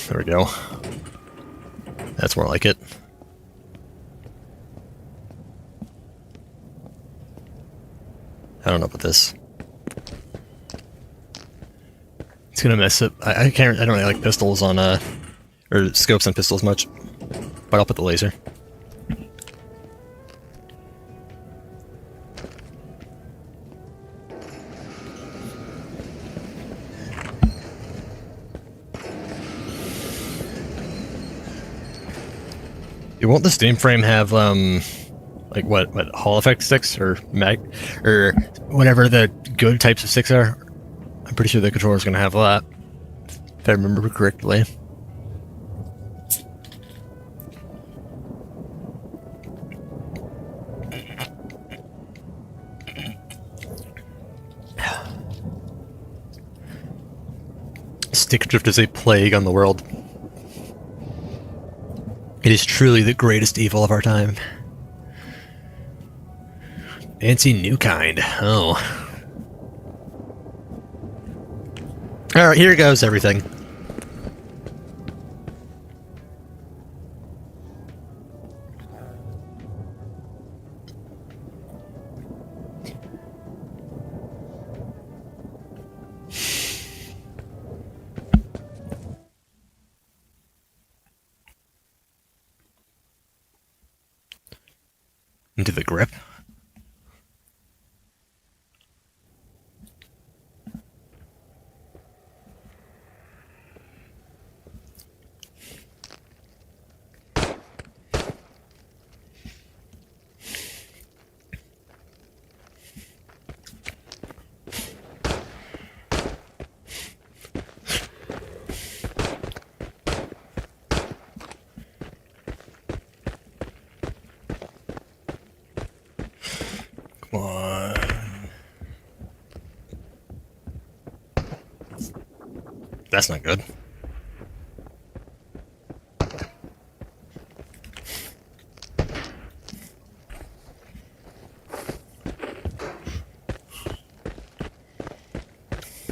There we go. That's more like it. I don't know about this. It's gonna mess up. I don't really like pistols on or scopes on pistols much, but I'll put the laser. Won't the Steam frame have like what Hall effect sticks or mag or whatever the good types of sticks are? I'm pretty sure the controller's gonna have that, if I remember correctly. Stick drift is a plague on the world. It is truly the greatest evil of our time. Fancy new kind. Oh. Alright, here goes everything. Into the grip. Come on. That's not good.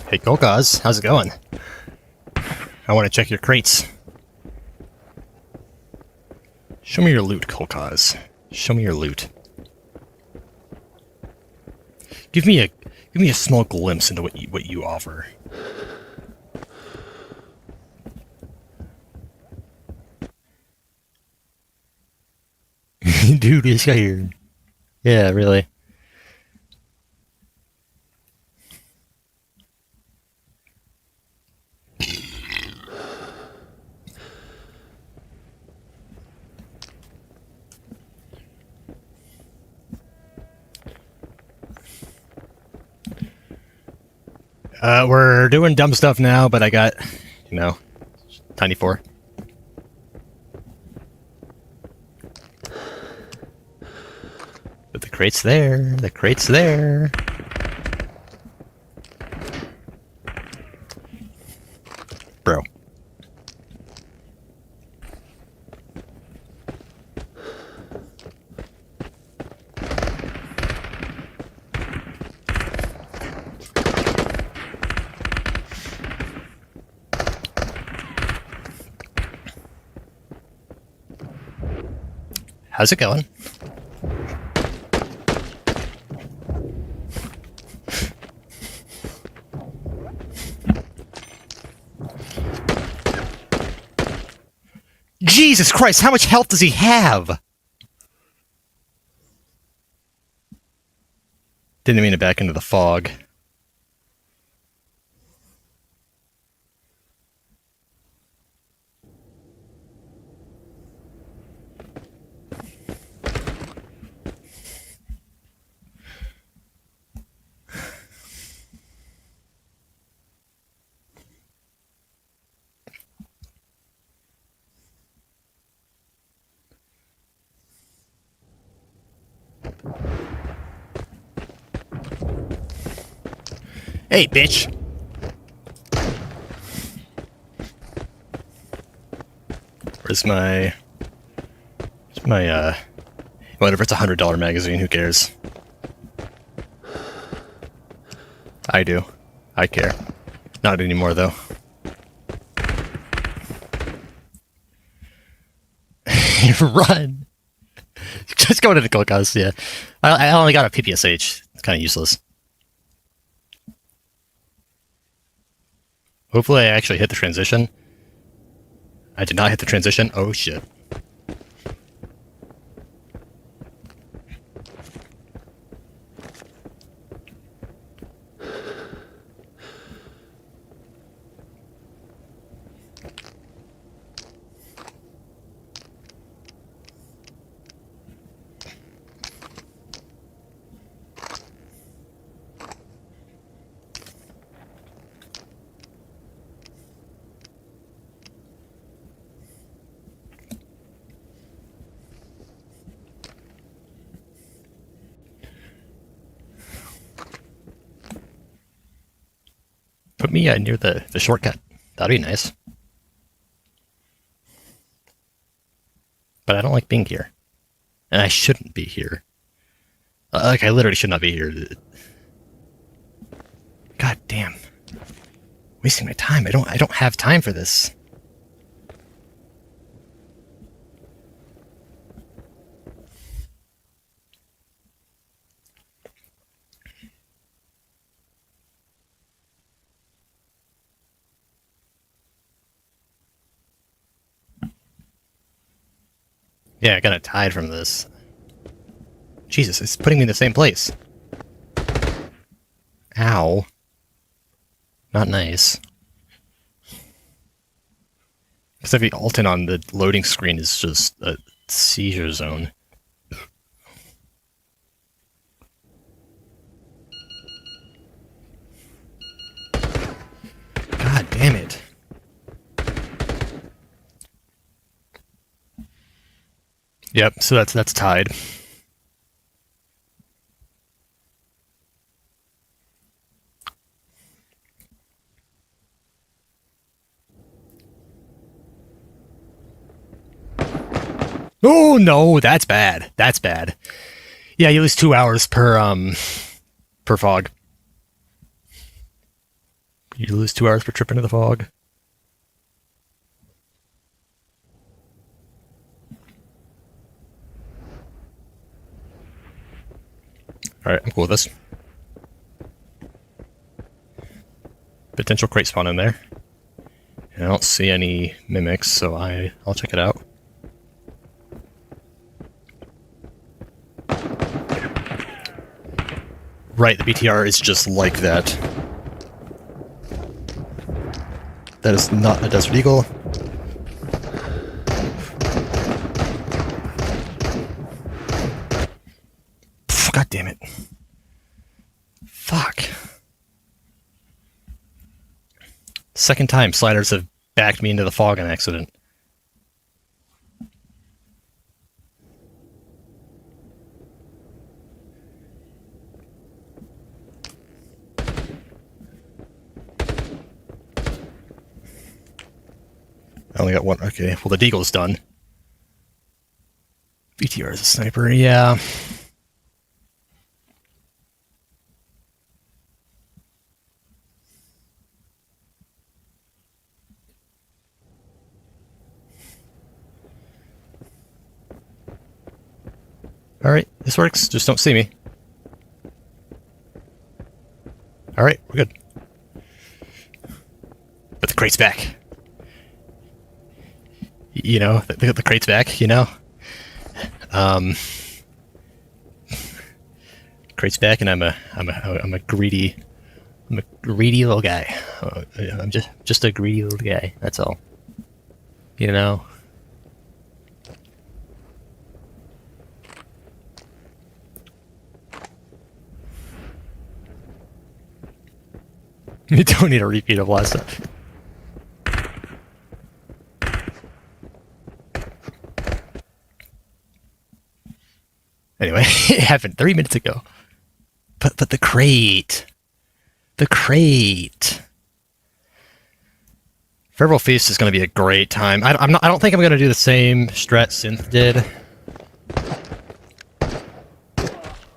Hey, Kolkaz, how's it going? I want to check your crates. Show me your loot, Kolkaz. Show me your loot. Give me a small glimpse into what you offer. Dude, this guy here. Yeah, really. We're doing dumb stuff now, but I got, you know, Tiny 4. But the crate's there. The crate's there. Bro. How's it going? Jesus Christ, how much health does he have? Didn't mean to back into the fog. Hey, bitch! Where's my... Whatever, it's a $100 magazine, who cares? I do. I care. Not anymore, though. Run! Just go to the Kolkaz, yeah. I only got a PPSH. It's kind of useless. Hopefully I actually hit the transition. I did not hit the transition. Oh, shit. Put me near the shortcut. That'd be nice. But I don't like being here. And I shouldn't be here. Like, I literally should not be here. God damn. Wasting my time. I don't have time for this. Yeah, I got tied from this. Jesus, it's putting me in the same place. Ow. Not nice. Because every Alton on the loading screen is just a seizure zone. God damn it. Yep, so that's tied. Oh no, that's bad. That's bad. Yeah, you lose 2 hours per fog. You lose 2 hours per trip into the fog. Alright, I'm cool with this. Potential crate spawn in there. And I don't see any mimics, so I'll check it out. Right, the BTR is just like that. That is not a Desert Eagle. God damn it. Fuck. Second time sliders have backed me into the fog on accident. I only got one. Okay, well, the Deagle's done. BTR is a sniper, yeah. Alright, this works. Just don't see me. Alright, we're good. But the crate's back. You know, the crate's back, you know? Crate's back, and I'm a greedy little guy. I'm just a greedy little guy, that's all. You know? You don't need a repeat of last time. Anyway, it happened 3 minutes ago. But the crate. The crate. Federal Feast is going to be a great time. I don't think I'm going to do the same strat Synth did.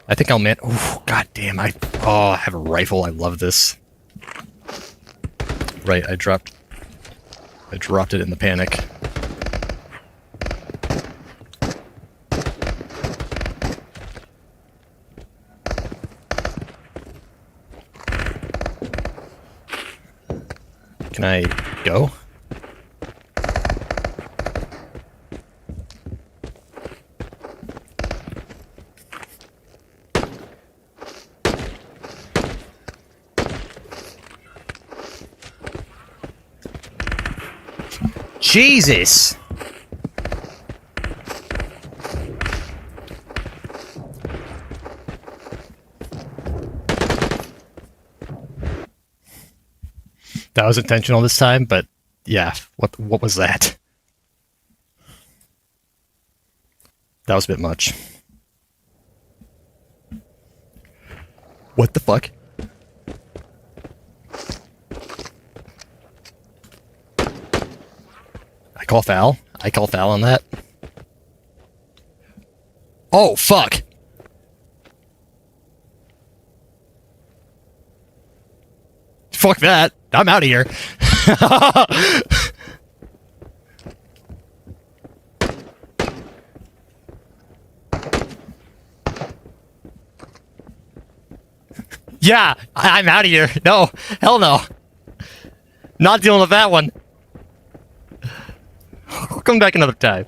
I think I'll man. Oh, god damn! I have a rifle. I love this. Right, I dropped it in the panic. Can I go? Jesus! That was intentional this time, but yeah, what was that? That was a bit much. What the fuck? I call foul. I call foul on that. Oh, fuck. Fuck that. I'm out of here. Yeah, I'm out of here. No, hell no. Not dealing with that one. I'll come back another time.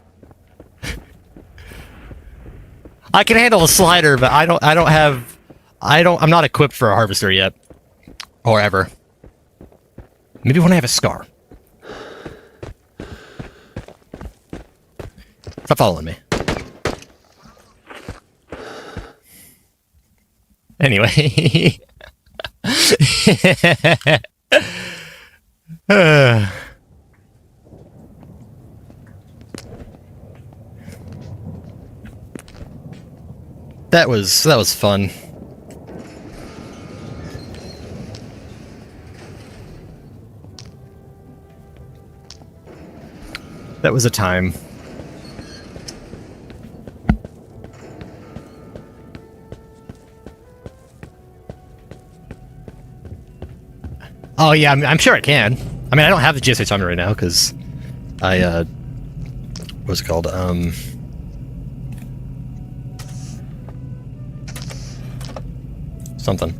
I can handle a slider, but I'm not equipped for a harvester yet. Or ever. Maybe when I have a scar. Stop following me. Anyway. That was fun. That was a time. Oh yeah, I'm sure I can. I mean, I don't have the GSH on me right now because I what's it called? Something.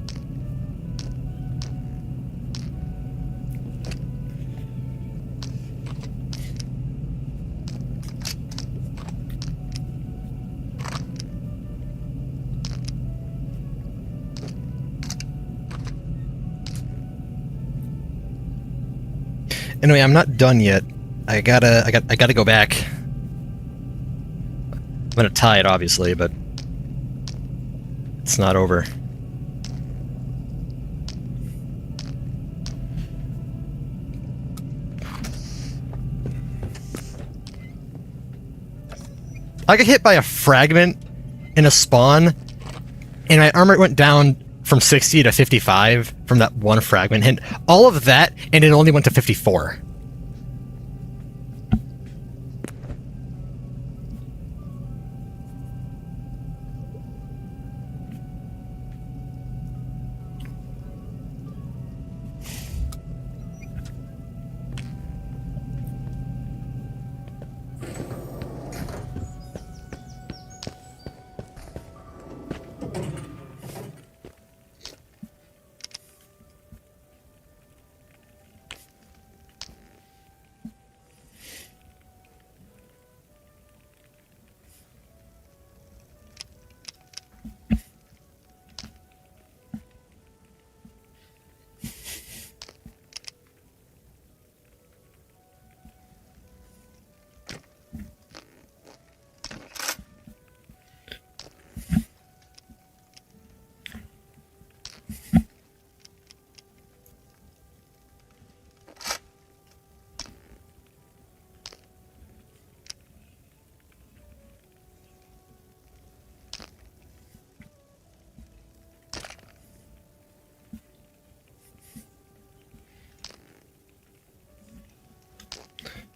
Anyway, I'm not done yet. I gotta go back. I'm gonna tie it, obviously, but it's not over. I got hit by a fragment in a spawn, and my armor went down from 60 to 55 from that one fragment hit. All of that, and it only went to 54.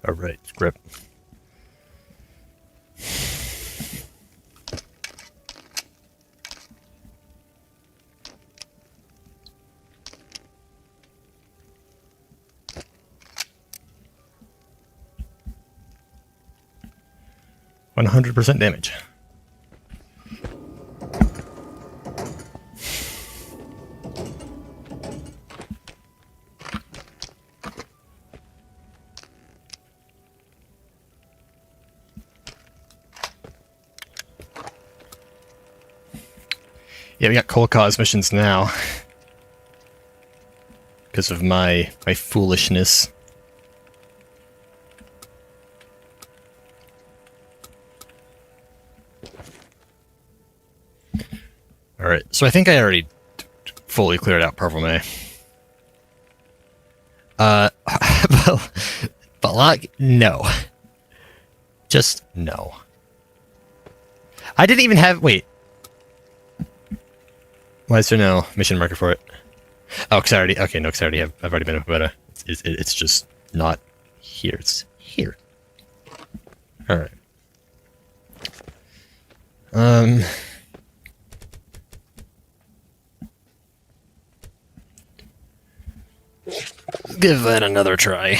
All right, grip. %100 damage. Yeah, we got cold cause missions now. Because of my foolishness. Alright, so I think I already fully cleared out Purple May. But like, no. Just no. I didn't even have, wait. Why is there no mission marker for it? Oh, because I already, okay, no, because I've already been up about it. It's just not here. It's here. Alright. Give that another try.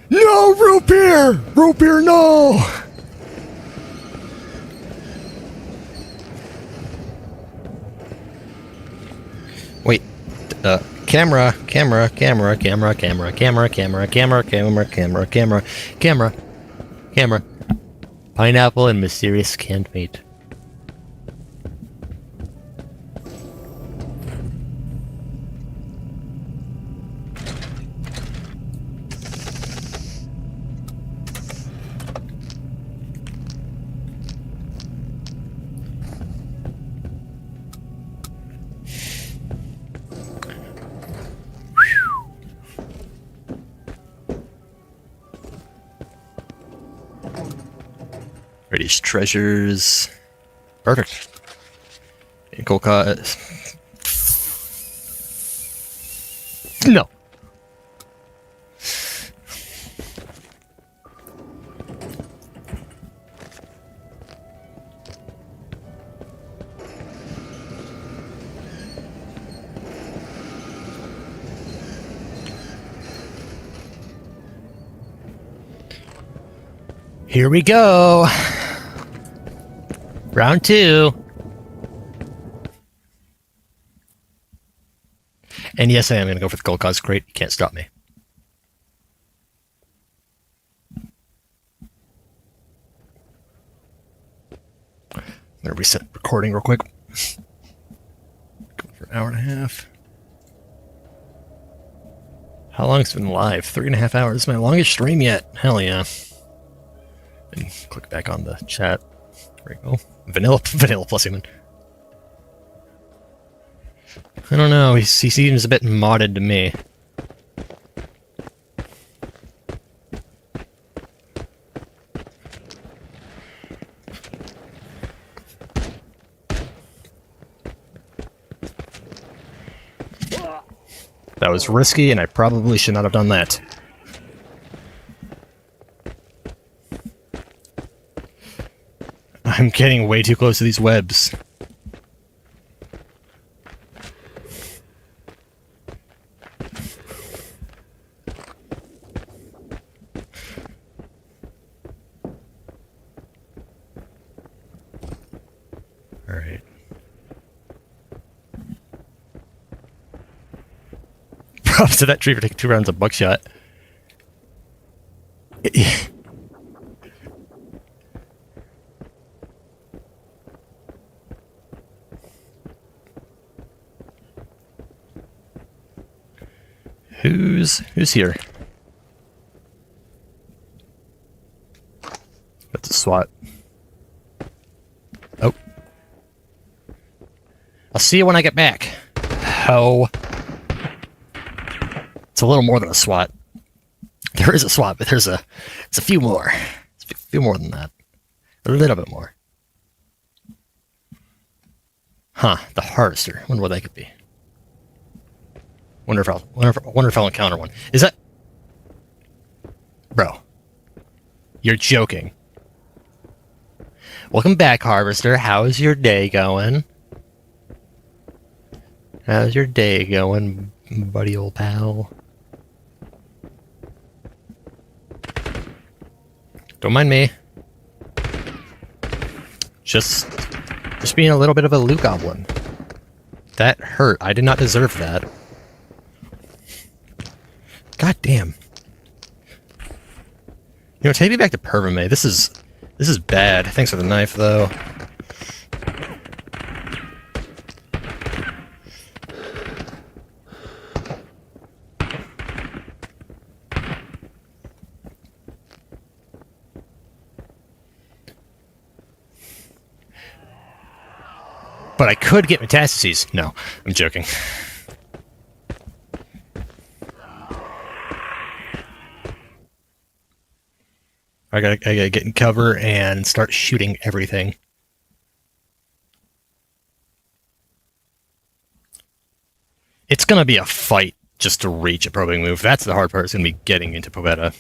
No, root beer! Root beer, no! Wait, camera, pineapple and mysterious canned meat. British treasures. Perfect. Gold card. No. Here we go. Round 2. And yes, I am going to go for the gold cause. Great. You can't stop me. I'm going to reset recording real quick. Going for an hour and a half. How long has it been live? 3.5 hours. My longest stream yet. Hell yeah. And click back on the chat. There we go. Vanilla plus human. I don't know. He seems a bit modded to me. That was risky, and I probably should not have done that. I'm getting way too close to these webs. Alright. Props to that tree for taking 2 rounds of buckshot. Who's here? That's a SWAT. Oh. I'll see you when I get back. Oh. It's a little more than a SWAT. There is a SWAT, but it's a few more. It's a few more than that. A little bit more. Huh, the harvester. Wonder what that could be. Wonder if I'll encounter one. Is that... Bro. You're joking. Welcome back, Harvester. How's your day going? How's your day going, buddy old pal? Don't mind me. Just being a little bit of a loot goblin. That hurt. I did not deserve that. God damn. You know, take me back to Pervame. This is bad. Thanks for the knife, though. But I could get metastases. No, I'm joking. I gotta get in cover and start shooting everything. It's gonna be a fight just to reach a probing move. That's the hard part. It's gonna be getting into Poveda.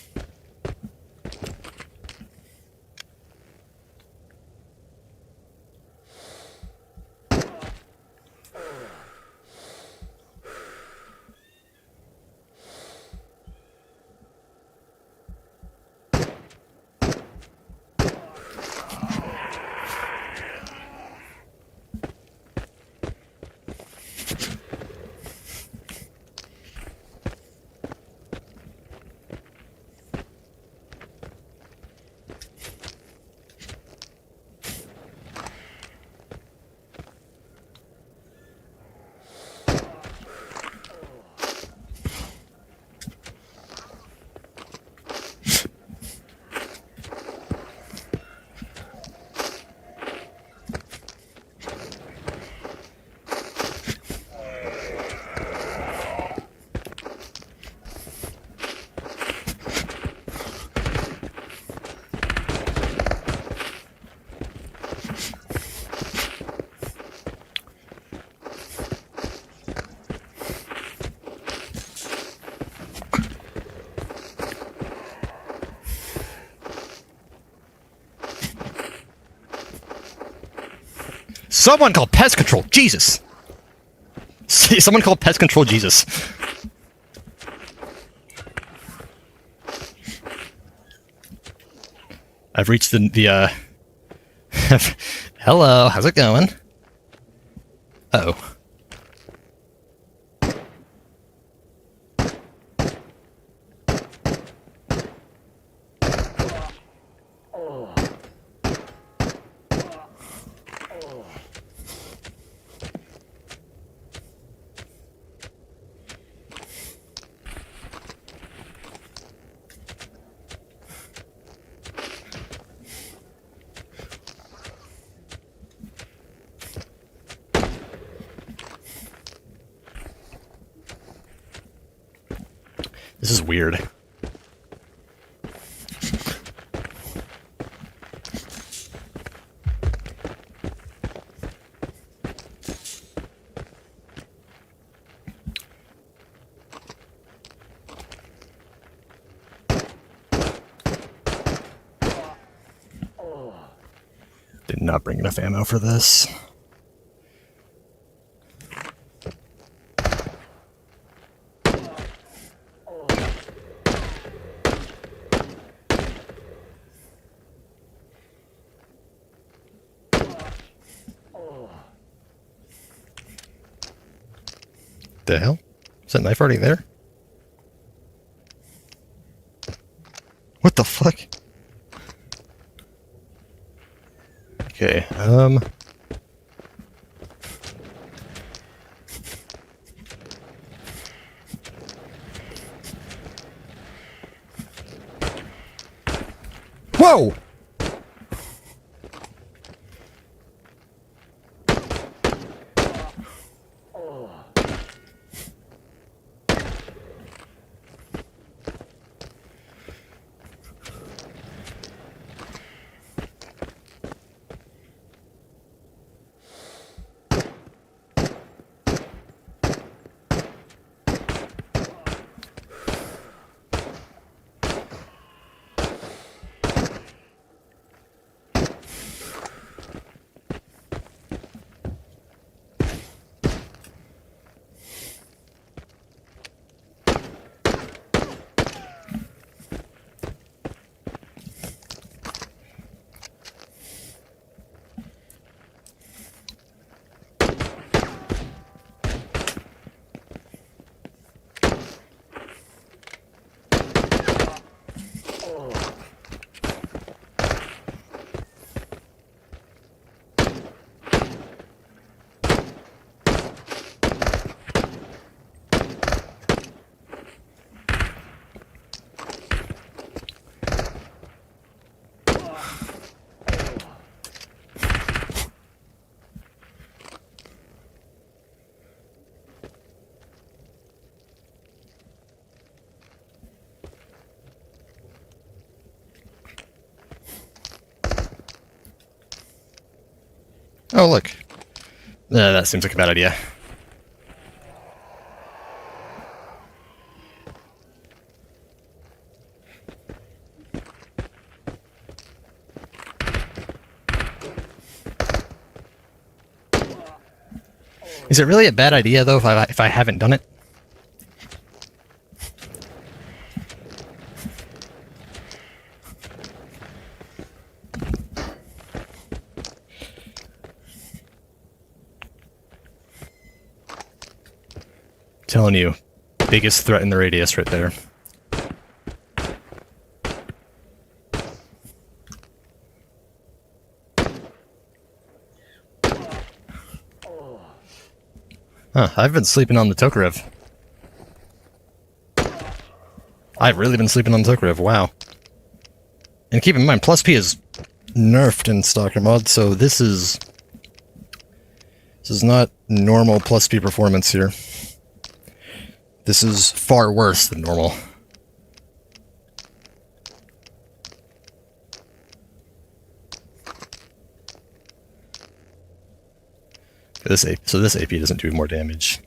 Someone called pest control. Jesus. Someone called pest control. Jesus. I've reached the Hello, how's it going? Uh-oh. This is weird. Did not bring enough ammo for this. The hell? Is that knife already there? What the fuck? Okay, Whoa! Oh, look. That seems like a bad idea. Is it really a bad idea, though, if I haven't done it? Telling you, biggest threat in the radius right there. Huh, I've been sleeping on the Tokarev. I've really been sleeping on the Tokarev, wow. And keep in mind, plus P is nerfed in Stalker mod, so this is not normal plus P performance here. This is far worse than normal. So this AP doesn't do more damage.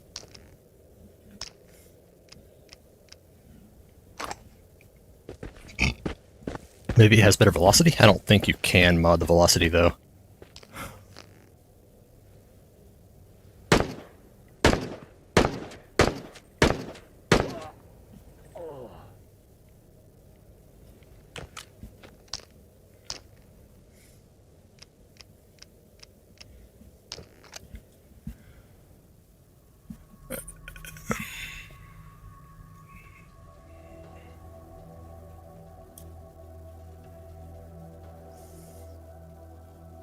Maybe it has better velocity? I don't think you can mod the velocity, though.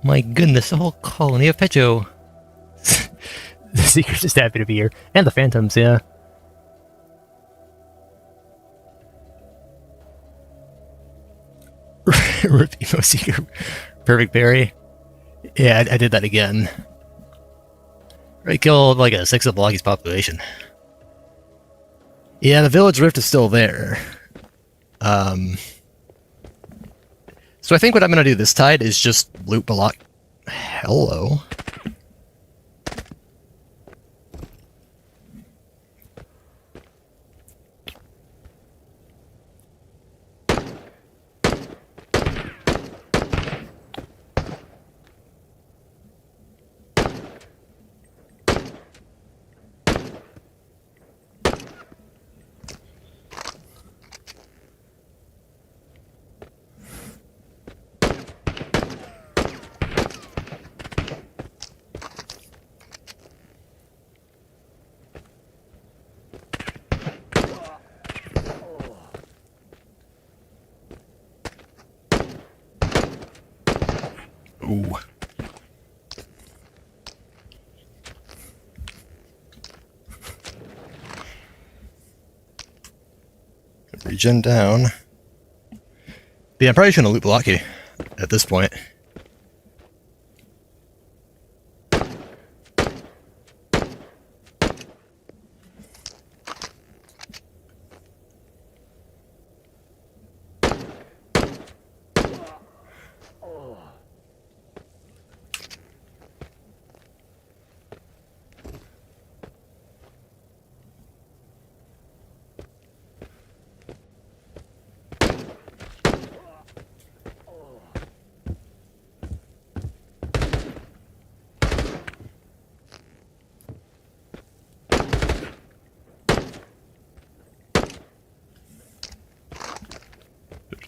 My goodness, a whole colony of Pecho. The Seeker's just happy to be here. And the Phantoms, yeah. Emo Seeker. Perfect Berry. Yeah, I did that again. I killed like a sixth of Blocky's population. Yeah, the Village Rift is still there. So I think what I'm going to do this tide is just loot Balak. Hello. Ooh. Regen down. Yeah, I'm probably shouldn't loot Blocky at this point.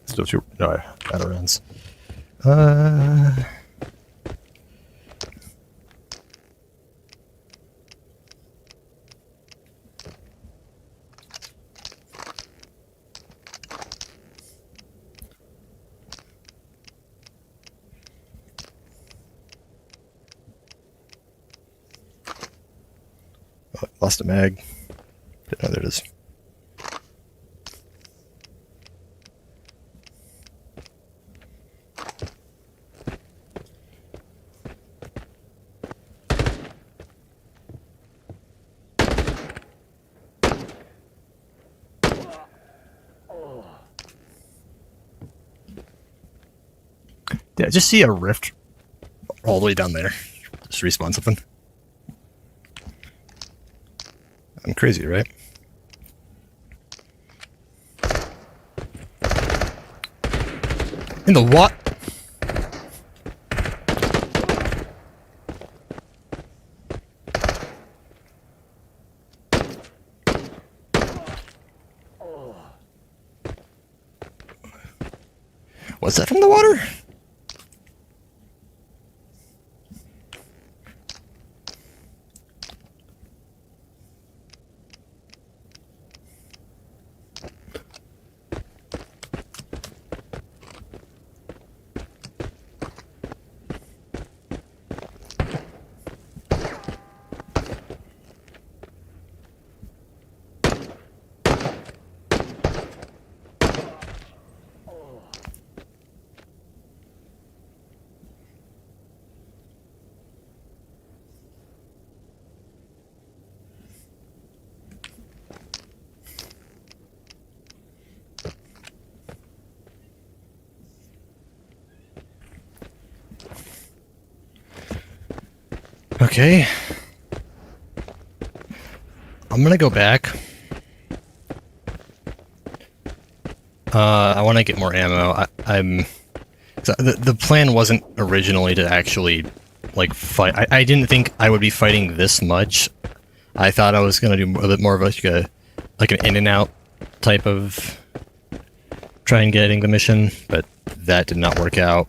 Still two, no, out of rounds. Oh, lost a mag. Oh, there it is. Yeah, just see a rift all the way down there. Just respawn something. I'm crazy, right? In the what? Was that from the water? Okay. I'm gonna go back. I want to get more ammo. The plan wasn't originally to actually like fight. I didn't think I would be fighting this much. I thought I was gonna do a bit more of like an in and out type of try and getting the mission, but that did not work out.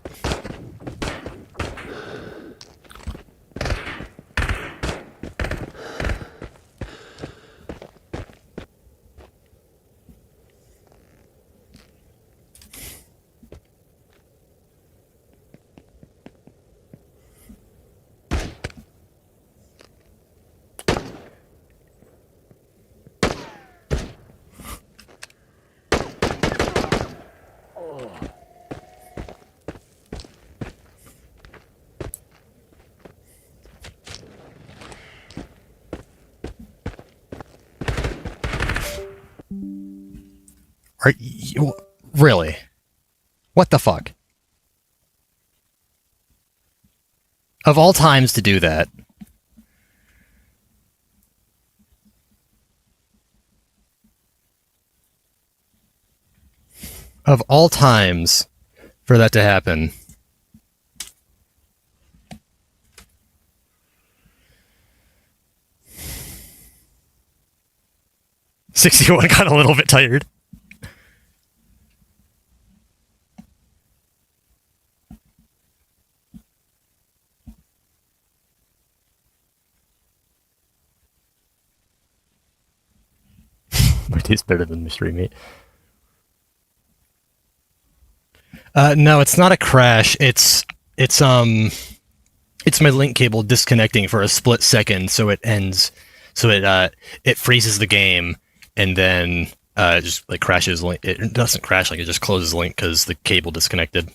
Are you really? What the fuck? Of all times to do that. Of all times for that to happen. "61 got a little bit tired." My taste better than mystery meat. No, it's not a crash. It's my link cable disconnecting for a split second, so it ends. So it freezes the game, and then just like crashes. It doesn't crash, like it just closes link because the cable disconnected.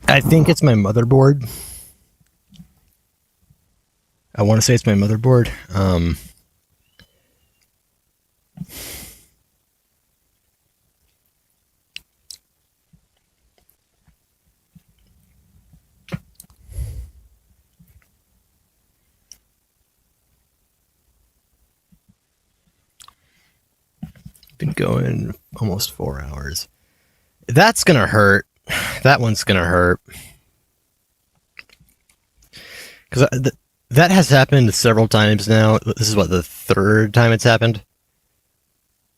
I think it's my motherboard. I want to say it's my motherboard. Been going almost 4 hours. That's gonna hurt. That one's gonna hurt. Because that has happened several times now. This is what, the third time it's happened?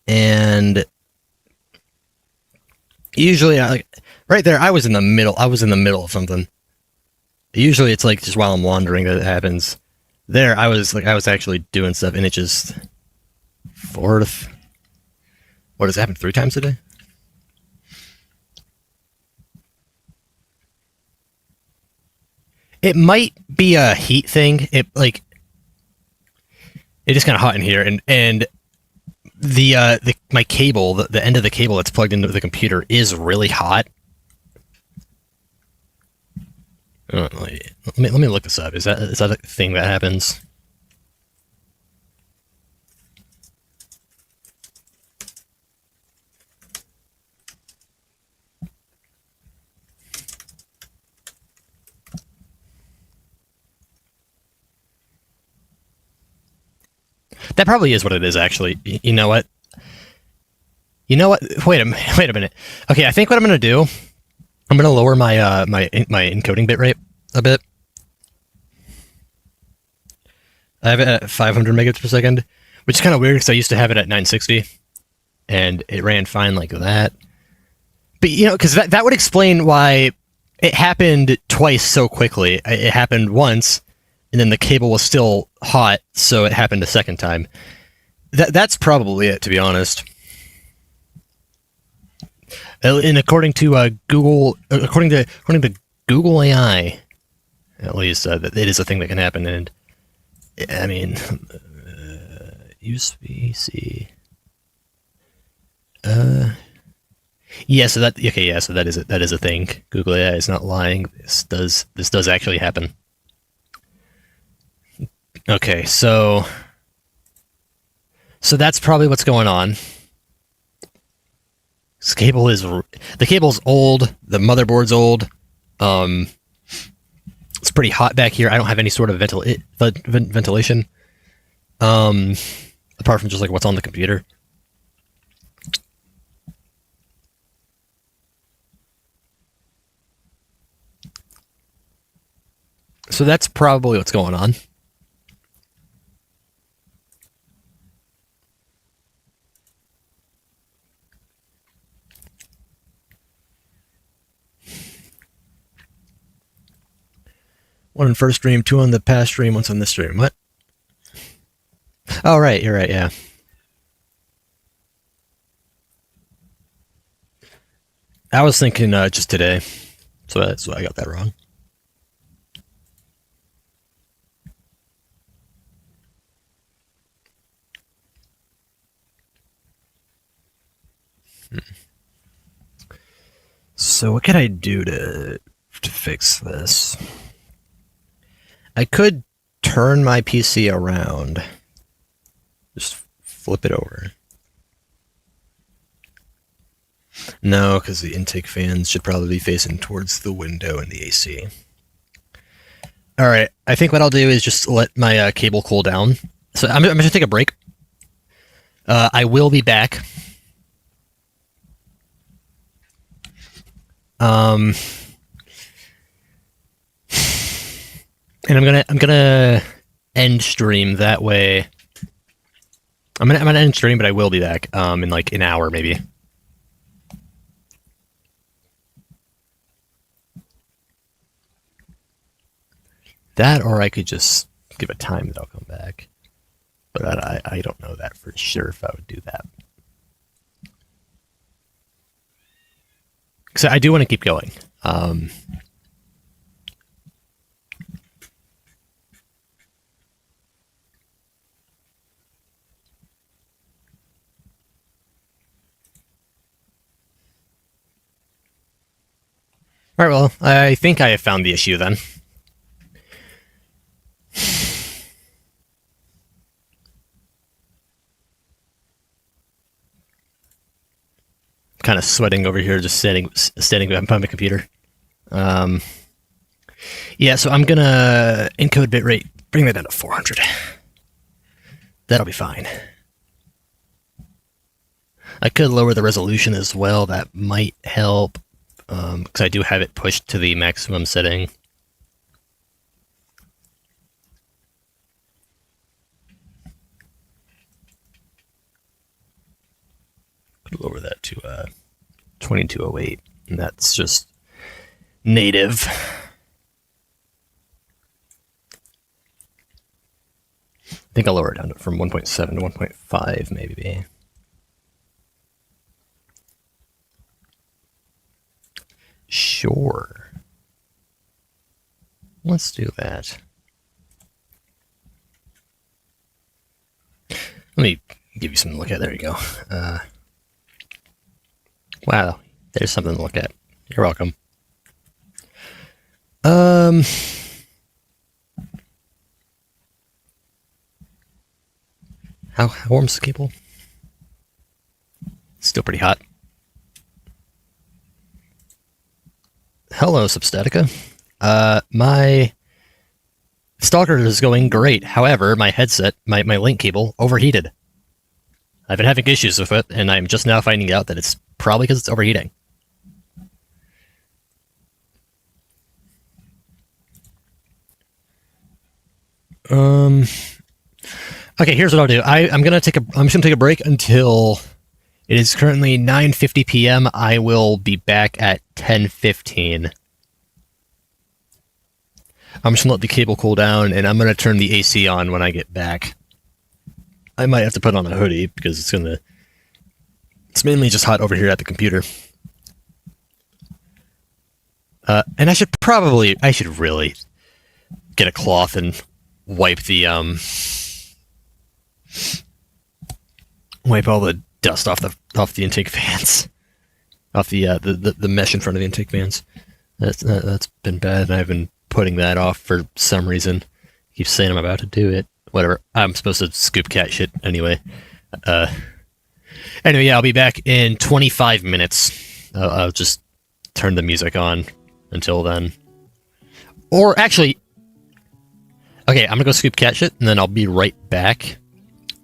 And usually, right there, I was in the middle of something. Usually it's like just while I'm wandering that it happens. There, I was actually doing stuff, and it just... What has happened 3 times today? It might be a heat thing. It is kind of hot in here, and the my cable, the end of the cable that's plugged into the computer is really hot. Let me look this up. Is that a thing that happens? That probably is what it is, actually. You know what? You know what? Wait a minute. Okay, I think what I'm gonna do, I'm gonna lower my my encoding bitrate a bit. I have it at 500 megabits per second, which is kind of weird because I used to have it at 960, and it ran fine like that. But you know, because that would explain why it happened twice so quickly. It happened once, and then the cable was still hot, so it happened a second time. That's probably it, to be honest. And according to Google, according to Google AI, at least that it is a thing that can happen. And I mean, USBC. Yeah. So that okay. Yeah. So that is it. That is a thing. Google AI is not lying. This does actually happen. Okay. So that's probably what's going on. This cable is the cable's old. The motherboard's old. It's pretty hot back here. I don't have any sort of ventilation, apart from just like what's on the computer. So that's probably what's going on. One on first stream, two on the past stream, once on this stream. What? Oh, right. You're right, yeah. I was thinking just today. So that's why I got that wrong. So what can I do to fix this? I could turn my PC around. Just flip it over. No, because the intake fans should probably be facing towards the window in the AC. Alright, I think what I'll do is just let my cable cool down. So I'm going to take a break. I will be back. And I'm gonna end stream that way. I'm gonna end stream, but I will be back in like an hour maybe. That, or I could just give a time that I'll come back. But I don't know that for sure if I would do that. Because I do want to keep going. All right, well, I think I have found the issue then. Kind of sweating over here, just standing behind my computer. Yeah, so I'm gonna encode bitrate, bring that down to 400. That'll be fine. I could lower the resolution as well. That might help, because I do have it pushed to the maximum setting. Could lower that to 2208, and that's just native. I think I'll lower it down from 1.7 to 1.5 maybe. Sure. Let's do that. Let me give you something to look at. There you go. Wow, there's something to look at. You're welcome. How warm's the cable? Still pretty hot. Hello, Substatica. My Stalker is going great. However, my headset, my link cable, overheated. I've been having issues with it, and I'm just now finding out that it's probably because it's overheating. Okay, here's what I'll do. I'm just gonna take a break until it is currently 9:50 p.m. I will be back at 10:15. I'm just gonna let the cable cool down, and I'm gonna turn the AC on when I get back. I might have to put on a hoodie because it's mainly just hot over here at the computer. And I should really get a cloth and wipe all the dust off the intake fans, off the mesh in front of the intake fans. That's been bad, and I've been putting that off for some reason. I keep saying I'm about to do it. Whatever. I'm supposed to scoop cat shit anyway. Anyway, yeah, I'll be back in 25 minutes. I'll just turn the music on until then. Or actually, okay, I'm gonna go scoop cat shit, and then I'll be right back.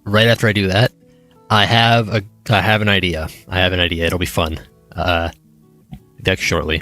Right after I do that, I have an idea. It'll be fun. Back shortly.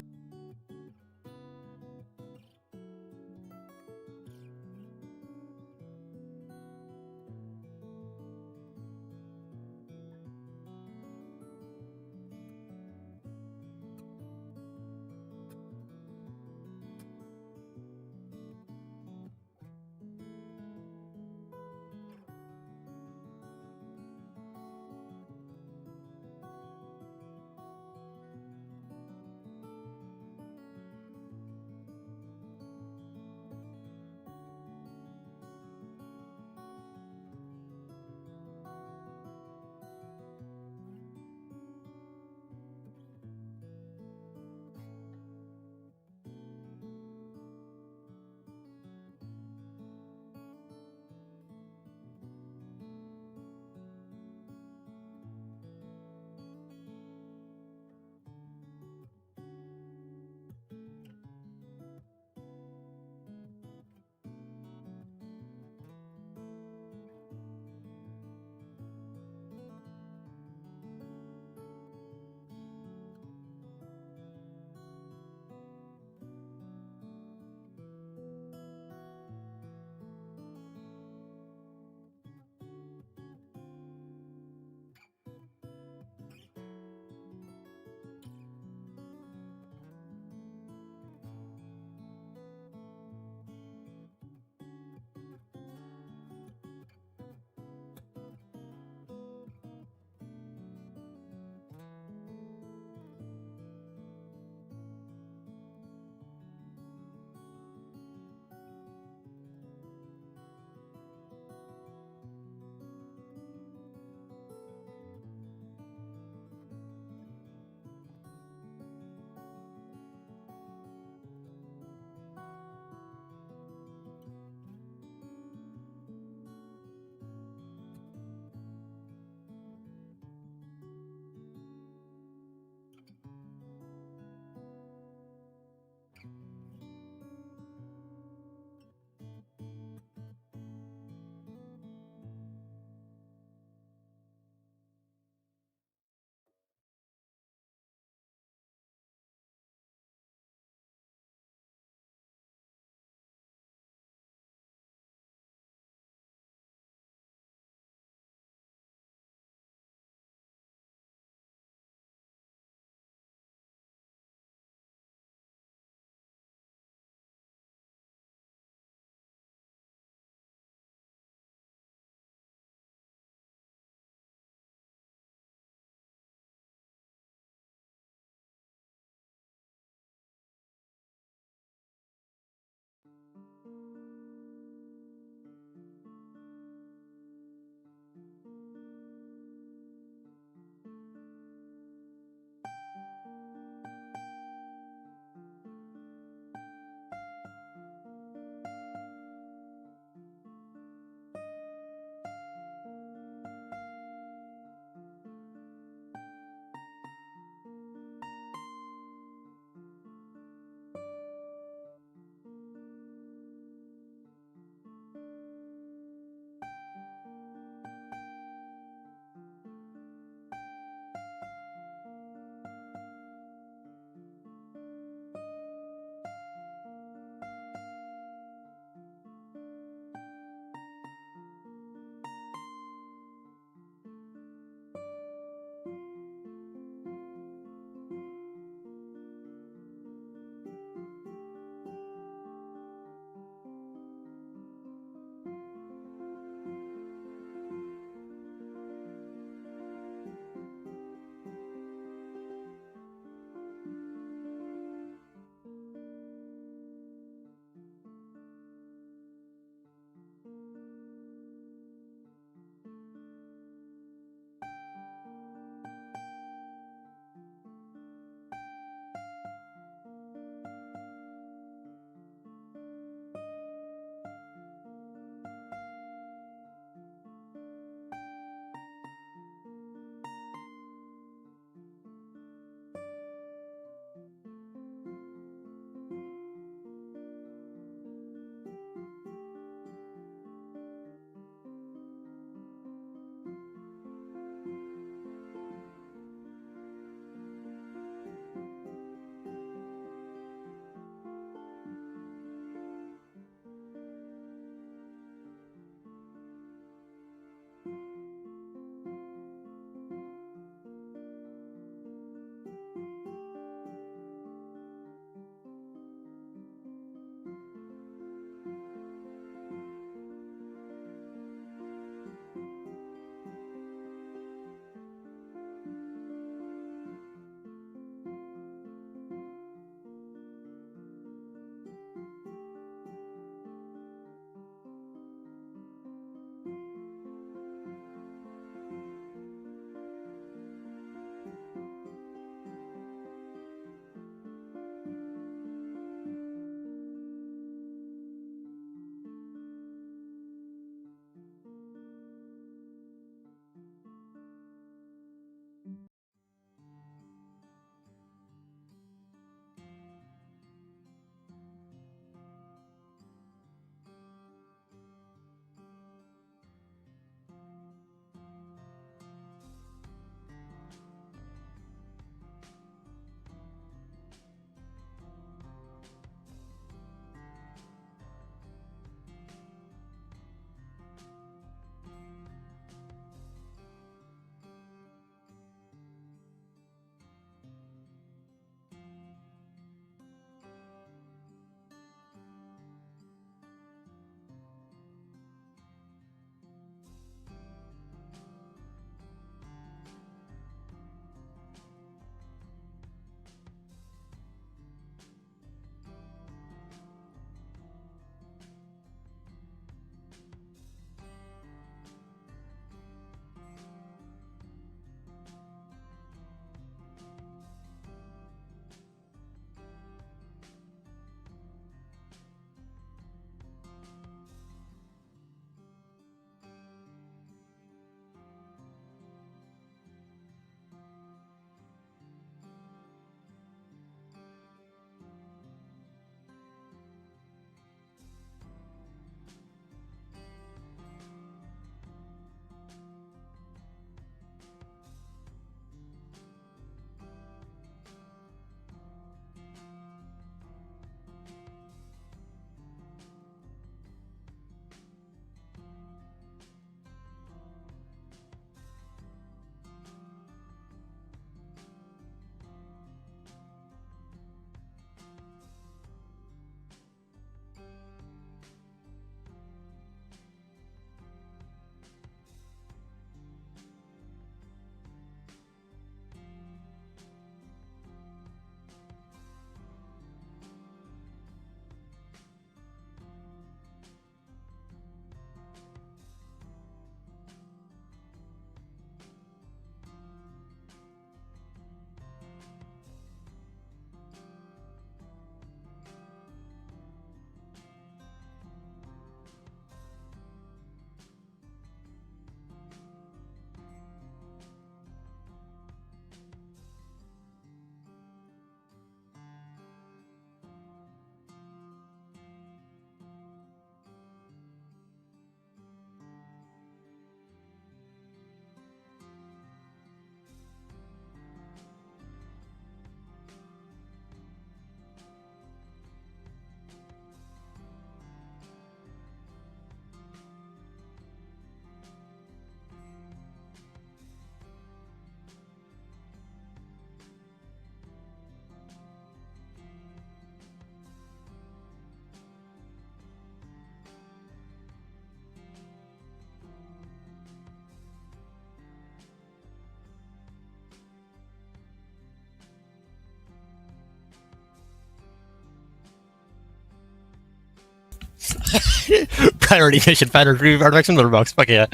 Priority mission, find and retrieve artifacts in the litter box. Fuck yeah.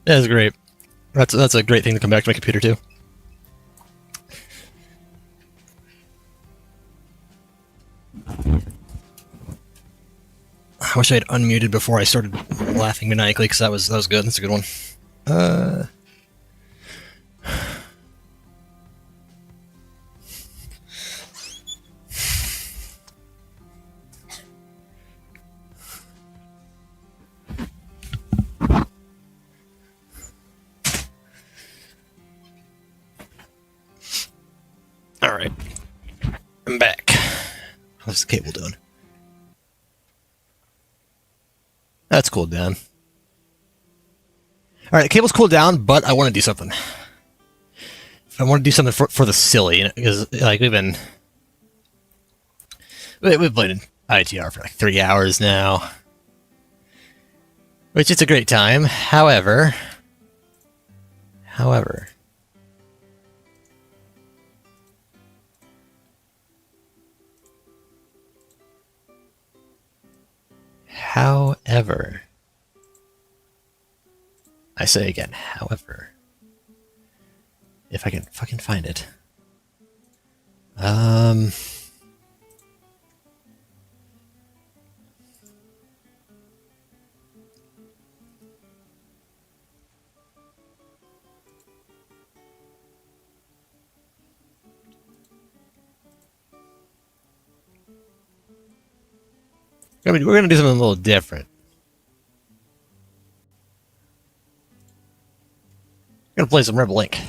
That's great. That's a great thing to come back to my computer too. I wish I had unmuted before I started laughing maniacally, because that was good. That's a good one. All right, I'm back. How's the cable doing? That's cooled down. All right, the cable's cooled down, but I want to do something. I want to do something for the silly, because like we've played in ITR for like 3 hours now, which is a great time. However, I say again, however, if I can fucking find it. We're gonna do something a little different. We're gonna play some Rebel Link.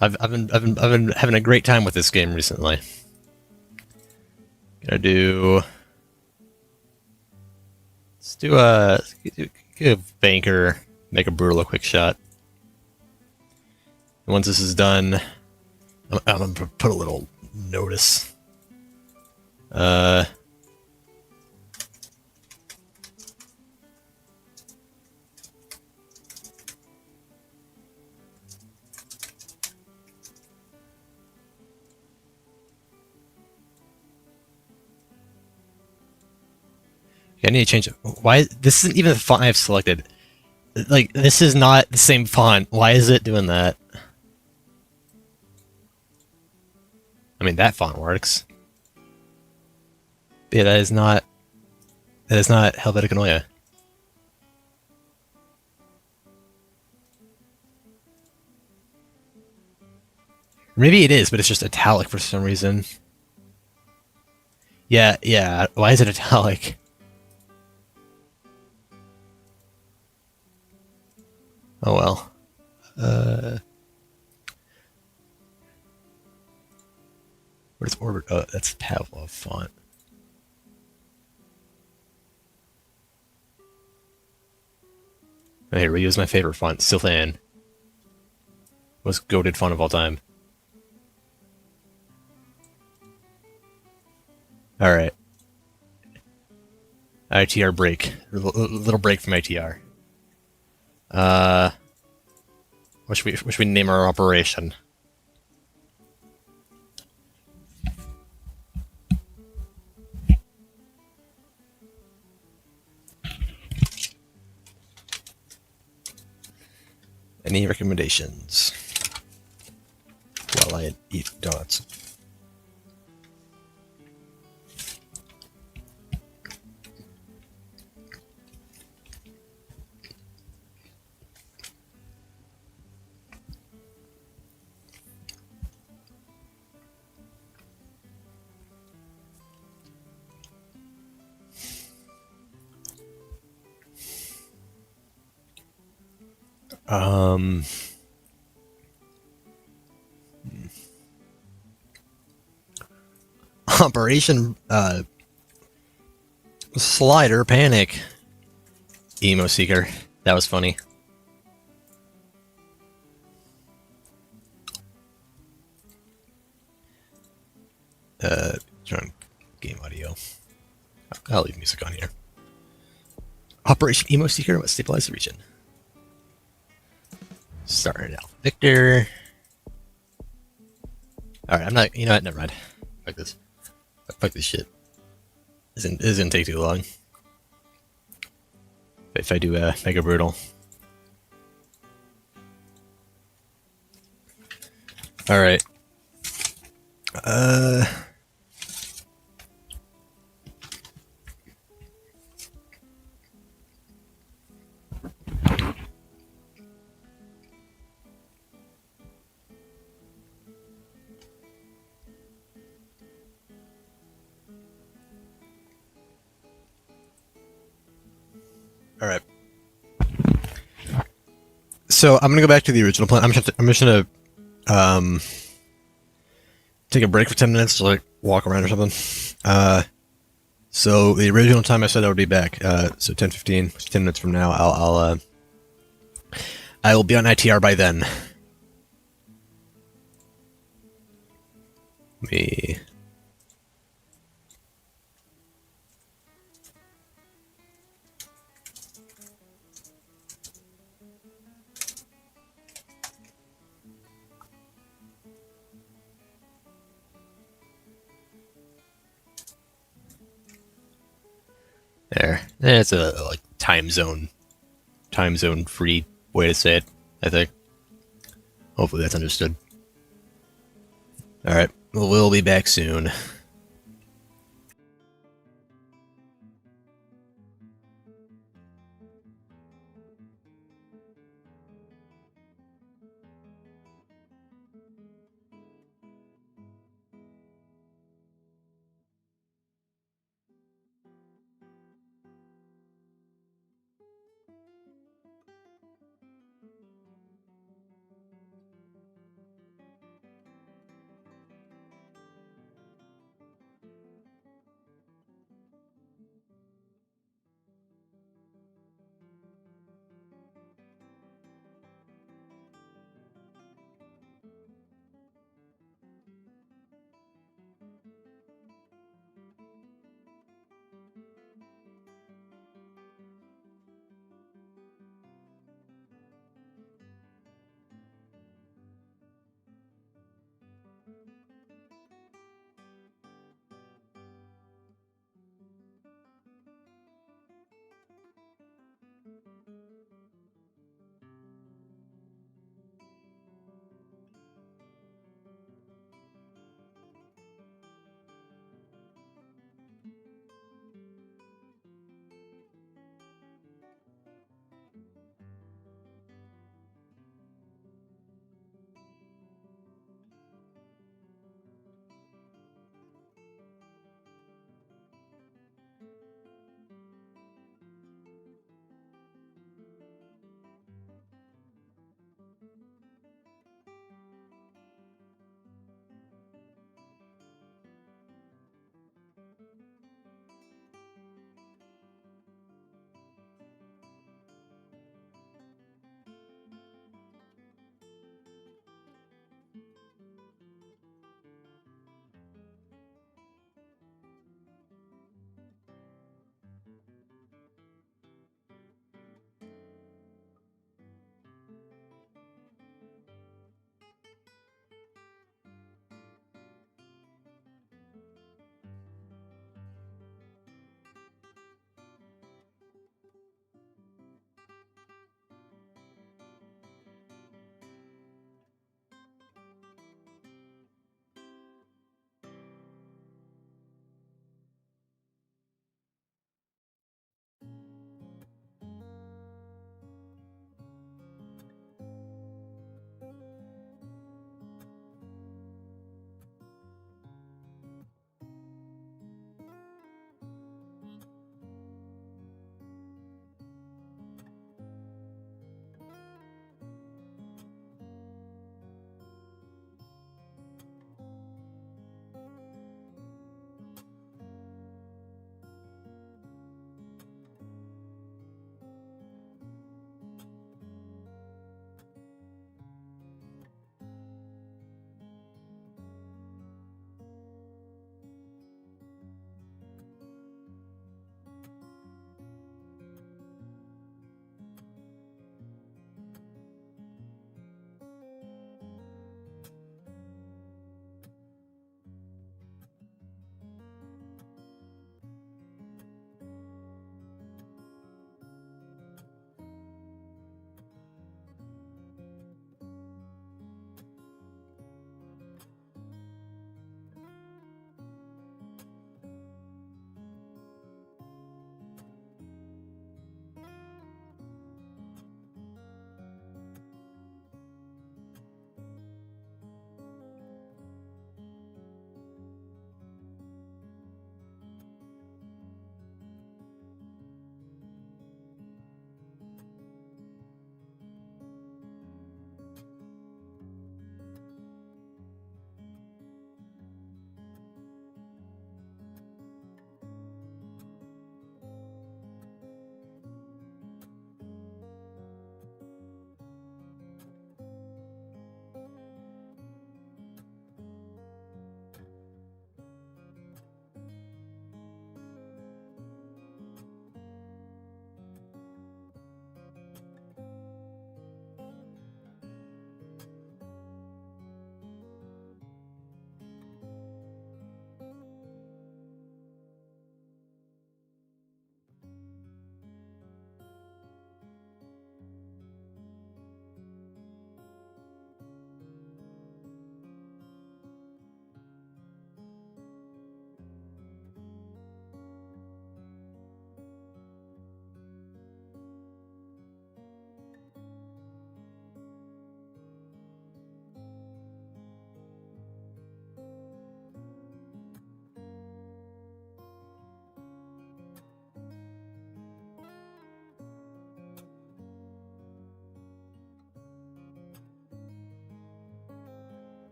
I've been having a great time with this game recently. Let's do a banker, make a brutal a quick shot. And once this is done, I'm gonna put a little notice. I need to change it. Why? This isn't even the font I've selected. Like, this is not the same font. Why is it doing that? I mean, that font works. Yeah, that is not Helvetica Neue. Maybe it is, but it's just italic for some reason. Yeah. Why is it italic? Oh well. What is Orbit? Oh, that's Pavlov font. Here, we use my favorite font, Sylphan. Most goated font of all time. Alright. ITR break. Little break from ITR. What should we name our operation? Any recommendations? While I eat donuts. Operation Slider Panic Emo Seeker. That was funny. Turn game audio. I'll leave music on here. Operation Emo Seeker. What stabilize the region? Starting out. Victor. Alright, I'm not. You know what? Never mind. Fuck this. Fuck this shit. Isn't take too long. If I do Mega Brutal. Alright. Alright. So I'm gonna go back to the original plan. I'm just gonna take a break for 10 minutes to like walk around or something. So the original time I said I would be back. So 10:15, 10 minutes from now. I will be on ITR by then. Me. There. That's a like time zone free way to say it, I think. Hopefully that's understood. Alright. We'll be back soon.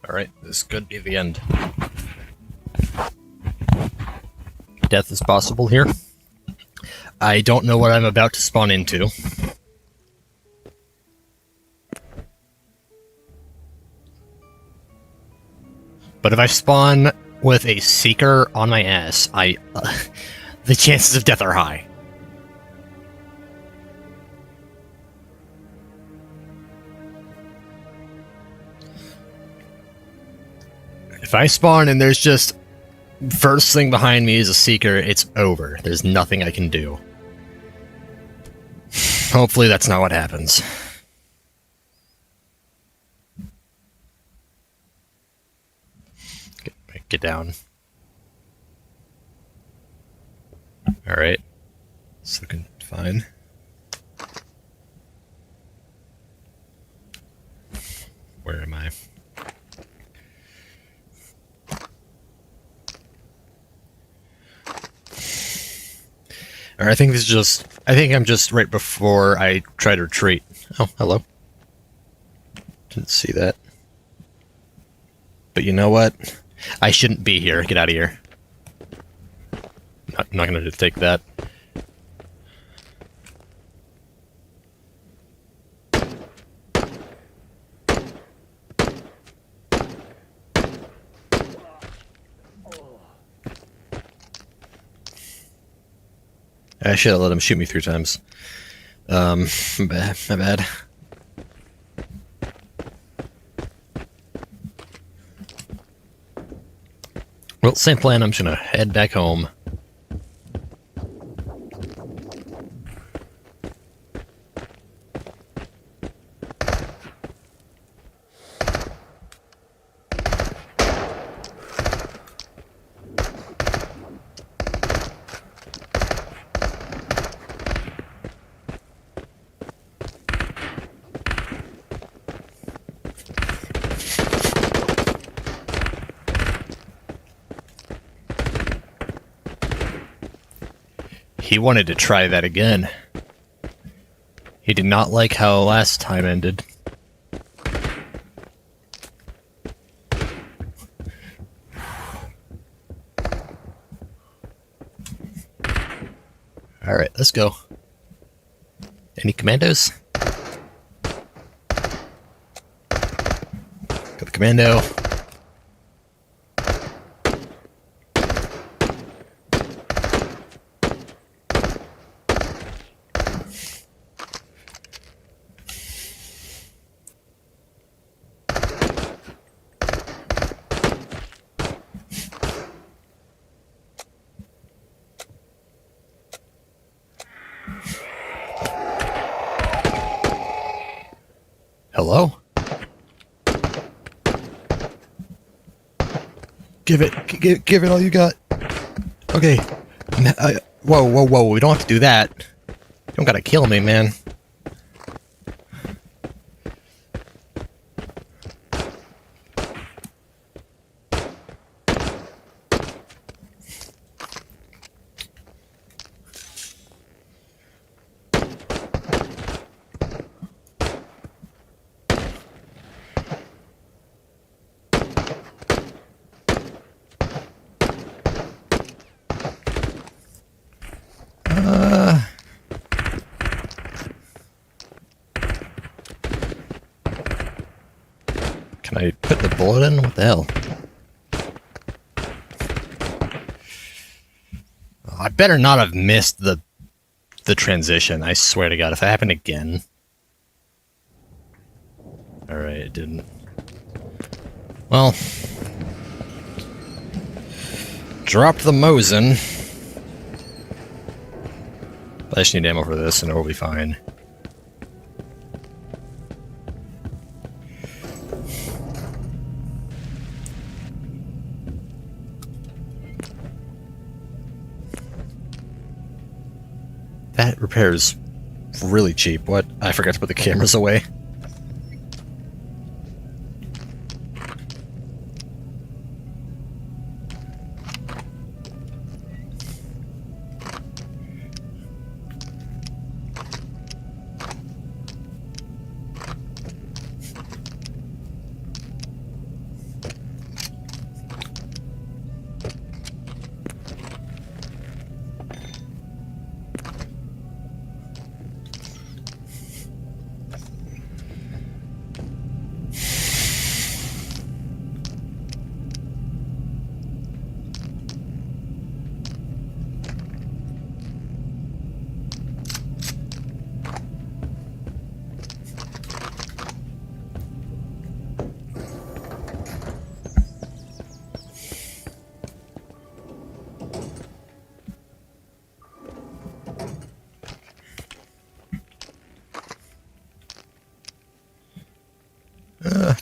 Alright, this could be the end. Death is possible here. I don't know what I'm about to spawn into. But if I spawn with a Seeker on my ass, the chances of death are high. If I spawn and there's just first thing behind me is a Seeker, it's over. There's nothing I can do. Hopefully that's not what happens. Get down. Alright. It's looking fine. Where am I? Or I think this is just... I think I'm just right before I try to retreat. Oh, hello. Didn't see that. But you know what? I shouldn't be here. Get out of here. I'm not going to take that. I should have let him shoot me 3 times. My bad. Well, same plan. I'm just gonna head back home. He wanted to try that again. He did not like how last time ended. Alright, let's go. Any commandos? Got the commando. Hello? Give it all you got. Okay. Whoa, we don't have to do that. You don't gotta kill me, man. Can I put the bullet in? What the hell? Oh, I better not have missed the transition. I swear to God, if that happened again. Alright, it didn't. Well. Dropped the Mosin. I just need ammo for this and it will be fine. That repair's really cheap. What? I forgot to put the cameras away.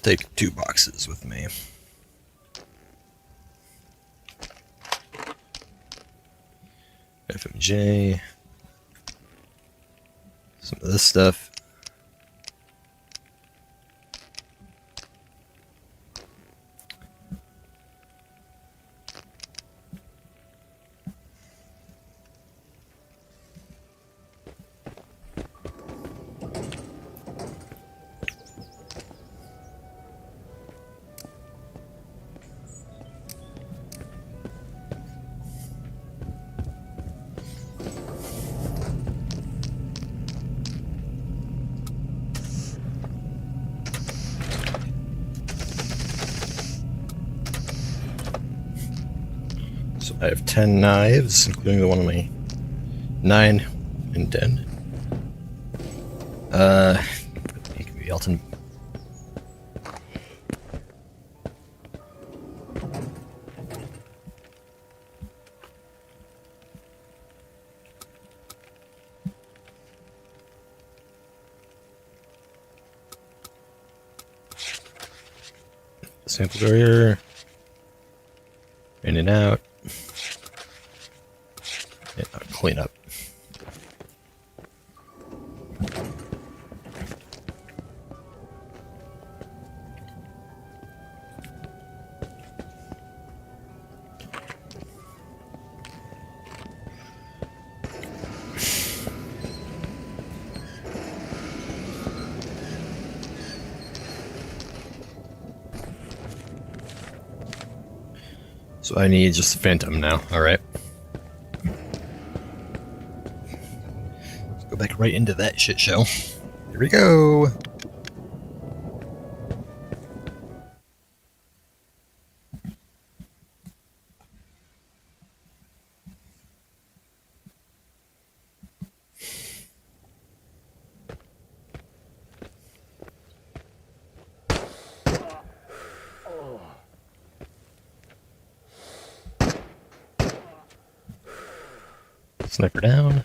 take 2 boxes with me. FMJ. Some of this stuff. So I have 10 knives, including the one on my 9 and 10. Maybe Elton. Sample barrier. In and out. And clean up. So I need just a phantom now, alright. Let's go back right into that shit show. Here we go! Sniper down.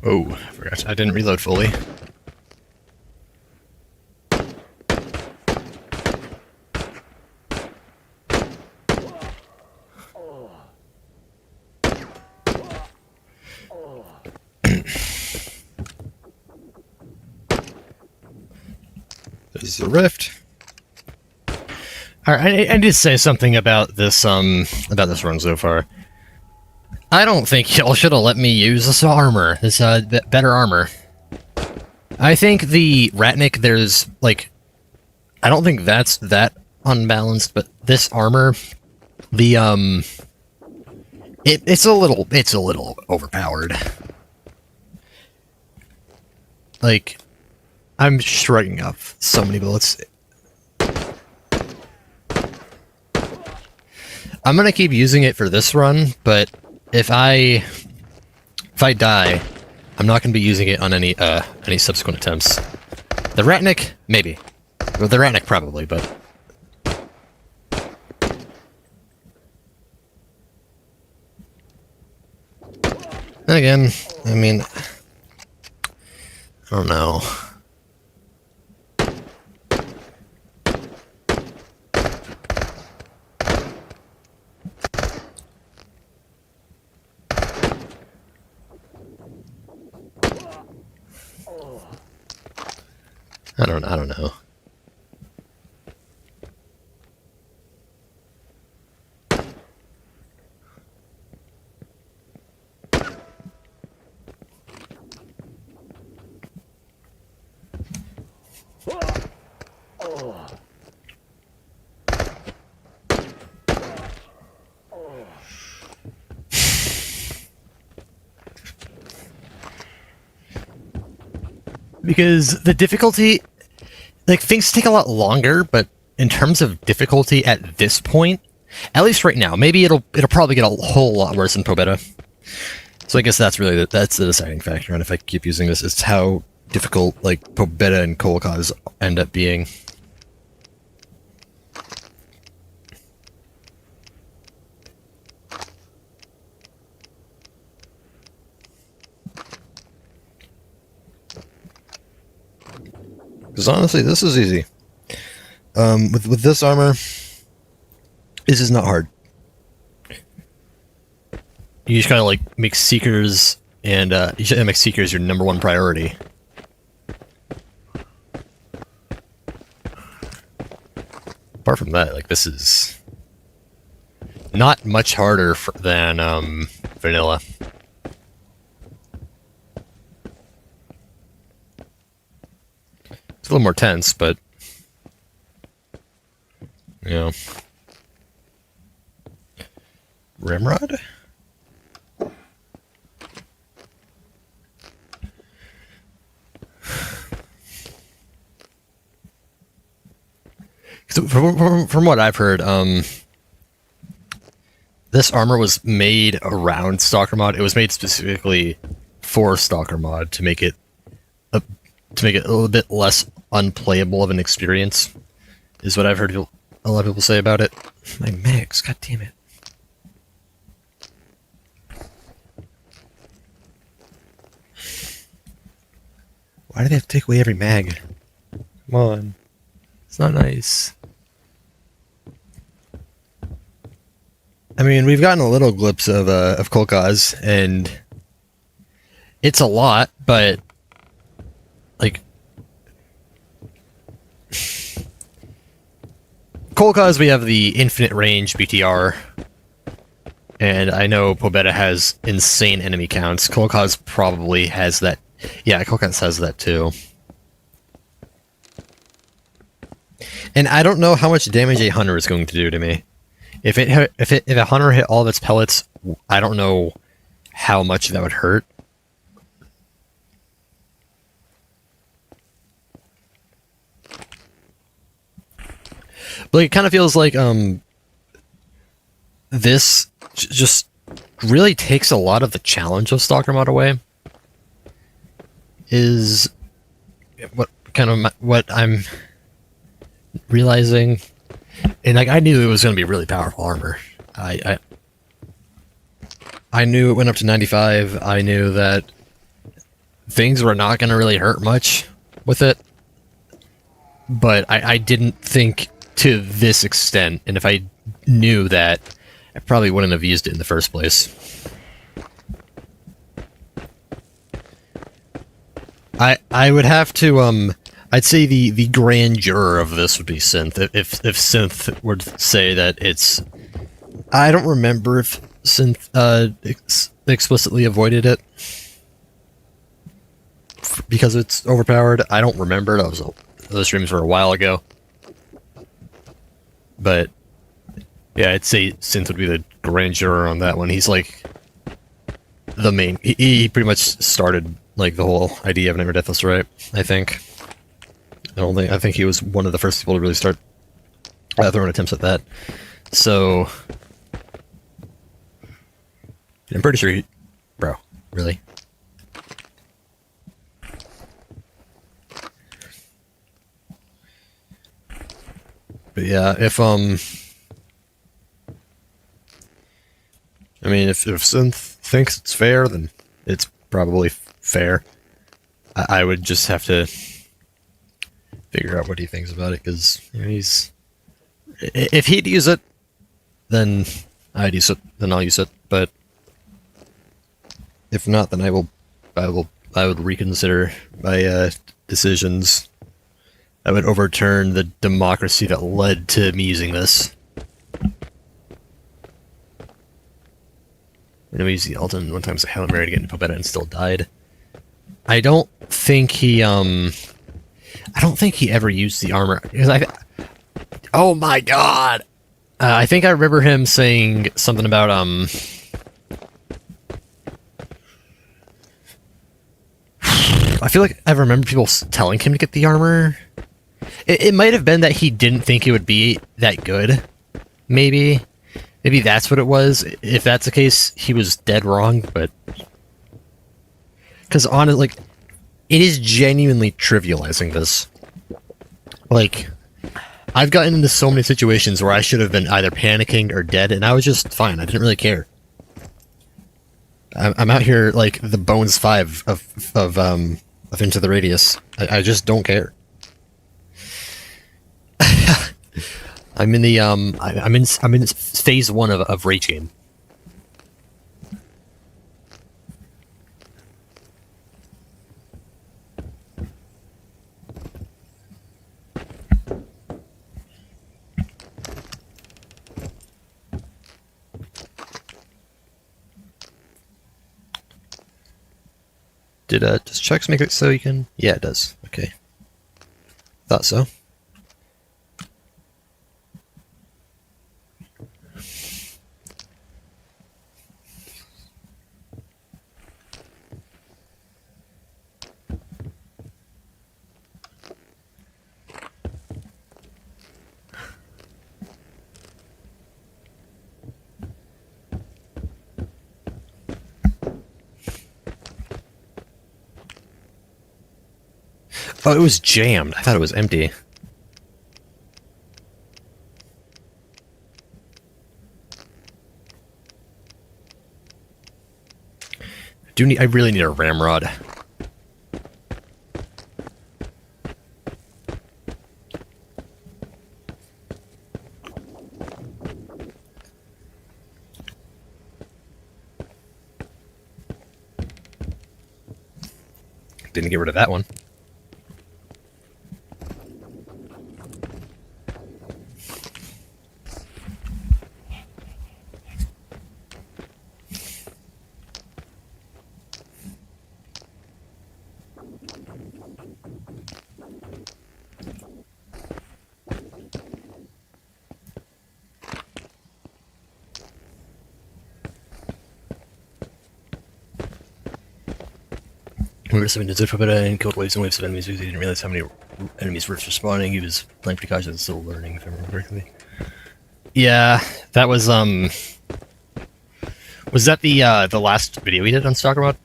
Oh, I forgot. I didn't reload fully. There's the rift. Alright, I did say something about this run so far. I don't think y'all should have let me use this armor, this better armor. I think the Ratnik, there's like, I don't think that's that unbalanced, but this armor, the it's a little overpowered. Like, I'm shrugging off so many bullets. I'm gonna keep using it for this run, but if I die, I'm not gonna be using it on any subsequent attempts. The Ratnik, maybe. Well, the Ratnik probably, but then again, I mean, I don't know. I don't know. Because the difficulty, like, things take a lot longer, but in terms of difficulty at this point, at least right now, maybe it'll probably get a whole lot worse in Pobeda. So I guess that's really that's the deciding factor, and if I keep using this, it's how difficult like Pobeda and Kolokaz end up being. Because honestly, this is easy. With this armor, this is not hard. You just gotta like make Seekers, and you should make Seekers your #1 priority. Apart from that, like this is not much harder than vanilla. It's a little more tense, but you know. Ramrod? So from what I've heard, this armor was made around Stalker Mod. It was made specifically for Stalker Mod to make it a little bit less unplayable of an experience, is what I've heard a lot of people say about it. My mags, god damn it. Why do they have to take away every mag? Come on. It's not nice. I mean, we've gotten a little glimpse of Kolokaz, and it's a lot, but like Kolokaz, we have the infinite range BTR, and I know Pobeda has insane enemy counts. Kolokaz probably has that. Yeah, Kolokaz has that too. And I don't know how much damage a hunter is going to do to me. If a hunter hit all of its pellets, I don't know how much that would hurt. But it kind of feels like this just really takes a lot of the challenge of Stalker Mod away. Is what I'm realizing. And like I knew it was going to be really powerful armor. I knew it went up to 95. I knew that things were not going to really hurt much with it. But I didn't think to this extent. And if I knew that, I probably wouldn't have used it in the first place. I would have to I'd say the grandeur of this would be Synth. If Synth were to say that it's... I don't remember if Synth explicitly avoided it because it's overpowered. I don't remember. Those streams were a while ago. But yeah, I'd say Synth would be the grandeur on that one. He's like the main... He pretty much started like the whole idea of Nightmare Deathless, right? I think. I think he was one of the first people to really start throwing attempts at that. So I'm pretty sure he... Bro, really? But yeah, if I mean, if Synth thinks it's fair, then it's probably fair. I would just have to figure out what he thinks about it, because you know, if he'd use it, then I'd use it. Then I'll use it. But if not, then I would reconsider my decisions. I would overturn the democracy that led to me using this. I know he used the Alton one time as a Hail Mary to get into Pobeda and still died. I don't think he I don't think he ever used the armor. Oh my god! I think I remember him saying something about, I feel like I remember people telling him to get the armor. It might have been that he didn't think it would be that good. Maybe. Maybe that's what it was. If that's the case, he was dead wrong, but... Because honestly, like, it is genuinely trivializing this. Like, I've gotten into so many situations where I should have been either panicking or dead, and I was just fine. I didn't really care. I'm out here like the Bones 5 of Into the Radius. I just don't care. I'm in the I'm in phase 1 of Rage Game. Does checks make it so you can? Yeah, it does. Okay. Thought so. Oh, it was jammed. I thought it was empty. I really need a ramrod. Didn't get rid of that one. We were swimming to Zipfobita and killed waves and waves of enemies because he didn't realize how many enemies were respawning. He was playing pretty cautious and still learning, if I remember correctly. Yeah, that was that the last video we did on Stalker Mod?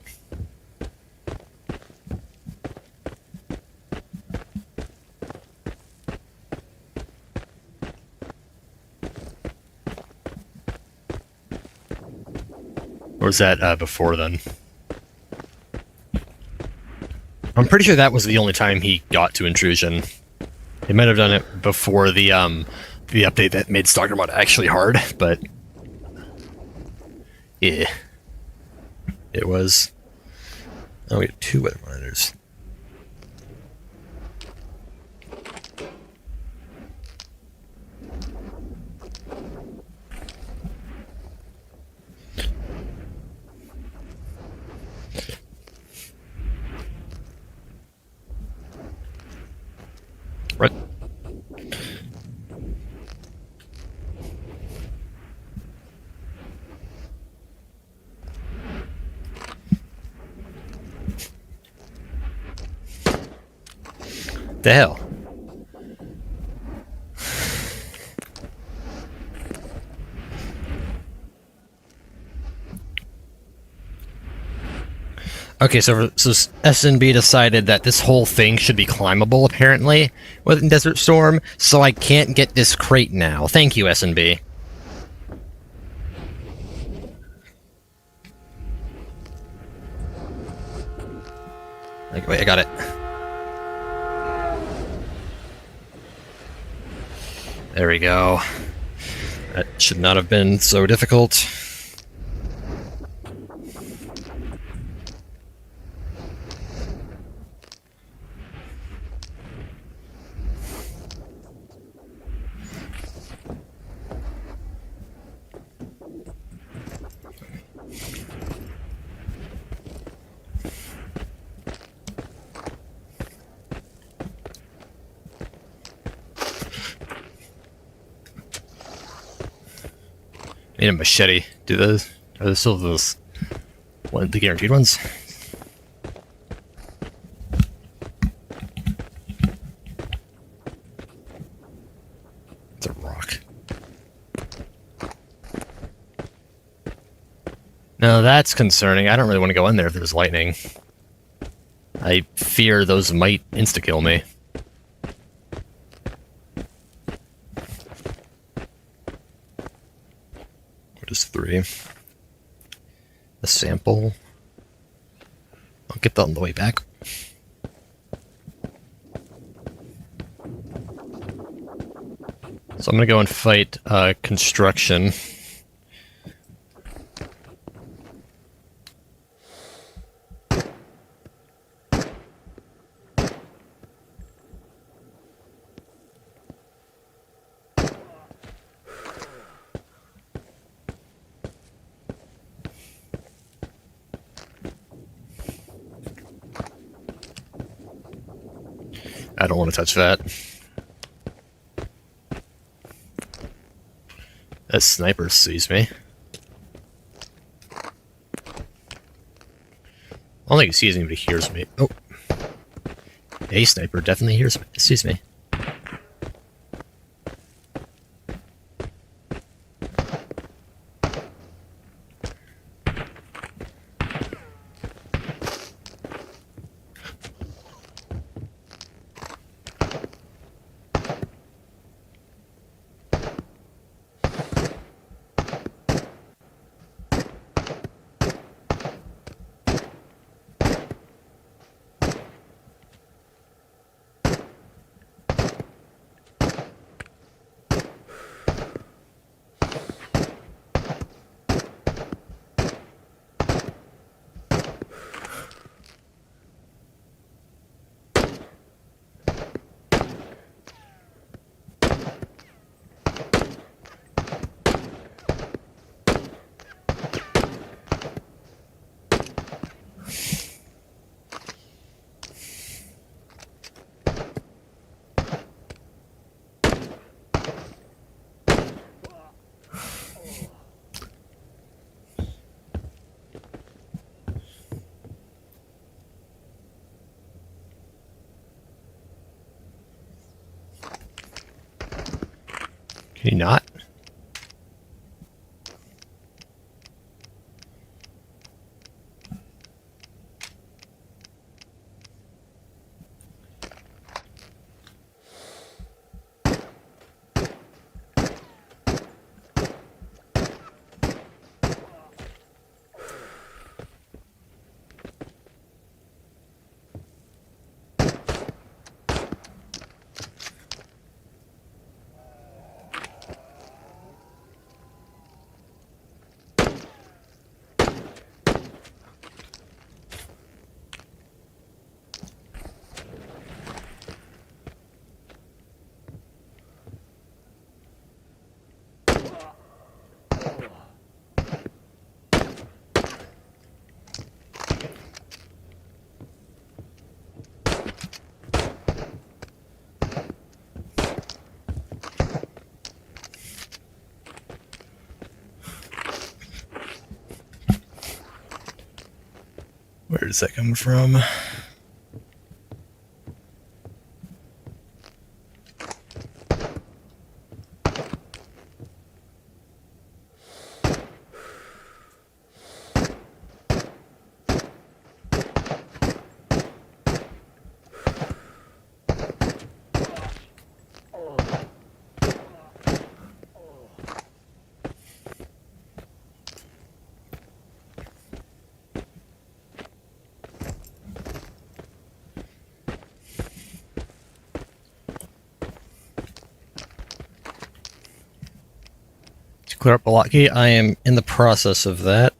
Or was that before then? I'm pretty sure that was the only time he got to Intrusion. He might have done it before the update that made Stalker Mod actually hard, but yeah, it was. Oh, we have 2 weather monitors. What? The hell? Okay, so SNB decided that this whole thing should be climbable, apparently, within Desert Storm, so I can't get this crate now. Thank you, SNB. Wait, I got it. There we go. That should not have been so difficult. I need a machete. Are there still those the guaranteed ones? It's a rock. No, that's concerning. I don't really want to go in there if there's lightning. I fear those might insta-kill me. What is 3? A sample. I'll get that on the way back. So I'm gonna go and fight construction. I don't want to touch that. That sniper sees me. I don't think he sees me, but he hears me. Oh. A sniper definitely sees me. Can you not? Where is that coming from? Clear up a lockgate. I am in the process of that.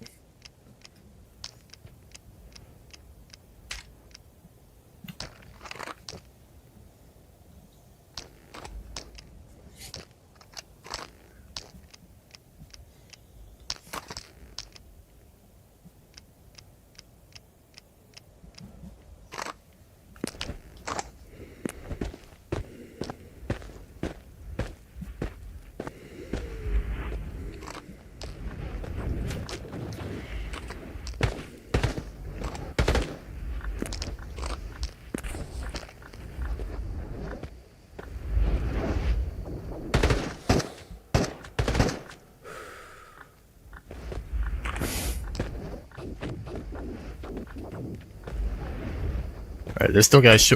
Alright, there's still guys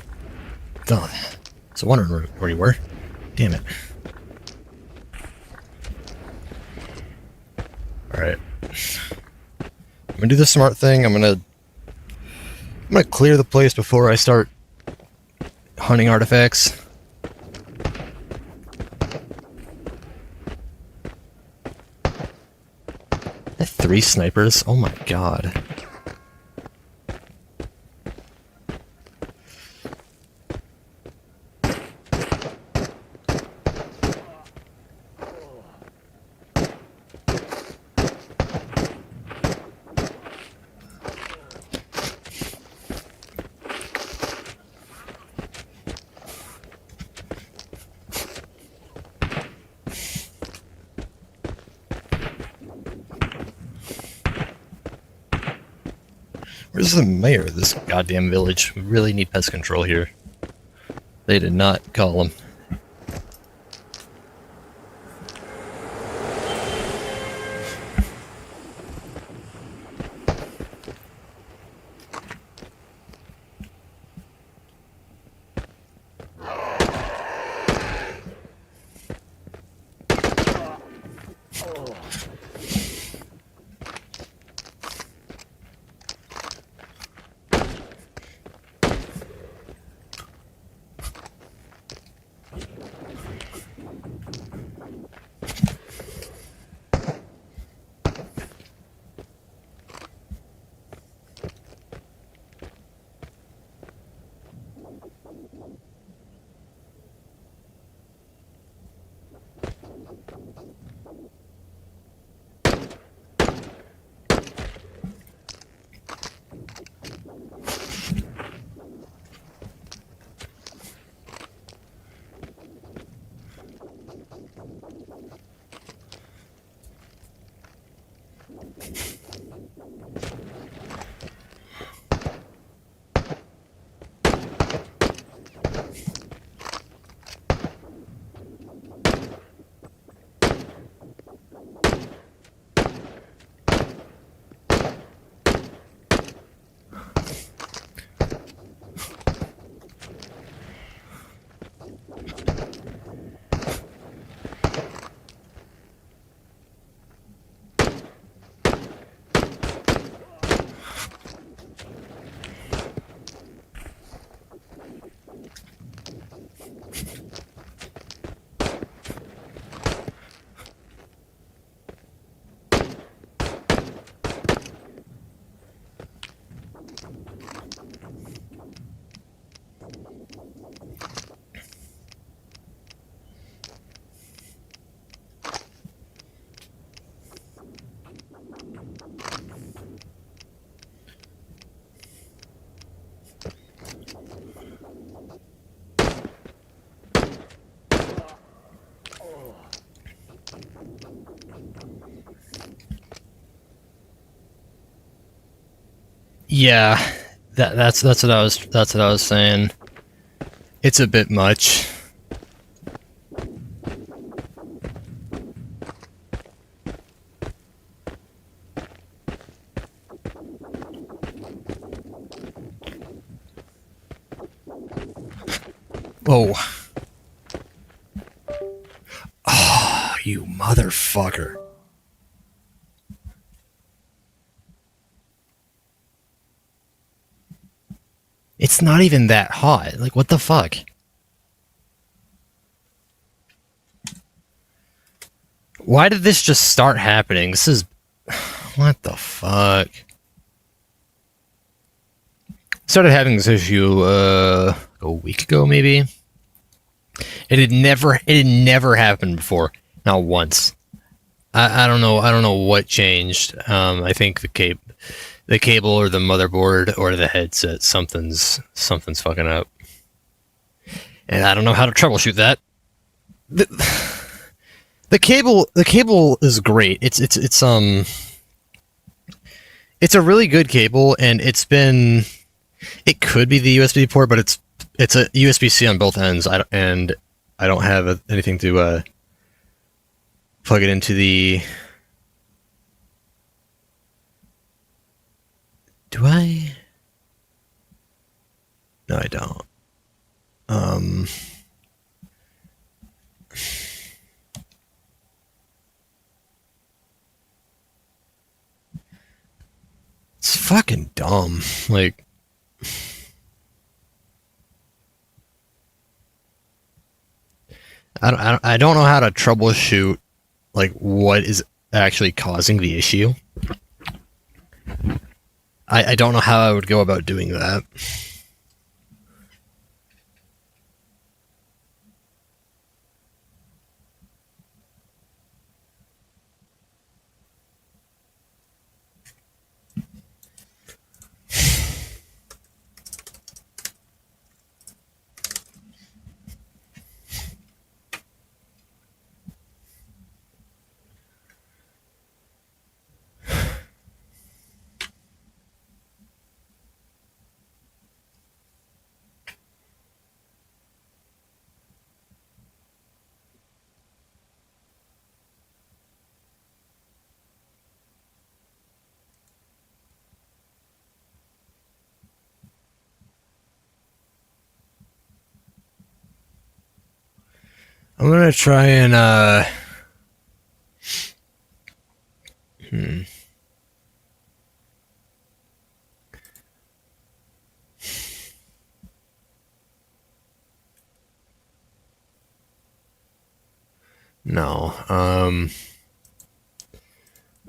Oh, I was wondering where you were. Damn it. Alright. I'm gonna do the smart thing. I'm gonna clear the place before I start hunting artifacts. I have 3 snipers? Oh my god. Where's the mayor of this goddamn village? We really need pest control here. They did not call him. Yeah, that's what I was saying. It's a bit much. Whoa. Oh, you motherfucker. It's not even that hot. Like, what the fuck? Why did this just start happening? This is... What the fuck? Started having this issue, a week ago, maybe? It had never happened before. Not once. I don't know what changed. I think the cable or the motherboard or the headset, something's fucking up. And I don't know how to troubleshoot that. The cable is great. It's a really good cable, and it could be the USB port, but it's a USB-C on both ends. I don't have anything to plug it into the... Do I? No, I don't. It's fucking dumb. Like, I don't know how to troubleshoot like what is actually causing the issue. I don't know how I would go about doing that. I'm gonna try and no.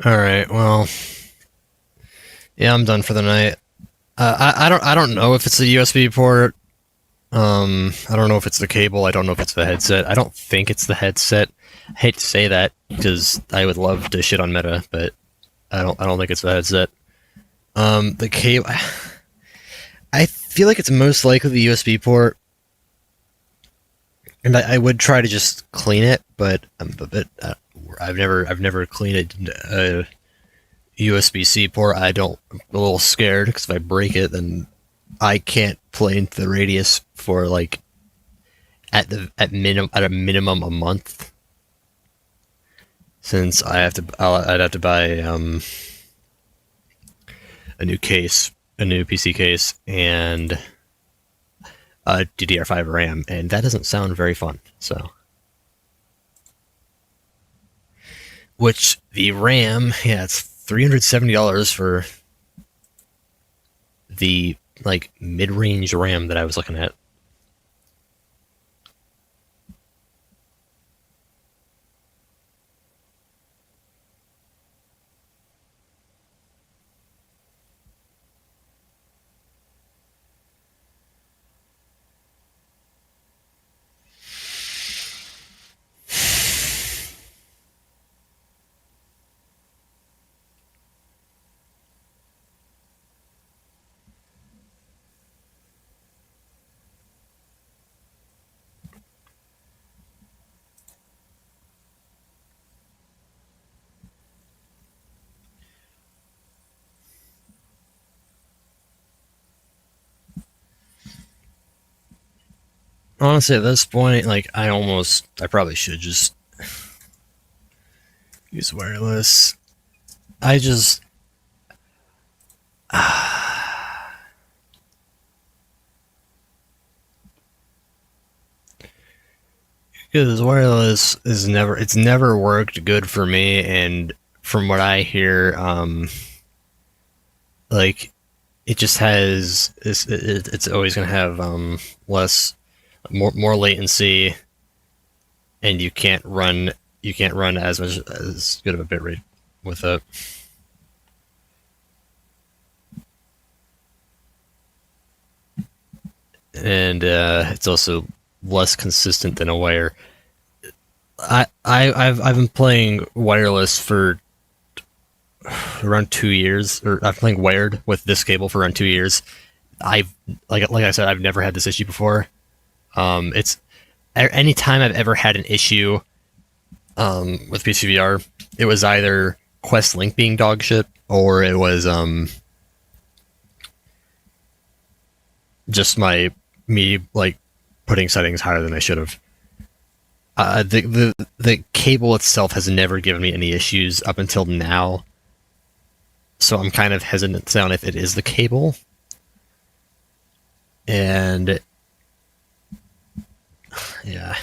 Alright, well. Yeah, I'm done for the night. I don't know if it's the USB port. I don't know if it's the cable. I don't know if it's the headset. I don't think it's the headset. I hate to say that because I would love to shit on Meta, but I don't think it's the headset. The cable. I feel like it's most likely the USB port, and I would try to just clean it, but I'm a bit. I've never cleaned a USB-C port. I'm a little scared because if I break it, then I can't play into the radius for like at a minimum a month. Since I'd have to buy a new case, a new PC case, and a DDR5 RAM, and that doesn't sound very fun. So, which the RAM, yeah, it's $370 for the like mid-range RAM that I was looking at. Honestly, at this point, like I probably should just use wireless. I just because wireless is never worked good for me, and from what I hear, like it just has it's always gonna have more latency, and you can't run as good of a bitrate with it. And it's also less consistent than a wire. I've been playing wireless for around 2 years, or I've been playing wired with this cable for around 2 years. I've like I said, I've never had this issue before. It's any time I've ever had an issue with PCVR, it was either Quest Link being dog shit, or it was just me like putting settings higher than I should have. The cable itself has never given me any issues up until now, so I'm kind of hesitant to say if it is the cable. And yeah.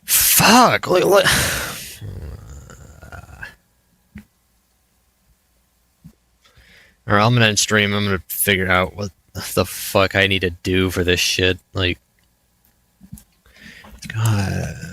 Fuck! Look. Alright, I'm gonna end stream. I'm gonna figure out what the fuck I need to do for this shit. Like, God.